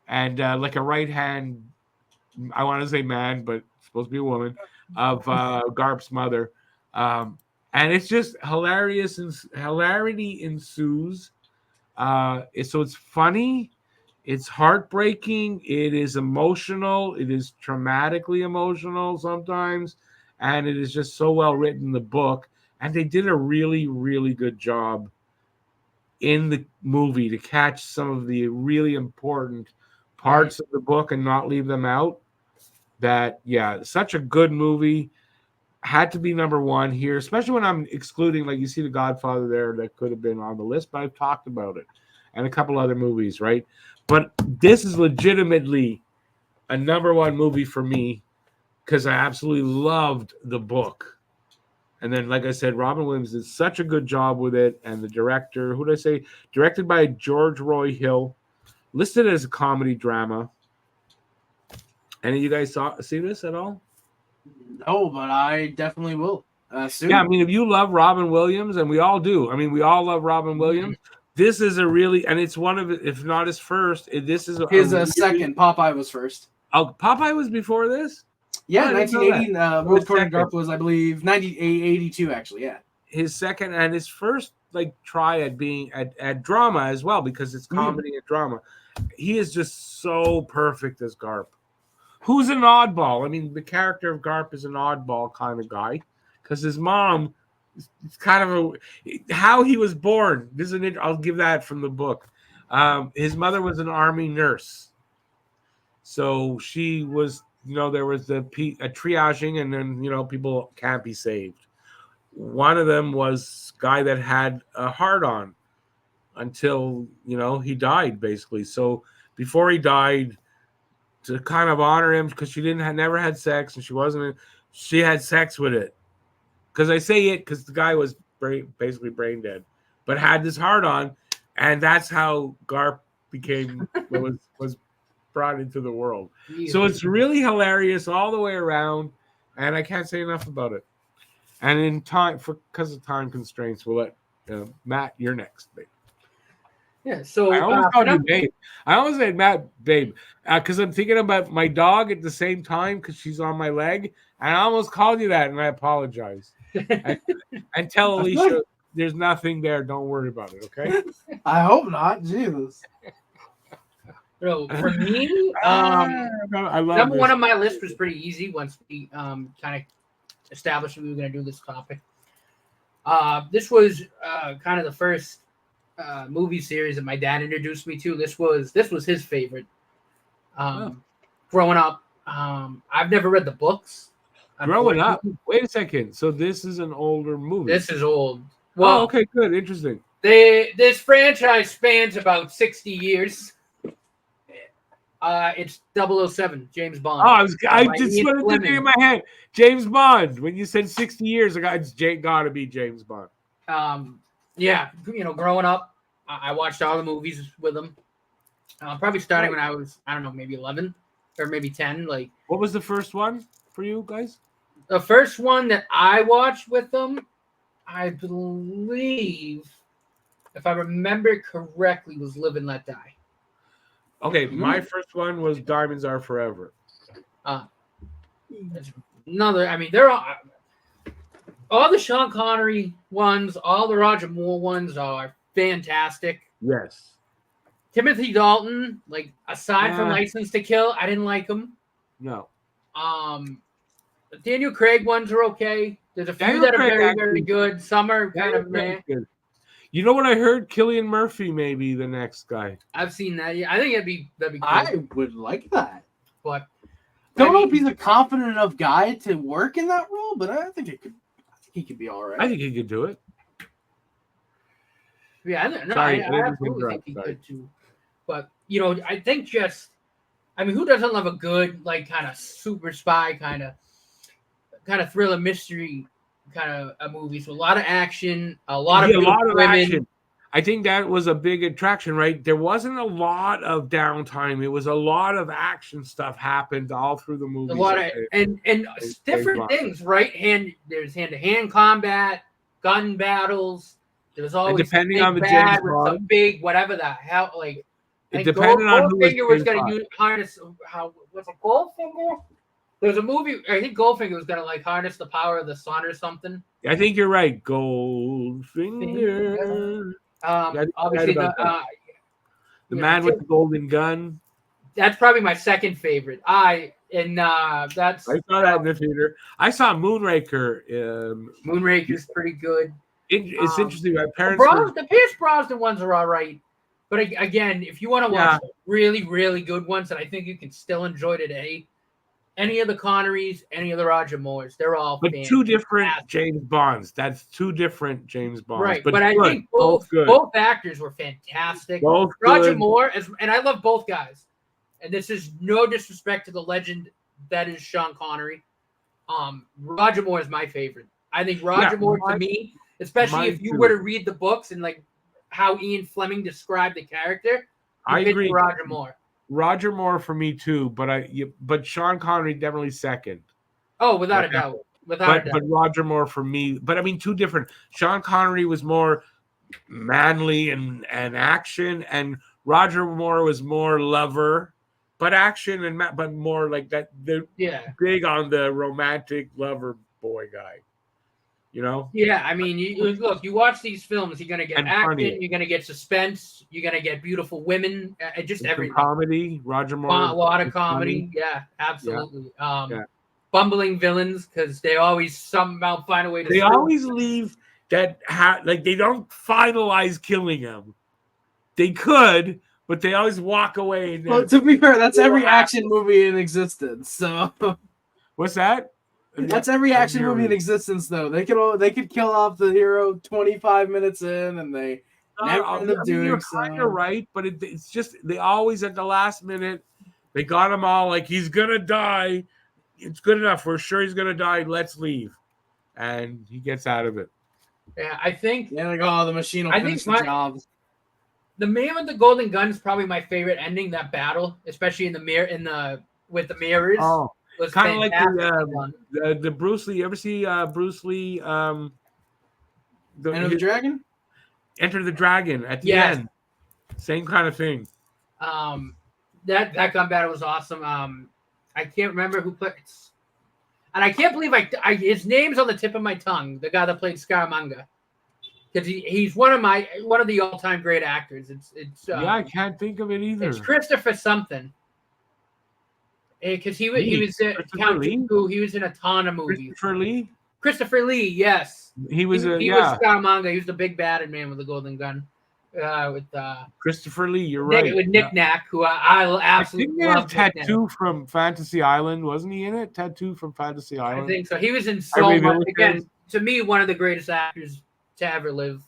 And like a right hand, I want to say man, but it's supposed to be a woman, of Garp's mother. And it's just hilarious, and hilarity ensues. So it's funny, it's heartbreaking, it is emotional, it is traumatically emotional sometimes, and it is just so well written in the book. And they did a really, really good job in the movie to catch some of the really important parts of the book and not leave them out. That, yeah, such a good movie. Had to be number one here, especially when I'm excluding, like you see The Godfather there, that could have been on the list, but I've talked about it, and a couple other movies, right? But this is legitimately a number one movie for me because I absolutely loved the book. And then, like I said, Robin Williams did such a good job with it, and the director, who did I say? Directed by George Roy Hill, listed as a comedy drama. Any of you guys see this at all? No, but I definitely will soon. Yeah, I mean, if you love Robin Williams, and we all do, I mean, we all love Robin Williams. This is a really, and it's one of, if not his first, this is his second. Popeye was first. Oh, Popeye was before this? Yeah, 1980. According to Garp was, I believe, 1982, actually, yeah. His second and his first, like, try at being at drama as well, because it's comedy and drama. He is just so perfect as Garp. Who's an oddball? I mean, the character of Garp is an oddball kind of guy because his mom is kind of how he was born. This is I'll give that from the book. His mother was an army nurse, so she was, there was a triaging, and then people can't be saved. One of them was a guy that had a heart-on until he died, basically. So before he died, to kind of honor him, because she never had sex, and she had sex with it. Because I say it because the guy was basically brain dead, but had this heart on, and that's how Garp became was brought into the world. So it's really hilarious all the way around, and I can't say enough about it. And in time, because of time constraints, we'll let Matt, you're next, babe. Yeah, so I almost called you Babe. I almost said Matt, Babe, because I'm thinking about my dog at the same time because she's on my leg, and I almost called you that, and I apologize. and tell Alicia there's nothing there. Don't worry about it, okay? I hope not. Jesus. So for me, I love number this. one on my list was pretty easy once we kind of established we were going to do this topic. This was kind of the first movie series that my dad introduced me to. This was his favorite. Growing up, I've never read the books. Growing up, wait a second. So this is an older movie. This is old. Well, okay, good, interesting. This franchise spans about 60 years. It's 007, James Bond. Oh, I just wanted to think in my head, James Bond. When you said 60 years, it's got to be James Bond. Yeah, growing up, I watched all the movies with him. Probably starting when I was, I don't know, maybe 11 or maybe 10. Like, what was the first one for you guys? The first one that I watched with them, I believe, if I remember correctly, was Live and Let Die. Okay, my first one was Diamonds Are Forever. Another, I mean, they're all the Sean Connery ones, all the Roger Moore ones are fantastic. Yes. Timothy Dalton, like, aside from License to Kill, I didn't like him. No. Daniel Craig ones are okay. There's a few that are very, very good. Some are kind of meh. You know what I heard? Cillian Murphy may be the next guy. I've seen that. Yeah, I think that'd be good. I would like that. But don't know if he's a confident enough guy to work in that role, but I think he could be all right. I think he could do it. Yeah, I absolutely think he could too. But I think who doesn't love a good kind of super spy kind of thriller mystery kind of a movie? So a lot of action, a lot of women. Action. I think that was a big attraction, right? There wasn't a lot of downtime. It was a lot of action stuff happened all through the movie. A lot of and different things, right? There's hand-to-hand combat, gun battles. There's always depending on the James Bond, the big whatever the hell like. It depended on who was going to harness what's a Goldfinger? There's a movie. I think Goldfinger was going to harness the power of the sun or something. I think you're right, Goldfinger. Obviously, the man with the golden gun. That's probably my second favorite. I saw that in the theater. I saw Moonraker. Moonraker's pretty good. It's interesting. My parents. The Pierce Brosnan ones are all right, but again, if you want to watch really, really good ones that I think you can still enjoy today, any of the Connerys, any of the Roger Moores, they're all. But two different James Bonds. That's two different James Bonds. Right, but I think both actors were fantastic. Both Roger Moore, and I love both guys. And this is no disrespect to the legend that is Sean Connery. Roger Moore is my favorite. I think Roger Moore to me, especially if you were to read the books and how Ian Fleming described the character, I agree. Roger Moore. Roger Moore for me too, but Sean Connery definitely second. Oh, without a doubt. But Roger Moore for me. But I mean, two different. Sean Connery was more manly and action, and Roger Moore was more lover, but action but more like that. They're big on the romantic lover boy guy. Yeah, I mean, you watch these films, you're gonna get action, you're gonna get suspense, you're gonna get beautiful women, just everything. Comedy, Roger Moore. A lot of comedy, yeah, absolutely. Bumbling villains because they always somehow find a way to. They always leave that they don't finalize killing him. They could, but they always walk away. Well, to be fair, that's every action movie in existence. So, what's that? That's every action movie in existence, though. They could kill off the hero 25 minutes in, and they never end up doing so. You're right, but it's just they always at the last minute they got him all like he's gonna die. It's good enough. We're sure he's gonna die. Let's leave, and he gets out of it. Yeah, I think. The machine will finish the job. The Man with the Golden Gun is probably my favorite ending. That battle, especially with the mirrors. Oh. Kind of like the Bruce Lee. You ever see Bruce Lee? Enter the Dragon. Enter the Dragon at the end. Same kind of thing. That gun battle was awesome. I can't remember who played, and I can't believe his name's on the tip of my tongue. The guy that played Scaramanga, because he's one of the all-time great actors. I can't think of it either. It's Christopher something. Because he was Count Dooku. He was in a ton of movies. Christopher Lee, yes. He was Scaramanga. He was the big bad Man with the Golden Gun. With Christopher Lee, you're right. With Nick Nack, who I absolutely love. Tattoo from Fantasy Island, wasn't he in it? Tattoo from Fantasy Island. I think so. He was in so much. Again, to me, one of the greatest actors to ever live.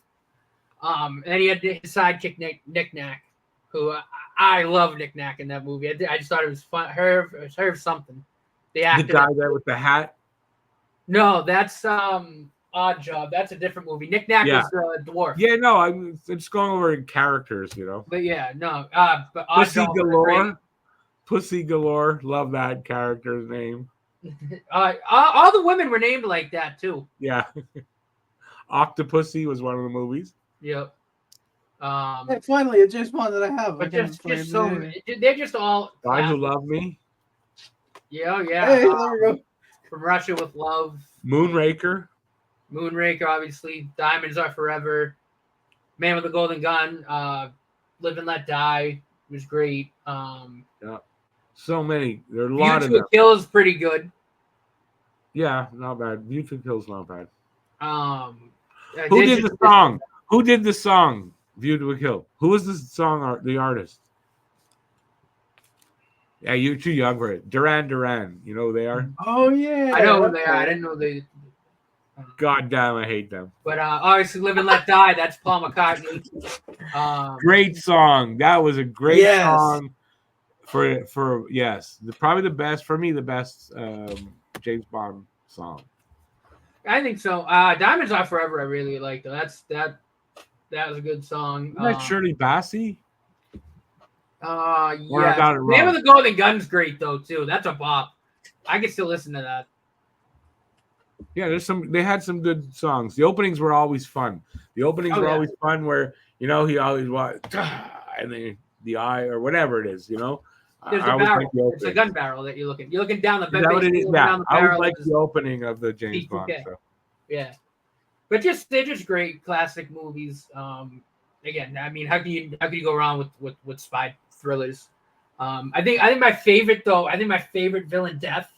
And he had his sidekick Nick Nack, who. I love Nick Nack in that movie. I just thought it was fun. Herb something. The guy there with the hat. No, that's Odd Job. That's a different movie. Nick Nack is a dwarf. Yeah, no, I'm just going over characters, But yeah, no. But Pussy Galore. Pussy Galore. Love that character's name. All the women were named like that too. Yeah. Octopussy was one of the movies. Yep. Finally, a James Bond that I have. But they're just all Guy Who Loved Me. Yeah. Hey, there we go. From Russia with Love. Moonraker, obviously. Diamonds Are Forever. Man with the Golden Gun. Live and Let Die was great. So many. There are a lot of them. View to a Kill is pretty good. Yeah, not bad. View to a Kill is not bad. Who did the song? Who did the song "View to a Kill"? Who was the song? The artist? Yeah, you're too young for it. Duran Duran. You know who they are? Oh yeah, I know who they are. I didn't know they. God damn, I hate them. But obviously, "Live and Let Die." That's Paul McCartney. Great song. That was a great song. For yes, probably the best for me. The best James Bond song. I think so. "Diamonds Are Forever." I really liked. That was a good song. Isn't that Shirley Bassey? Yeah. I got it wrong. Name of the Golden Gun's great though too. That's a bop. I can still listen to that. Yeah, they had some good songs. The openings were always fun. The openings were always fun where, he always was and then the eye or whatever it is, There's a barrel. It's a gun barrel that you're looking. You're looking down the barrel. Is that what it is? Yeah. I always like the opening of the James Bond stuff. Yeah. But they're just great classic movies. Again, I mean, how can you go wrong with spy thrillers? I think my favorite villain death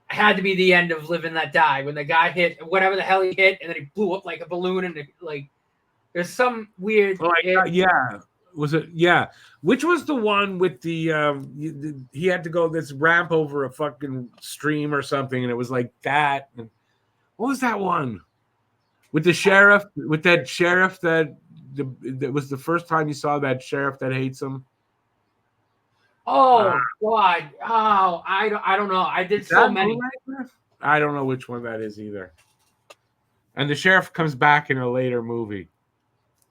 had to be the end of Live and Let Die, when the guy hit whatever the hell he hit, and then he blew up like a balloon, and there's some weird. Was it? Yeah. Which was the one with the he had to go this ramp over a fucking stream or something, and it was like that. And what was that one? With the sheriff, with that sheriff that was the first time you saw that sheriff that hates him. Oh God! Oh, I don't know. I did so many. I don't know which one that is either. And the sheriff comes back in a later movie.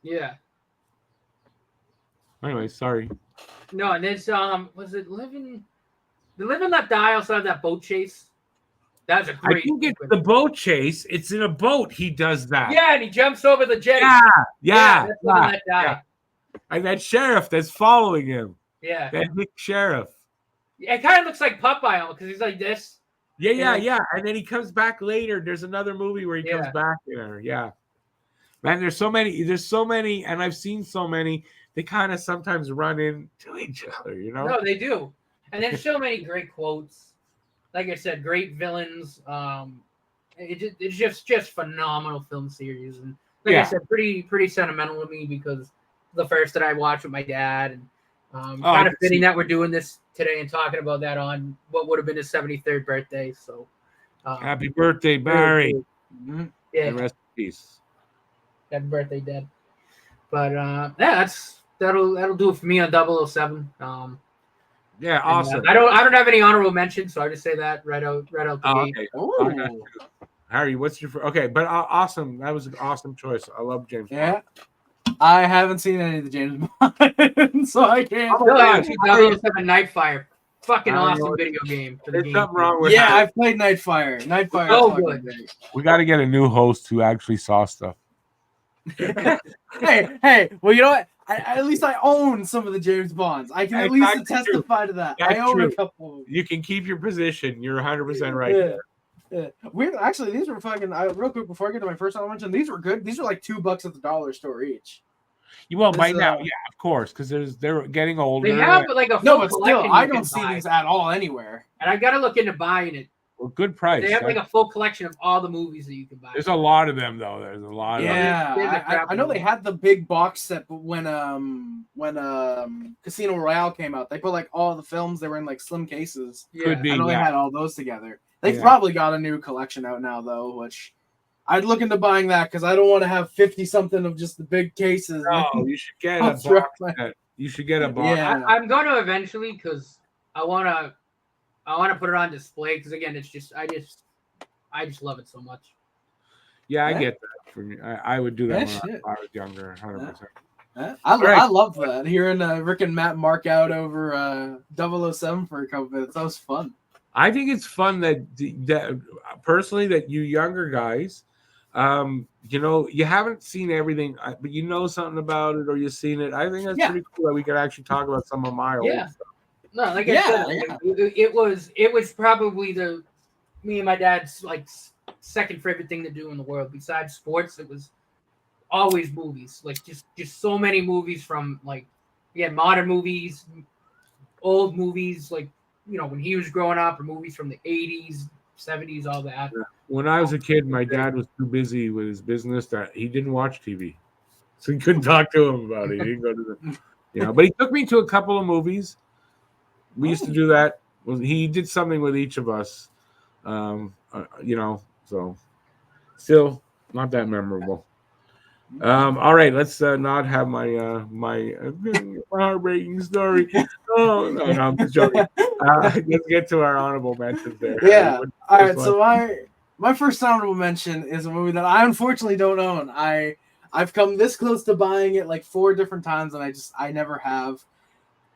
Yeah. Anyway, sorry. No, and then was it Live and Let Die? Also had that boat chase. That's a great. I think it's the boat chase. It's in a boat. He does that. Yeah, and he jumps over the jetty. Yeah. That's Live and Let Die. And that sheriff that's following him. Yeah. That big sheriff. It kind of looks like Popeye because he's like this. Yeah. And then he comes back later. There's another movie where he comes back there. Yeah. Man, there's so many, and I've seen so many. They kind of sometimes run into each other, No, they do. And there's so many great quotes. Like I said, great villains. It's just phenomenal film series, and like I said, pretty sentimental to me because the first that I watched with my dad, and kind of fitting that we're doing this today and talking about that on what would have been his 73rd birthday. So, happy birthday, Barry! Yeah, and rest in peace. Happy birthday, Dad. But that'll do it for me on 007. Yeah, awesome. I don't have any honorable mentions, so I just say that right out the gate. Okay. Harry, what's your but awesome? That was an awesome choice. I love James Bond. Yeah, I haven't seen any of the James Bond, so I can't. Oh, yeah, 007 Nightfire, fucking awesome video game. There's something wrong with that. I've played Nightfire. Nightfire. So good. We got to get a new host who actually saw stuff. Hey, well, you know what? At least I own some of the James Bonds. I can at least testify to that. I own a couple of them. You can keep your position. You're 100% right there. Yeah. Weird. Actually, these were fucking. Real quick before I get to my first honorable mention, these were good. These were like $2 at the dollar store each. Well, by now, yeah, of course, because they're getting older. They have like a full but still, I don't see these at all anywhere. And I got to look into buying it. Well, good price. They have like a full collection of all the movies that you can buy. There's a lot of them though. There's a lot. Yeah, I know they had the big box set, but when Casino Royale came out, they put like all the films. They were in like slim cases. Could be. I know they had all those together. They probably got a new collection out now though, which I'd look into buying that because I don't want to have 50 something of just the big cases. No, you should get a box. You should get a box. Yeah. I'm going to eventually because I want to put it on display because again, it's just I just love it so much. Yeah, I get that. For me, I would do that when I was younger, 100%. I love that. Hearing Rick and Matt mark out over 007 for a couple minutes, that was fun. I think it's fun that personally that you younger guys, you haven't seen everything, but you know something about it or you've seen it. I think that's pretty cool that we could actually talk about some of my old stuff. No, like I said, it was probably me and my dad's like second favorite thing to do in the world besides sports. It was always movies, like just so many movies from like modern movies, old movies, like when he was growing up, or movies from the 80s, 70s, all that. When I was a kid, my dad was too busy with his business that he didn't watch TV. so he couldn't talk to him about it. He didn't go to the, but he took me to a couple of movies. We used to do that. He did something with each of us, so still not that memorable. All right, let's not have my heartbreaking story. Oh no, I'm just joking. Let's get to our honorable mentions there. Yeah. All right. So my first honorable mention is a movie that I unfortunately don't own. I've come this close to buying it like 4 different times, and I never have.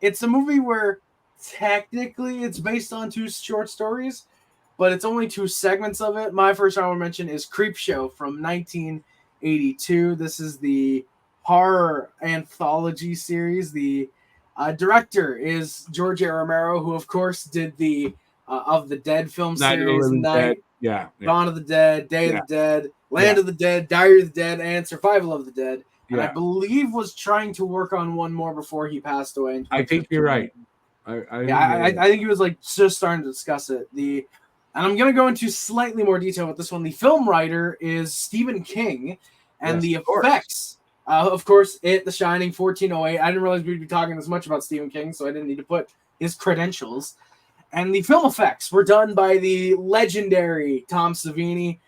It's a movie where technically it's based on 2 short stories, but it's only 2 segments of it. My first honorable mention is Creepshow from 1982. This is the horror anthology series. The director is George A. Romero, who of course did the of the Dead film series, Yeah. Dawn of the Dead, Day of the Dead, Land of the Dead, Diary of the Dead, and Survival of the Dead. And I believe was trying to work on one more before he passed away. I think you're right. I think he was like just starting to discuss it. And I'm going to go into slightly more detail with this one. The film writer is Stephen King, and the effects, of course, The Shining, 1408. I didn't realize we'd be talking this much about Stephen King, so I didn't need to put his credentials. And the film effects were done by the legendary Tom Savini.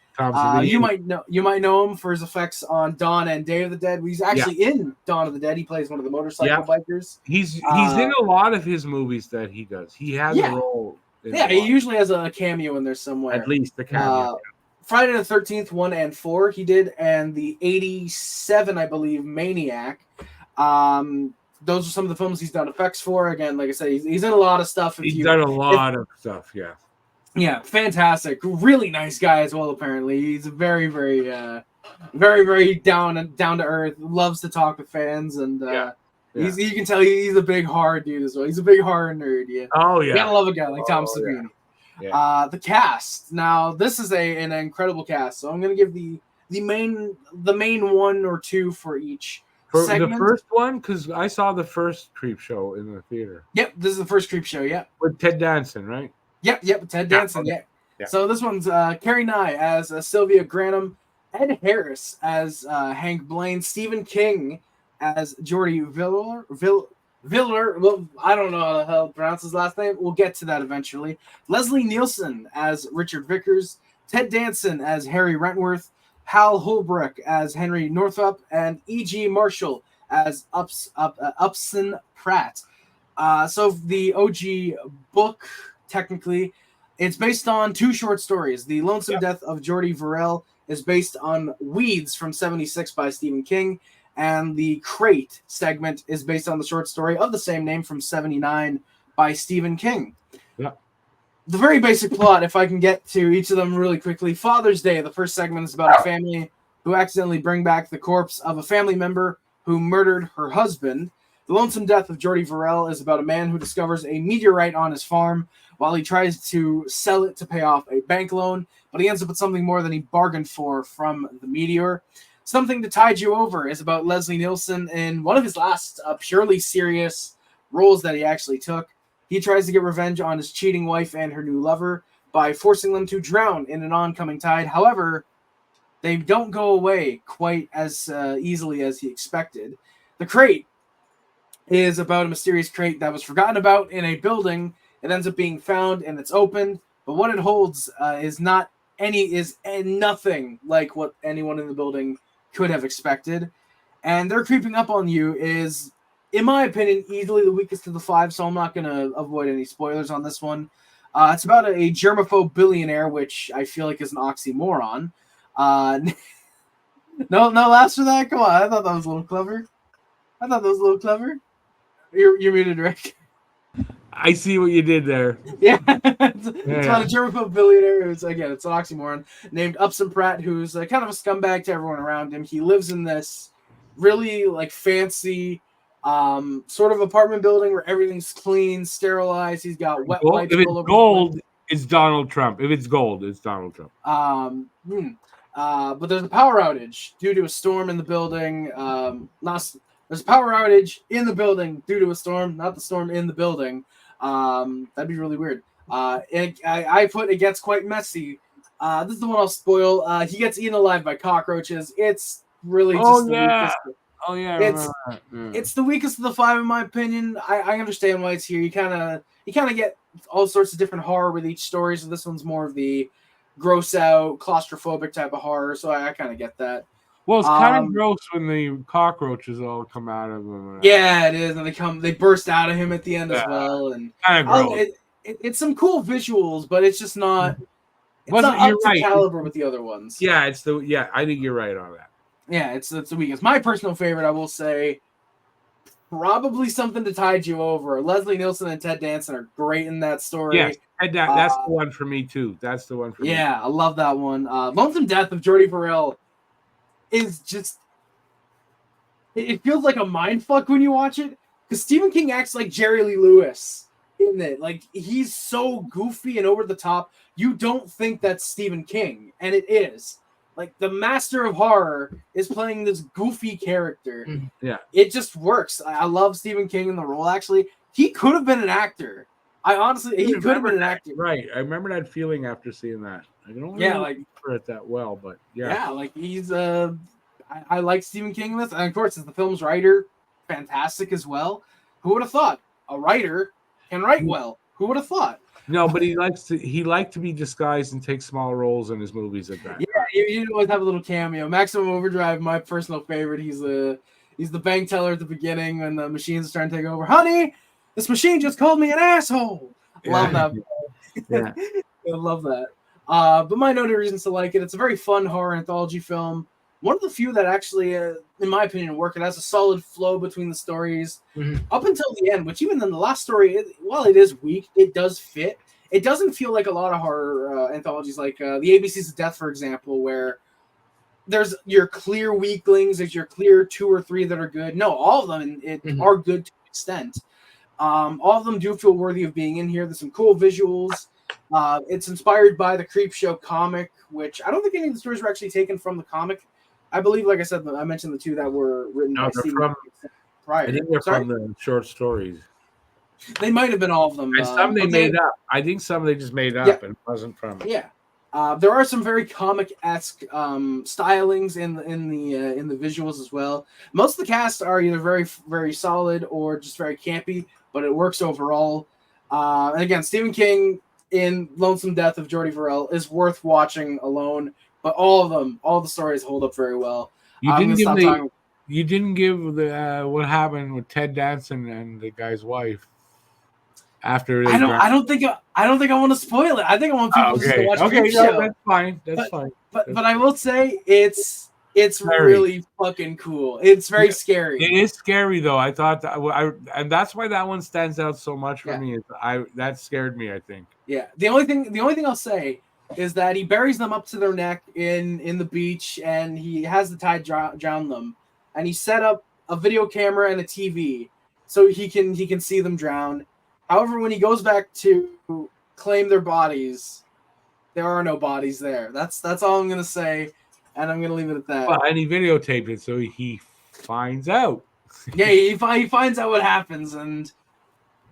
You might know him for his effects on Dawn and Day of the Dead. He's actually in Dawn of the Dead. He plays one of the motorcycle bikers. He's in a lot of his movies that he does. He has a role. He usually has a cameo in there somewhere. At least the cameo. Friday the 13th, 1 and 4 he did, and the 87, I believe, Maniac. Those are some of the films he's done effects for. Again, like I said, he's in a lot of stuff. He's done a lot of stuff, yeah. Yeah, fantastic. Really nice guy as well, apparently. He's a very, very, very, very down to earth. Loves to talk with fans, and you can tell he's a big horror dude as well. He's a big horror nerd, yeah. Oh, yeah. You gotta love a guy like Tom Savini. Yeah. The cast. Now, this is an incredible cast, so I'm going to give the main 1 or 2 for each segment. The first one, because I saw the first Creepshow in the theater. Yep, this is the first Creepshow, yeah. With Ted Danson, right? Yep, Ted Danson, yeah. So this one's Carrie Nye as Sylvia Granum, Ed Harris as Hank Blaine, Stephen King as Jordy Viller. Well, I don't know how the hell to pronounce his last name. We'll get to that eventually. Leslie Nielsen as Richard Vickers, Ted Danson as Harry Rentworth, Hal Holbrook as Henry Northup, and E.G. Marshall as Upson Pratt. So the OG book, technically, it's based on 2 short stories. The Lonesome Death of Jordy Verrill is based on Weeds from 1976 by Stephen King, and the Crate segment is based on the short story of the same name from 1979 by Stephen King. Yeah. The very basic plot, if I can get to each of them really quickly. Father's Day, the first segment is about a family who accidentally bring back the corpse of a family member who murdered her husband. The Lonesome Death of Jordy Verrill is about a man who discovers a meteorite on his farm while he tries to sell it to pay off a bank loan, but he ends up with something more than he bargained for from the meteor. Something to Tide You Over is about Leslie Nielsen in one of his last purely serious roles that he actually took. He tries to get revenge on his cheating wife and her new lover by forcing them to drown in an oncoming tide. However, they don't go away quite as easily as he expected. The Crate is about a mysterious crate that was forgotten about in a building. It ends up being found and it's opened, but what it holds is nothing like what anyone in the building could have expected. And they're creeping up on you is, in my opinion, easily the weakest of the 5, so I'm not going to avoid any spoilers on this one. It's about a germaphobe billionaire, which I feel like is an oxymoron. No laughs for that? Come on, I thought that was a little clever. You're muted, Rick. I see what you did there. Yeah. It's about a germaphobe billionaire it's an oxymoron, named Upson Pratt, who's kind of a scumbag to everyone around him. He lives in this really fancy sort of apartment building where everything's clean, sterilized. He's got wet wipes all over. If it's gold, it's Donald Trump. If it's gold, it's Donald Trump. But there's a power outage due to a storm in the building. There's a power outage in the building due to a storm, not the storm in the building. That'd be really weird. I put it gets quite messy. This is the one I'll spoil. He gets eaten alive by cockroaches. It's really just the weakest. Oh yeah, it's the weakest of the 5 in my opinion. I understand why it's here. You kind of get all sorts of different horror with each story. So this one's more of the gross out, claustrophobic type of horror. So I kind of get that. Well, it's kind of gross when the cockroaches all come out of him. Yeah, it is, and they burst out of him at the end as well. And kind of gross. It's some cool visuals, but it's just not. It's not up to caliber with the other ones. Yeah, I think you're right on that. Yeah, it's the weakest. My personal favorite, I will say, probably Something to Tide You Over. Leslie Nielsen and Ted Danson are great in that story. Yes, that's the one for me too. That's the one for me. Yeah, I love that one. Lonesome Death of Jordy Verrill is just. It feels like a mind fuck when you watch it, because Stephen King acts like Jerry Lee Lewis in it. Like, he's so goofy and over the top. You don't think that's Stephen King, and it is. Like, the master of horror is playing this goofy character. Yeah. It just works. I love Stephen King in the role, actually. He could have been an actor. He could have been an actor. Right. I remember that feeling after seeing that. I don't really remember it that well, but yeah. Yeah, like, he's I like Stephen King in this. And, of course, as the film's writer, fantastic as well. Who would have thought? A writer can write well. Who would have thought? No, but he liked to be disguised and take small roles in his movies at that. Yeah, you always have a little cameo. Maximum Overdrive, my personal favorite. He's the bank teller at the beginning when the machines are starting to take over. Honey, this machine just called me an asshole. Love that. Yeah. I love that. But my noted reasons to like it. It's a very fun horror anthology film. One of the few that actually, in my opinion, work. It has a solid flow between the stories up until the end, which even in the last story, while it is weak, it does fit. It doesn't feel like a lot of horror anthologies like the ABCs of Death, for example, where there's your clear weaklings, there's your clear 2 or 3 that are good. No, all of them are good to an extent. All of them do feel worthy of being in here. There's some cool visuals. It's inspired by the Creepshow comic, which I don't think any of the stories were actually taken from the comic. I believe, like I said, I mentioned the 2 that were written by Stephen prior. I think they're from the short stories. They might have been all of them. And some they made up. I think some they just made up and it wasn't from it. Yeah. There are some very comic-esque stylings in the visuals as well. Most of the cast are either very, very solid or just very campy, but it works overall. And again, Stephen King in Lonesome Death of Jordy Verrill is worth watching alone. But all the stories hold up very well. You didn't give the what happened with Ted Danson and the guy's wife after. I don't think I want to spoil it. I think I want people just to watch the show. That's fine. That's fine. But I will say it's really fucking cool. It's very scary. It is scary though. I thought and that's why that one stands out so much for me. That scared me. I think. Yeah. The only thing I'll say is that he buries them up to their neck in the beach, and he has the tide drown them, and he set up a video camera and a TV so he can see them drown. However, when he goes back to claim their bodies, there are no bodies there. That's all I'm gonna say, and I'm gonna leave it at that. Well, and he videotaped it, so he finds out. Yeah, he finds out what happens, and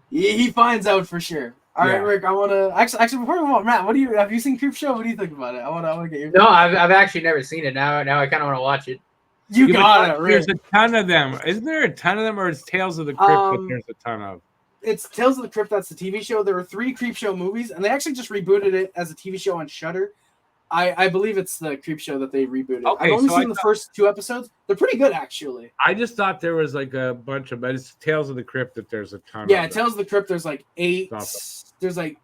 he finds out for sure. All right, Rick. I want to actually before we move on, Matt. Have you seen Creepshow? What do you think about it? I want to get your. No, I've actually never seen it. Now I kind of want to watch it. You got it, Rick. There's a ton of them. Isn't there a ton of them, or it's Tales of the Crypt that there's a ton of? It's Tales of the Crypt. That's the TV show. There are 3 Creepshow movies, and they actually just rebooted it as a TV show on Shudder. I believe it's the Creepshow that they rebooted. Okay, I've only seen the first 2 episodes. They're pretty good, actually. I just thought there was like a bunch of, but it's Tales of the Crypt that there's a ton. Yeah, Tales of the Crypt. There's like 8. There's like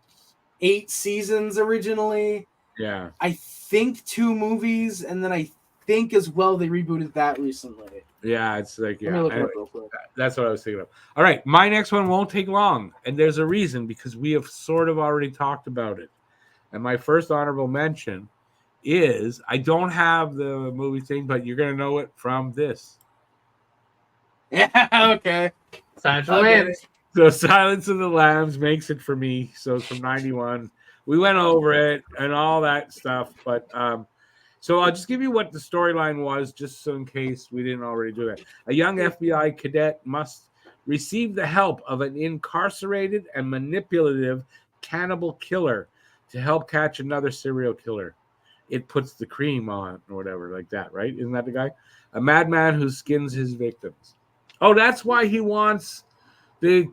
8 seasons originally. Yeah. I think 2 movies, and then I think as well they rebooted that recently. Yeah, it's like Anyway, that's what I was thinking of. All right, my next one won't take long, and there's a reason because we have sort of already talked about it. And my first honorable mention is I don't have the movie thing, but you're gonna know it from this. Yeah. Okay. Silence of the Lambs. So Silence of the Lambs makes it for me. So it's from 91. We went over it and all that stuff, but so I'll just give you what the storyline was, just so in case we didn't already do that. A young FBI cadet must receive the help of an incarcerated and manipulative cannibal killer to help catch another serial killer. it puts the cream on or whatever like that, right? Isn't that the guy? A madman who skins his victims. Oh, that's why he wants the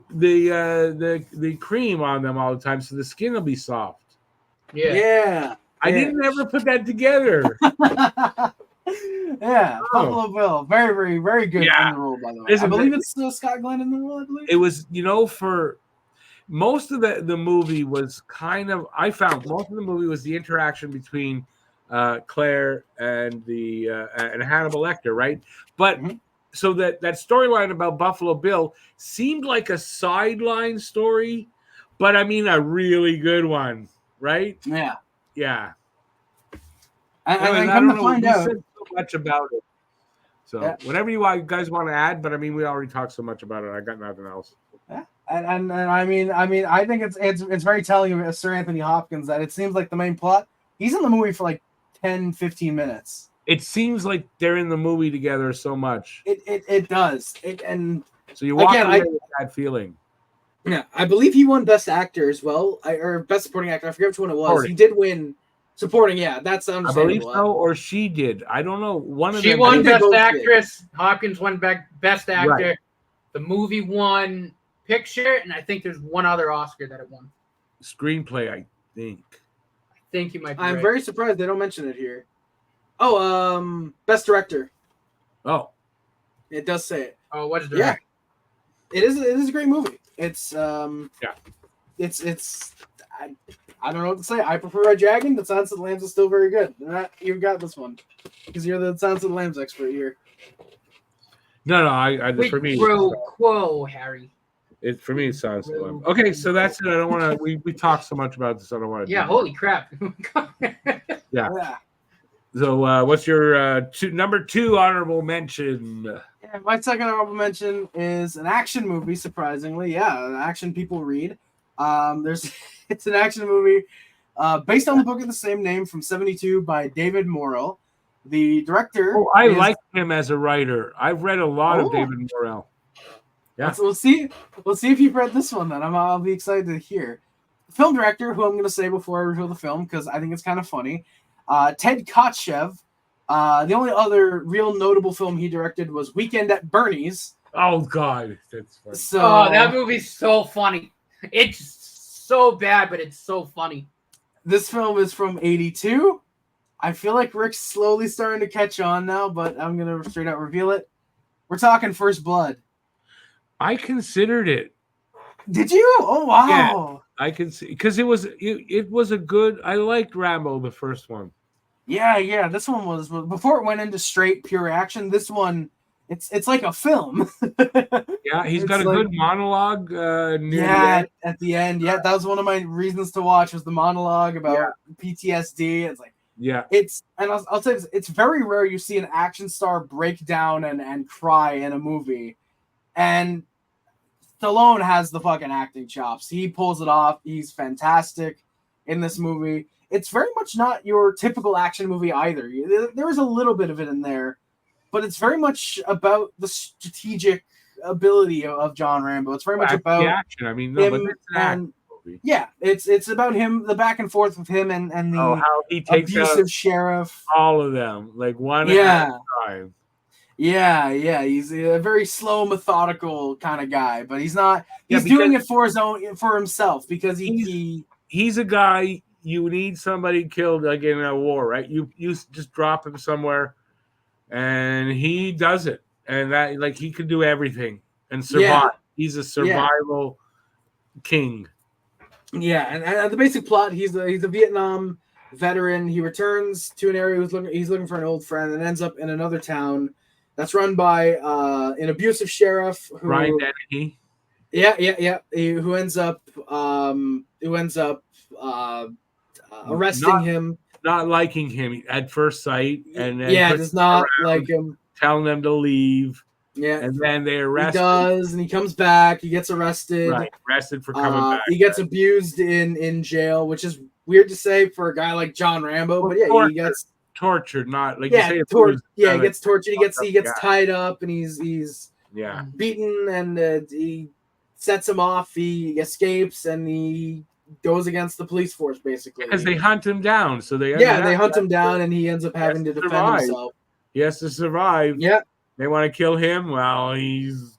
cream on them all the time, so the skin will be soft. Yeah. I didn't ever put that together. Yeah, Buffalo Bill, very, very, very good in the role, by the way. I believe it's Scott Glenn in the role. I believe it was. For most of the movie was kind of. I found most of the movie was the interaction between Claire and and Hannibal Lecter, right? But so that storyline about Buffalo Bill seemed like a sideline story, but I mean a really good one, right? Yeah. And I come to find out, said so much about it. So whatever you guys want to add, but I mean we already talked so much about it. I got nothing else. Yeah, and I mean I think it's very telling of Sir Anthony Hopkins that it seems like the main plot. He's in the movie for like 10-15 minutes. It seems like they're in the movie together so much. It does. And so you walk away with that feeling. Yeah, I believe he won Best Actor as well, or Best Supporting Actor. I forget which one it was. Supporting. He did win Supporting. Yeah, that's understandable. I believe so, or she did. I don't know. One of them. She won Best Actress. Hopkins won Best Actor. Right. The movie won Picture, and I think there's one other Oscar that it won. Screenplay, I think. I think you might be I'm very surprised they don't mention it here. Oh, Best Director. Oh. It does say it. Oh, what's director? Yeah. It is a great movie. It's it's I don't know what to say. I prefer Red Dragon. The Silence of the Lambs is still very good. You've got this one because you're the Silence of the Lambs expert here. No, I for me. Quo, Harry. For me, it sounds okay. So that's it. I don't want to. We talked so much about this. I don't want to. Yeah. Holy crap. Yeah. So, what's your number 2 honorable mention? Yeah, my second honorable mention is an action movie. Surprisingly, an action people read. It's an action movie based on the book of the same name from '72 by David Morrell. The director. Oh, I like him as a writer. I've read a lot of David Morrell. Yeah, we'll see. We'll see if you've read this one. Then I'll be excited to hear. The film director, who I'm going to say before I reveal the film, because I think it's kind of funny. Ted Kotcheff. The only other real notable film he directed was Weekend at Bernie's. Oh God, that's funny. So that movie's so funny. It's so bad, but it's so funny. This film is from '82. I feel like Rick's slowly starting to catch on now, but I'm gonna straight out reveal it. We're talking First Blood. I considered it. Did you? Oh wow! Yeah, I can see because it was a good. I liked Rambo, the first one. Yeah. This one was before it went into straight pure action. This one, it's like a film. Yeah, he's got a good monologue. At the end. Yeah, that was one of my reasons to watch was the monologue about PTSD. It's like I'll say this, it's very rare you see an action star break down and cry in a movie, and Stallone has the fucking acting chops. He pulls it off. He's fantastic in this movie. It's very much not your typical action movie either. There is a little bit of it in there, but it's very much about the strategic ability of John Rambo. It's very much about the action. I mean, no, but it's an action movie. Yeah, it's about him, the back and forth with him and the how he takes abusive sheriff. All of them, like one at a time. Yeah. He's a very slow, methodical kind of guy, but he's not. He's doing it for himself because he's a guy. You need somebody killed like in a war, right? You just drop him somewhere, and he does it, and that like he can do everything and survive. Yeah. He's a survival king. Yeah, and the basic plot: he's a Vietnam veteran. He returns to an area. He's looking for an old friend, and ends up in another town that's run by an abusive sheriff. Ryan Dennehy. Yeah. Who ends up arresting him, not liking him at first sight, and then does not like him, telling them to leave. Yeah, and then they arrest him. He does, and he comes back. He gets arrested. Right, arrested for coming back. He gets abused in jail, which is weird to say for a guy like John Rambo. But he gets tortured, not like he gets tortured. He gets tied up, and he's beaten, and he sets him off. He escapes, and he goes against the police force basically. Because they hunt him down. So they hunt him down, and he ends up having to defend himself. He has to survive. Yeah. They want to kill him. Well, he's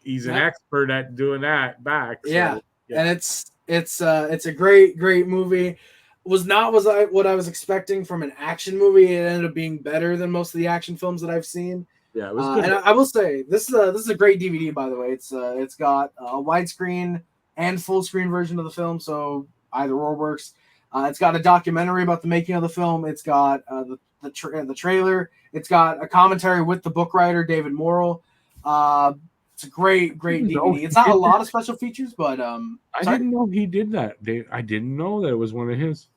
an expert at doing that back. So, yeah. And it's a great movie. Was what I was expecting from an action movie. It ended up being better than most of the action films that I've seen. Yeah, it was good. And I will say this is a great DVD, by the way. It's got a widescreen and full screen version of the film, so either or works. It's got a documentary about the making of the film. It's got the trailer. It's got a commentary with the book writer David Morrell. It's a great DVD. It's not a lot of special features, but I didn't know he did that. I didn't know that it was one of his.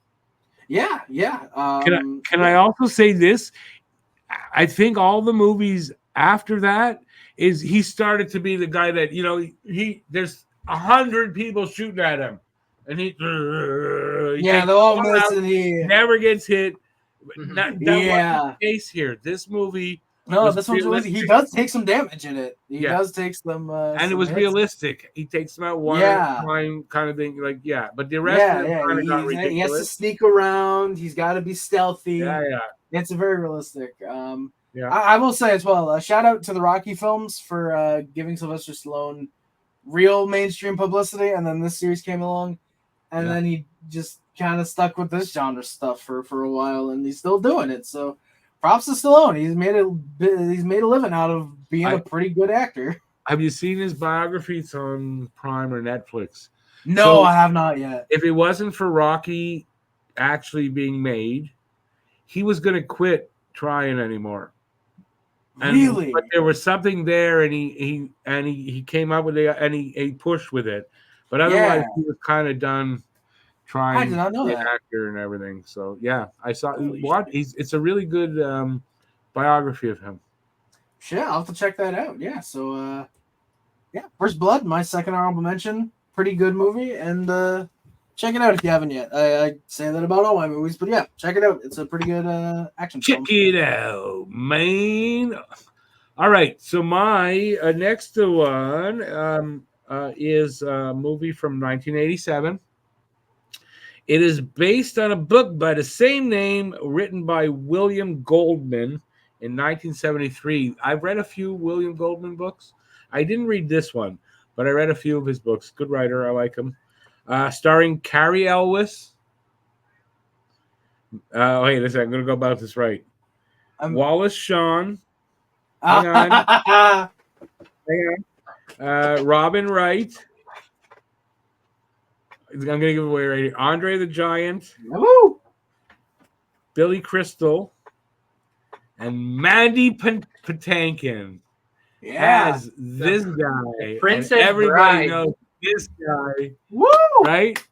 Yeah. Can I also say this? I think all the movies after that is he started to be the guy that there's 100 people shooting at him, and he they're all miss, and he never gets hit. That wasn't the case here. This movie. No, this one's really. He does take some damage in it. He does take some. And it was realistic. He takes them out one at a time, kind of thing. But the rest of it kind of got ridiculous. He has to sneak around. He's got to be stealthy. Yeah. It's very realistic. I will say as well. Shout out to the Rocky films for giving Sylvester Stallone real mainstream publicity, and then this series came along, and then he just kind of stuck with this genre stuff for a while, and he's still doing it. So. Props to Stallone. He's made a living out of being a pretty good actor. Have you seen his biography? It's on Prime or Netflix. No, I have not yet. If it wasn't for Rocky actually being made, he was going to quit trying anymore. Really? But there was something there, and he came up with it, and he pushed with it. But otherwise, he was kind of done. Trying I did not know to be that. an actor and everything. So I saw it's a really good biography of him. Sure, I'll have to check that out. Yeah, so First Blood, my second honorable mention. Pretty good movie, and check it out if you haven't yet. I say that about all my movies, but yeah, check it out. It's a pretty good action film. Check it out, man. All right, so my next one is a movie from 1987. It is based on a book by the same name written by William Goldman in 1973. I've read a few William Goldman books. I didn't read this one, but I read a few of his books. Good writer. I like him. Starring Cary Elwes. Wait a second. I'm going to go about this right. Wallace Shawn. Hang on. Robin Wright. I'm going to give away right here. Andre the Giant. Woo! Billy Crystal. And Mandy Patinkin as this guy. Princess everybody Bride. knows this guy. Woo! Right?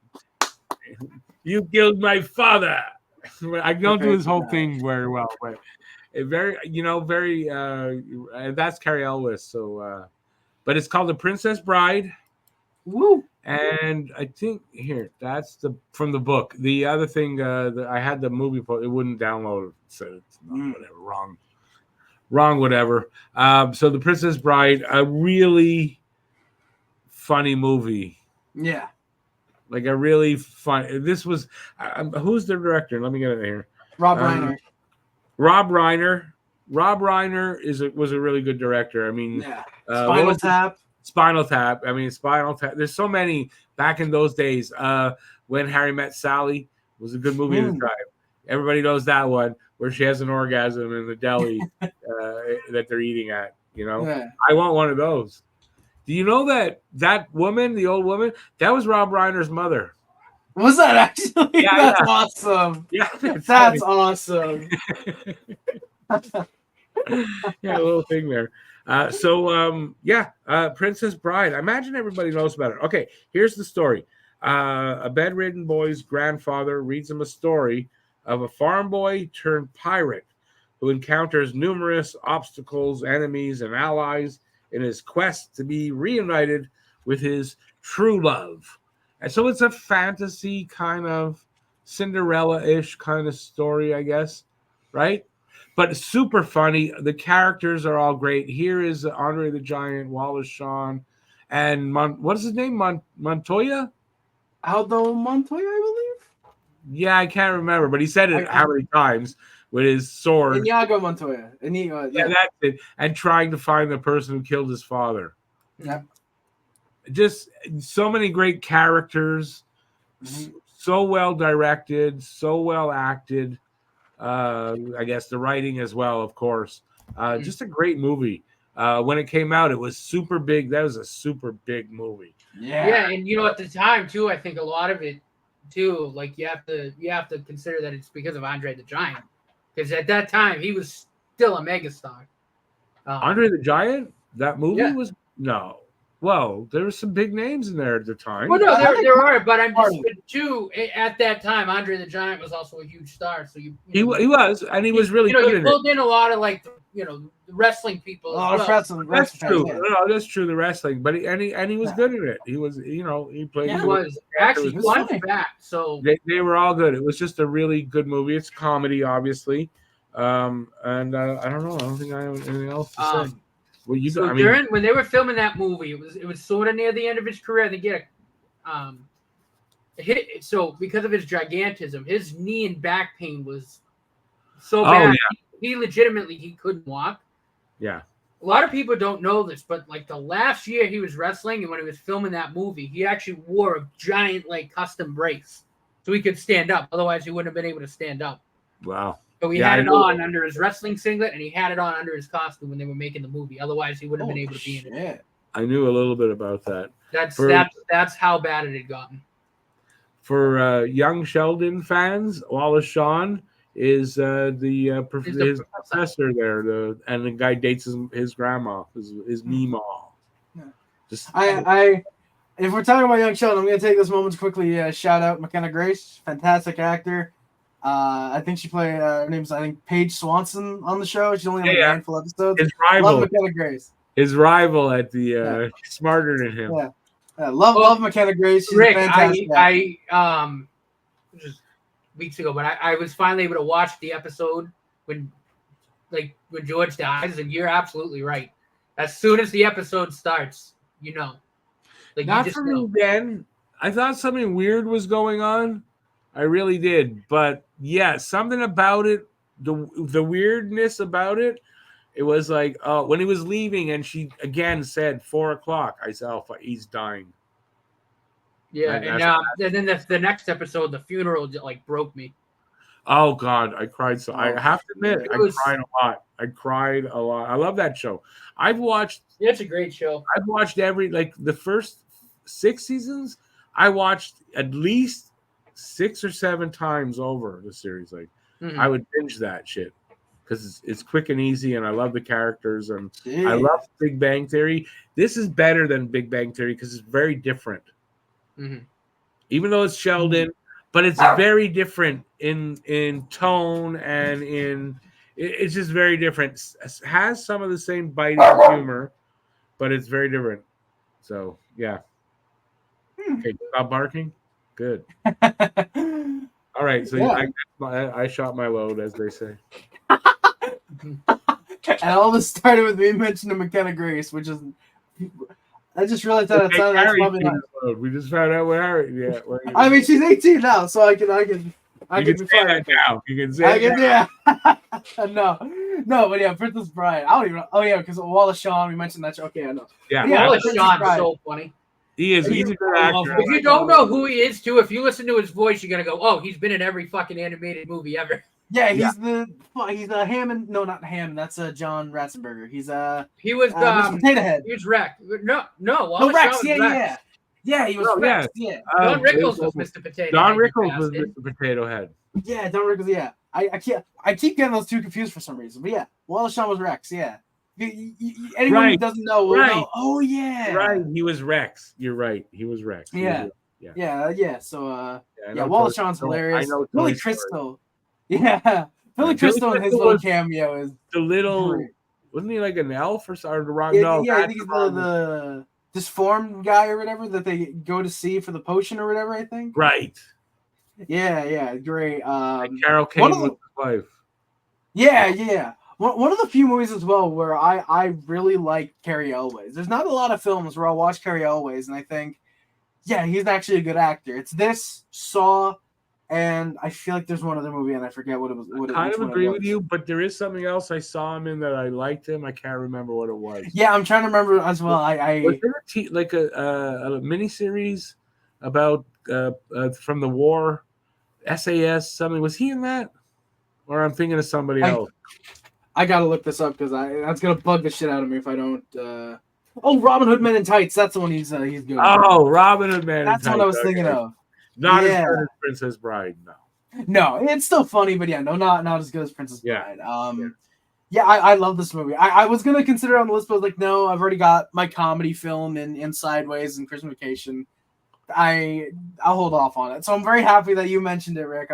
You killed my father. I don't do his whole thing very well, but that's Cary Elwes. So, but it's called The Princess Bride. Woo! And I think that's from the book. The other thing, I had the movie, it wouldn't download. So it's whatever, wrong, whatever. So The Princess Bride, a really funny movie. Yeah, like a really fun. This was who's the director? Let me get it here. Rob Reiner. Rob Reiner was a really good director. I mean, Spinal Tap. Spinal Tap. I mean, Spinal Tap. There's so many back in those days. When Harry Met Sally was a good movie at the time. Everybody knows that one where she has an orgasm in the deli that they're eating at. I want one of those. Do you know that woman, the old woman, that was Rob Reiner's mother? Was that actually? Yeah, that's awesome. Yeah, that's awesome. Yeah, a little thing there. Princess Bride. I imagine everybody knows about it. Okay, here's the story. A bedridden boy's grandfather reads him a story of a farm boy turned pirate who encounters numerous obstacles, enemies, and allies in his quest to be reunited with his true love. And so it's a fantasy kind of Cinderella-ish kind of story, I guess, right? But super funny. The characters are all great. Here is Andre the Giant, Wallace Shawn, and what is his name? Montoya? Aldo Montoya, I believe. Yeah, I can't remember, but he said it how many times with his sword. Inigo Montoya. Yeah, that's it. And trying to find the person who killed his father. Yeah. Just so many great characters, so well directed, so well acted. I guess the writing as well, of course. Just a great movie. When it came out, it was super big. That was a super big movie. Yeah, and at the time too, I think a lot of it too, like you have to consider that it's because of Andre the Giant, because at that time he was still a megastar. Andre the Giant, that movie was no. Well, there were some big names in there at the time. Well, no, there are, but I'm just too. At that time, Andre the Giant was also a huge star, so he was, and he was really good. You pulled in a lot of wrestling people. Wrestling. That's true. No, that's true. The wrestling, but he was good at it. He was, he played. He was actually fun fact. So they were all good. It was just a really good movie. It's comedy, obviously, and I don't know. I don't think I have anything else to say. Well, when they were filming that movie, it was sort of near the end of his career. They get hit. So because of his gigantism, his knee and back pain was so bad. He legitimately couldn't walk. Yeah. A lot of people don't know this, but like the last year he was wrestling and when he was filming that movie, he actually wore a giant custom brace so he could stand up. Otherwise, he wouldn't have been able to stand up. Wow. So he had it on under his wrestling singlet, and he had it on under his costume when they were making the movie. Otherwise, he wouldn't have been able to be in it. I knew a little bit about that. That's how bad it had gotten. For young Sheldon fans, Wallace Shawn is his professor there, and the guy dates his grandma, his Meemaw. Yeah. If we're talking about young Sheldon, I'm going to take this moment to quickly shout out McKenna Grace, fantastic actor. I think she played her name's Paige Swanson on the show. She's only on a handful of episodes. His rival, love McKenna Grace. His rival at the smarter than him. Yeah. Love McKenna Grace. She's Rick, fantastic. Just weeks ago, but I was finally able to watch the episode when George dies, and you're absolutely right. As soon as the episode starts, Not for me then. I thought something weird was going on. I really did, but something about it, the weirdness about it, it was like when he was leaving, and she again said 4:00. I said, "Oh, he's dying." Yeah, and then the next episode, the funeral, broke me. Oh God, I cried so. I have to admit, cried a lot. I cried a lot. I love that show. I've watched. It's a great show. I've watched the first 6 seasons. I watched at least 6 or 7 times over the series. I would binge that shit because it's quick and easy, and I love the characters, and I love Big Bang Theory. This is better than Big Bang Theory because it's very different. Mm-hmm. Even though it's Sheldon, but it's very different in tone and it's just very different. It has some of the same biting humor, but it's very different. So yeah. Okay, stop barking. Good. All right, so I shot my load, as they say. And all this started with me mentioning McKenna Grace, which is. I just realized that that's probably not. We just found out where Harry. Yeah. I mean, she's 18 now, so I can say that now. You can say that. Yeah. No, but yeah, Princess Bride. I don't even. Oh yeah, because Wallace Shawn. We mentioned that. Okay, I know. Yeah, Wallace Shawn is so funny. He is. He's a good actor. If you don't know who he is, too, if you listen to his voice, you're gonna go, "Oh, he's been in every fucking animated movie ever." Yeah, he's the Hammond. No, not Hammond. That's John Ratzenberger. He was Potato Head. He was Rex. No. Rex. Yeah, he was Rex. Yeah. Don Rickles was Mr. Potato. Don Rickles was Mr. Potato Head. Yeah, Don Rickles. Yeah, I keep getting those two confused for some reason. But yeah, Wallace Shawn was Rex. Yeah. Anyone who doesn't know will know. Oh yeah. Right. He was Rex. You're right. He was Rex. Yeah. So Wallace Shawn's hilarious. Billy Crystal. Yeah. Billy Crystal and his little cameo is the little. Wasn't he like an elf or the wrong? Yeah, I think he's the disformed guy or whatever that they go to see for the potion or whatever. I think. Right. Yeah, great. Carol Kane with his wife. Yeah. One of the few movies as well where I really like Carrie Elways. There's not a lot of films where I'll watch Carrie Elways and I think Yeah, he's actually a good actor. It's this, Saw, and I feel like there's one other movie, and I forget what it was. I kind of agree with you, but there is something else I saw him in that I liked him. I can't remember what it was. Yeah, I'm trying to remember as well. Was there like a miniseries about from the war, SAS something? Was he in that, or I'm thinking of somebody else? I gotta look this up because that's gonna bug the shit out of me if I don't. Oh, Robin Hood Men in Tights. That's the one he's doing. Oh, Robin Hood Men in Tights. That's what I was thinking of. Not as good as Princess Bride, no. No, it's still funny, but yeah, no, not as good as Princess Bride. Yeah, I love this movie. I was gonna consider it on the list, but I was like, no, I've already got my comedy film in Sideways and Christmas Vacation. I'll hold off on it. So I'm very happy that you mentioned it, Rick.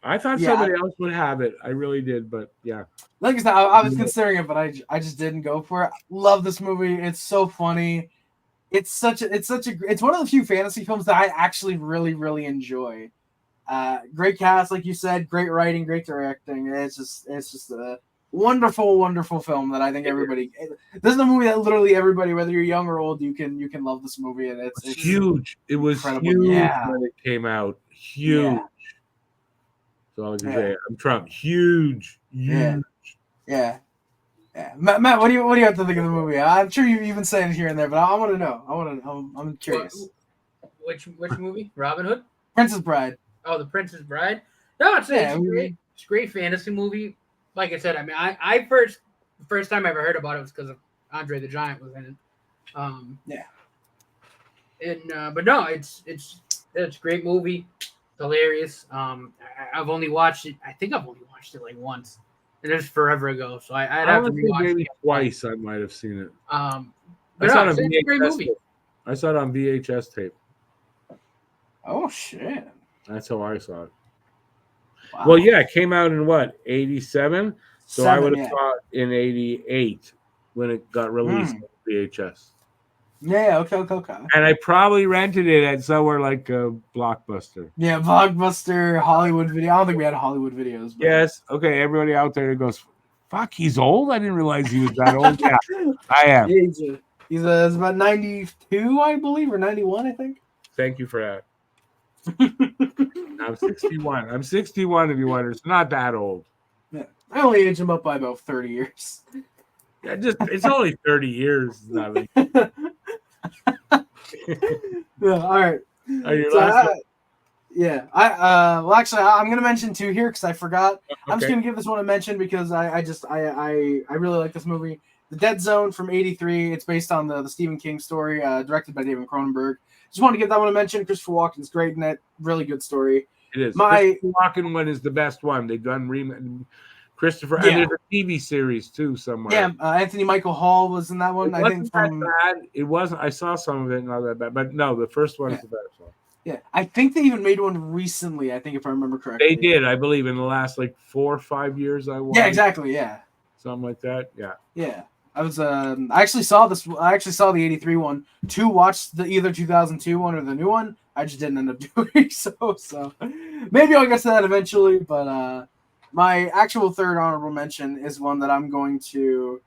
I thought somebody else would have it. I really did, but yeah. Like I said, I was considering it, but I just didn't go for it. Love this movie. It's so funny. It's one of the few fantasy films that I actually really, really enjoy. Great cast, like you said, great writing, great directing. It's just a wonderful, wonderful film that I think everybody. This is a movie that literally everybody, whether you're young or old, you can love this movie, and it's huge. It was incredible. Huge when it came out. Huge. Yeah. So I'm Trump. Huge. Yeah. Matt, what do you have to think of the movie? I'm sure you've been saying it here and there, but I want to know. I'm curious. Which movie? Robin Hood? Princess Bride. Oh, The Princess Bride. No, it's great. It's a great fantasy movie. Like I said, I mean, the first time I ever heard about it was because of Andre the Giant was in it. But no, it's a great movie. It's hilarious. I've only watched it. I think I've only watched it like once. It is forever ago, so I'd have to rewatch it. Maybe twice I might have seen it. But it's a great movie. I saw it on VHS tape. Oh shit! That's how I saw it. Wow. Well, yeah, it came out in what, 87? So I would have saw it in 88 when it got released on VHS. Yeah, okay. And I probably rented it at somewhere like a Blockbuster. Yeah, Blockbuster, Hollywood Video. I don't think we had Hollywood Videos. But... Yes. Okay, everybody out there goes, fuck, he's old? I didn't realize he was that old. Yeah, I am. He's about 92, I believe, or 91, I think. Thank you for that. I'm 61. I'm 61 if you wonder. It's not that old. Yeah. I only age him up by about 30 years. Yeah, it's only 30 years. Like... Yeah, all right. Are you last one? Yeah. Well, actually, I'm gonna mention two here because I forgot. Okay. I'm just gonna give this one a mention because I really like this movie. The Dead Zone from '83. It's based on the Stephen King story, directed by David Cronenberg. Just want to give that one a mention. Christopher Walken's great in it. Really good story. It is. Christopher Walken one is the best one. They've done Christopher, and there's a TV series too somewhere. Yeah, Anthony Michael Hall was in that one. I think that bad. It wasn't. I saw some of it, not that bad. But no, the first one is the best one. Yeah, I think they even made one recently. I think if I remember correctly, they did. I believe in the last like 4 or 5 years. Yeah, exactly. Yeah, something like that. Yeah. Yeah. I was I actually saw the '83 one to watch the either 2002 one or the new one. I just didn't end up doing so maybe I'll get to that eventually. But my actual third honorable mention is one that I'm going to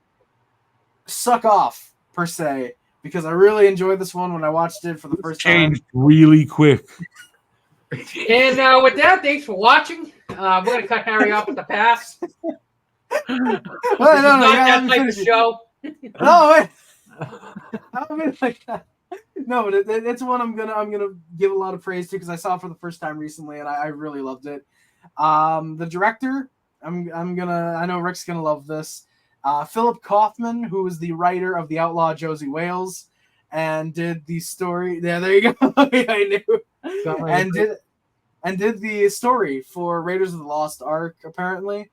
suck off per se because I really enjoyed this one when I watched it for the first time. Changed really quick. And with that, thanks for watching. We're gonna cut Harry off with the pass. No, that type of show. No, wait. I mean, like that. No, but it's one I'm gonna give a lot of praise to because I saw it for the first time recently and I really loved it. The director, I know Rick's gonna love this. Philip Kaufman, who is the writer of The Outlaw Josie Wales, and did the story. Yeah, there you go. I knew. And did the story for Raiders of the Lost Ark, apparently.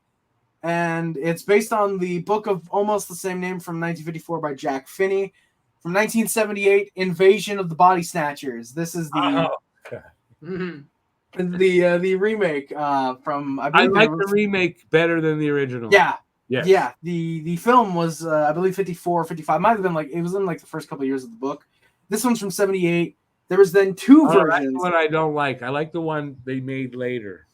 And it's based on the book of almost the same name from 1954 by Jack Finney. From 1978, Invasion of the Body Snatchers. This is the the remake from. I like the remake better than the original. Yeah. Yes. Yeah. The film was I believe 54, 55. Might have been like it was in like the first couple of years of the book. This one's from 78. There was then two versions. That's what I don't like. I like the one they made later.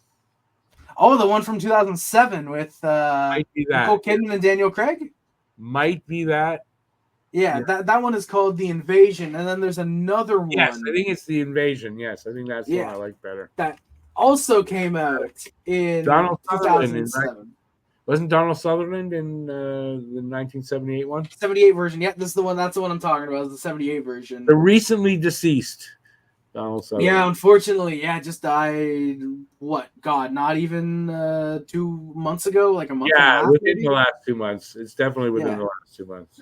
Oh, the one from 2007 with Nicole Kidman and Daniel Craig? Might be that. Yeah, that one is called The Invasion, and then there's another one. Yes, I think it's The Invasion. Yes, I think that's the one I like better. That also came out in Donald 2007. Wasn't Donald Sutherland in the 1978 one? 78 version. Yeah, this is the one. That's the one I'm talking about. Is the 78 version. The recently deceased Donald Sutherland. Yeah, unfortunately, just died. What? God, not even 2 months ago, like a month. Yeah, and a half, within maybe? the last 2 months. It's definitely within the last 2 months.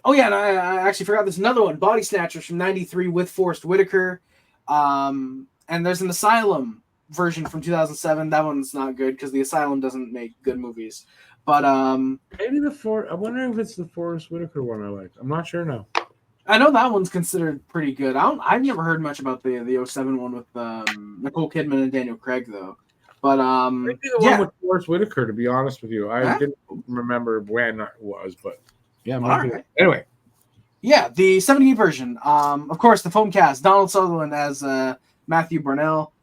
Oh yeah, and I actually forgot there's another one, Body Snatchers from '93 with Forrest Whitaker, and there's an Asylum version from 2007. That one's not good because the Asylum doesn't make good movies. But maybe I wonder if it's the Forrest Whitaker one I like. I'm not sure now. I know that one's considered pretty good. I've never heard much about the 07 one with Nicole Kidman and Daniel Craig though. But maybe the one with Forrest Whitaker. To be honest with you, I didn't remember when it was, but. Yeah, right. Anyway. Yeah, the 78 version. Of course, the foam cast: Donald Sutherland as Matthew Burnell,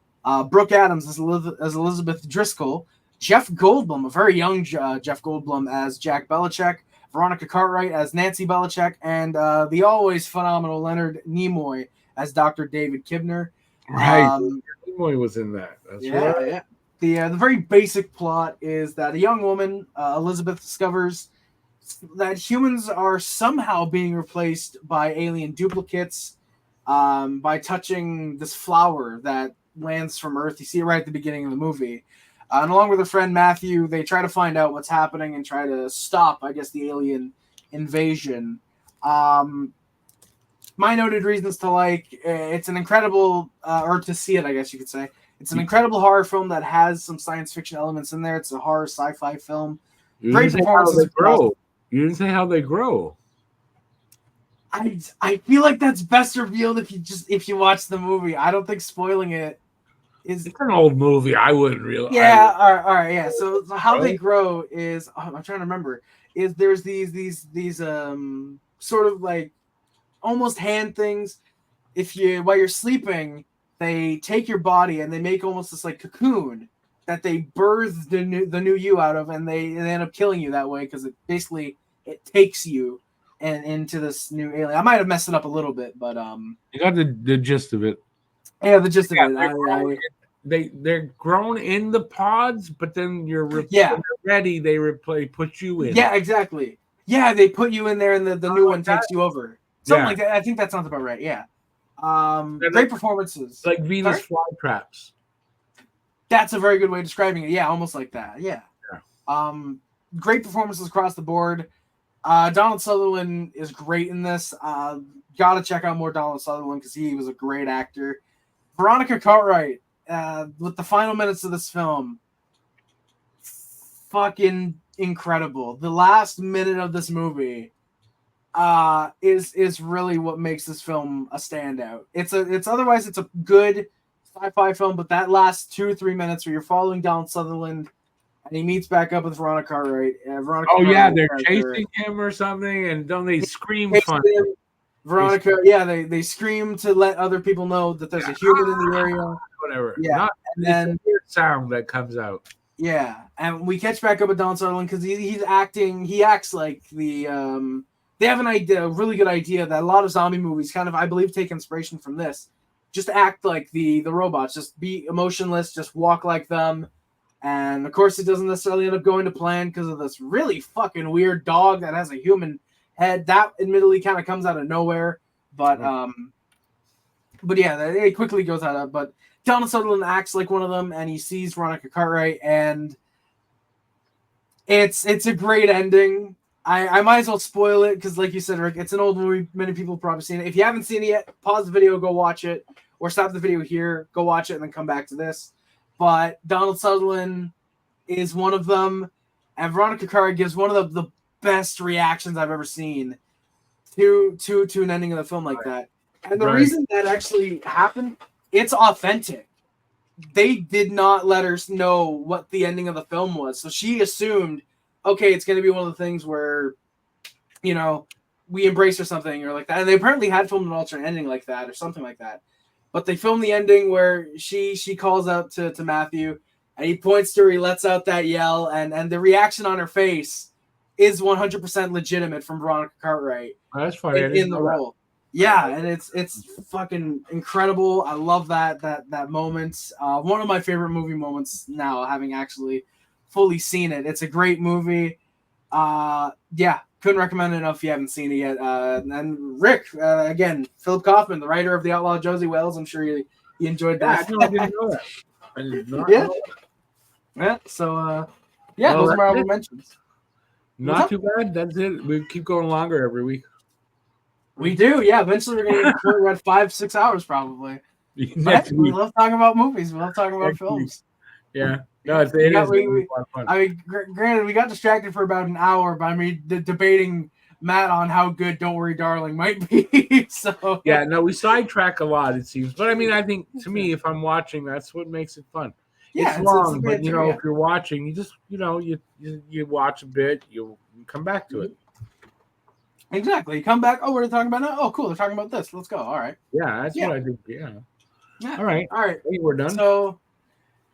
Brooke Adams as Elizabeth Driscoll, Jeff Goldblum, a very young Jeff Goldblum as Jack Belichick, Veronica Cartwright as Nancy Belichick, and the always phenomenal Leonard Nimoy as Dr. David Kibner. Right, Nimoy was in that. That's right. Yeah. The very basic plot is that a young woman, Elizabeth, discovers that humans are somehow being replaced by alien duplicates by touching this flower that lands from Earth. You see it right at the beginning of the movie. And along with her friend Matthew, they try to find out what's happening and try to stop, I guess, the alien invasion. My noted reasons to like, it's an incredible, or to see it, I guess you could say. It's an incredible horror film that has some science fiction elements in there. It's a horror sci-fi film. Great performances. You didn't say how they grow. I feel like that's best revealed if you watch the movie. I don't think spoiling it is. It's an old movie. I wouldn't realize. Yeah. All right. Yeah. So how they grow is I'm trying to remember. Is there's these sort of like almost hand things. While you're sleeping, they take your body and they make almost this like cocoon that they birth the new you out of, and they end up killing you that way because it takes you and into this new alien. I might have messed it up a little bit, but you got the gist of it. Yeah, the gist of it. They're grown in the pods, but then when you're ready, they put you in. Yeah, exactly. Yeah, they put you in there, and the new one takes you over. Something like that. I think that sounds about right. Yeah. Great performances. Like Venus flytraps. That's a very good way of describing it. Yeah, almost like that. Yeah. Great performances across the board. Donald Sutherland is great in this. Gotta check out more Donald Sutherland because he was a great actor. Veronica Cartwright, with the final minutes of this film, fucking incredible. The last minute of this movie is really what makes this film a standout. It's a good sci-fi film, but that last 2 or 3 minutes where you're following Donald Sutherland and he meets back up with Veronica Cartwright. They're chasing him or something, and don't they scream fun? Veronica, they scream to let other people know that there's a human in the area. Whatever. Yeah, and then weird sound that comes out. Yeah, and we catch back up with Donald Sutherland because he's acting. He acts like the. They have a really good idea that a lot of zombie movies kind of, I believe, take inspiration from this. Just act like the robots, just be emotionless, just walk like them. And of course, it doesn't necessarily end up going to plan because of this really fucking weird dog that has a human head. That admittedly kind of comes out of nowhere, but yeah, it quickly goes out of. But Donald Sutherland acts like one of them, and he sees Veronica Cartwright, and it's a great ending. I might as well spoil it because, like you said, Rick, it's an old movie. Many people have probably seen it. If you haven't seen it yet, pause the video, go watch it, or stop the video here, go watch it, and then come back to this. But Donald Sutherland is one of them, and Veronica Cartwright gives one of the best reactions I've ever seen to an ending of the film like that. And the reason that actually happened, it's authentic. They did not let her know what the ending of the film was, so she assumed, okay, it's going to be one of the things where, we embrace or something or like that. And they apparently had filmed an alternate ending like that or something like that. But they filmed the ending where she calls out to Matthew and he points to her, he lets out that yell, and the reaction on her face is 100% legitimate from Veronica Cartwright. Oh, that's funny. In the role. Yeah, and it's fucking incredible. I love that moment. One of my favorite movie moments now, having actually fully seen it. It's a great movie. Yeah, couldn't recommend it enough if you haven't seen it yet. And Rick, again, Philip Kaufman, the writer of The Outlaw Josie Wells. I'm sure you enjoyed that. I didn't know that. I did not Yeah. know that. Yeah, so those are my honorable mentions. Not too bad. That's it. We keep going longer every week. We do, yeah. Eventually, we're going to record about 5-6 hours, probably. Next we week. love talking about movies. We love talking about films. Yeah. No, it is a lot of fun. I mean, granted, we got distracted for about an hour by me debating Matt on how good "Don't Worry, Darling" might be. So yeah, no, we sidetrack a lot, it seems. But I mean, I think to me, if I'm watching, that's what makes it fun. Yeah, it's long, but you know, if you're watching, you just you watch a bit, you come back to it. Exactly. You come back. Oh, what are they talking about now? Oh, cool. They're talking about this. Let's go. All right. Yeah, that's what I think. Yeah. All right. I think we're done. So,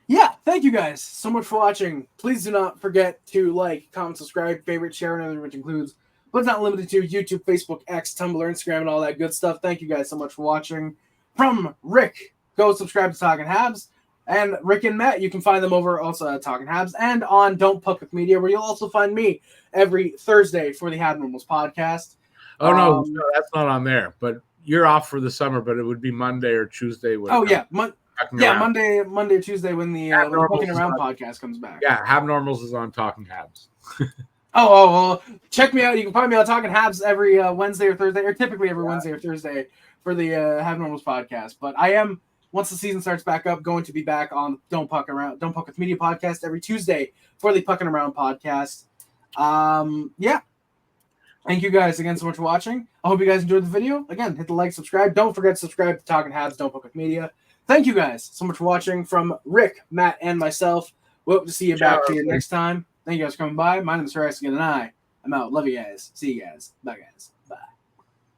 yeah, thank you guys so much for watching. Please do not forget to like, comment, subscribe, favorite, share, and other, which includes, but not limited to, YouTube, Facebook, X, Tumblr, Instagram, and all that good stuff. Thank you guys so much for watching. From Rick, go subscribe to Talking Habs. And Rick and Matt, you can find them over also at Talking Habs and on Don't Puck With Media, where you'll also find me every Thursday for the Abnormals podcast. Oh, no, that's not on there. But you're off for the summer, but it would be Monday or Tuesday. Monday or Tuesday when the Pucking Around podcast comes back. Yeah, Abnormals is on Talking Habs. Well, check me out. You can find me on Talking Habs every Wednesday or Thursday, or typically every Wednesday or Thursday for the Abnormals podcast. But I am, once the season starts back up, going to be back on Don't Puck With Media podcast every Tuesday for the Pucking Around podcast. Yeah. Thank you guys again so much for watching. I hope you guys enjoyed the video. Again, hit the like, subscribe. Don't forget to subscribe to Talking Habs, Don't Puck With Media. Thank you guys so much for watching. From Rick, Matt, and myself, we hope to see you back here next time. Thank you guys for coming by. My name is Horace again, and I'm out. Love you guys. See you guys. Bye, guys.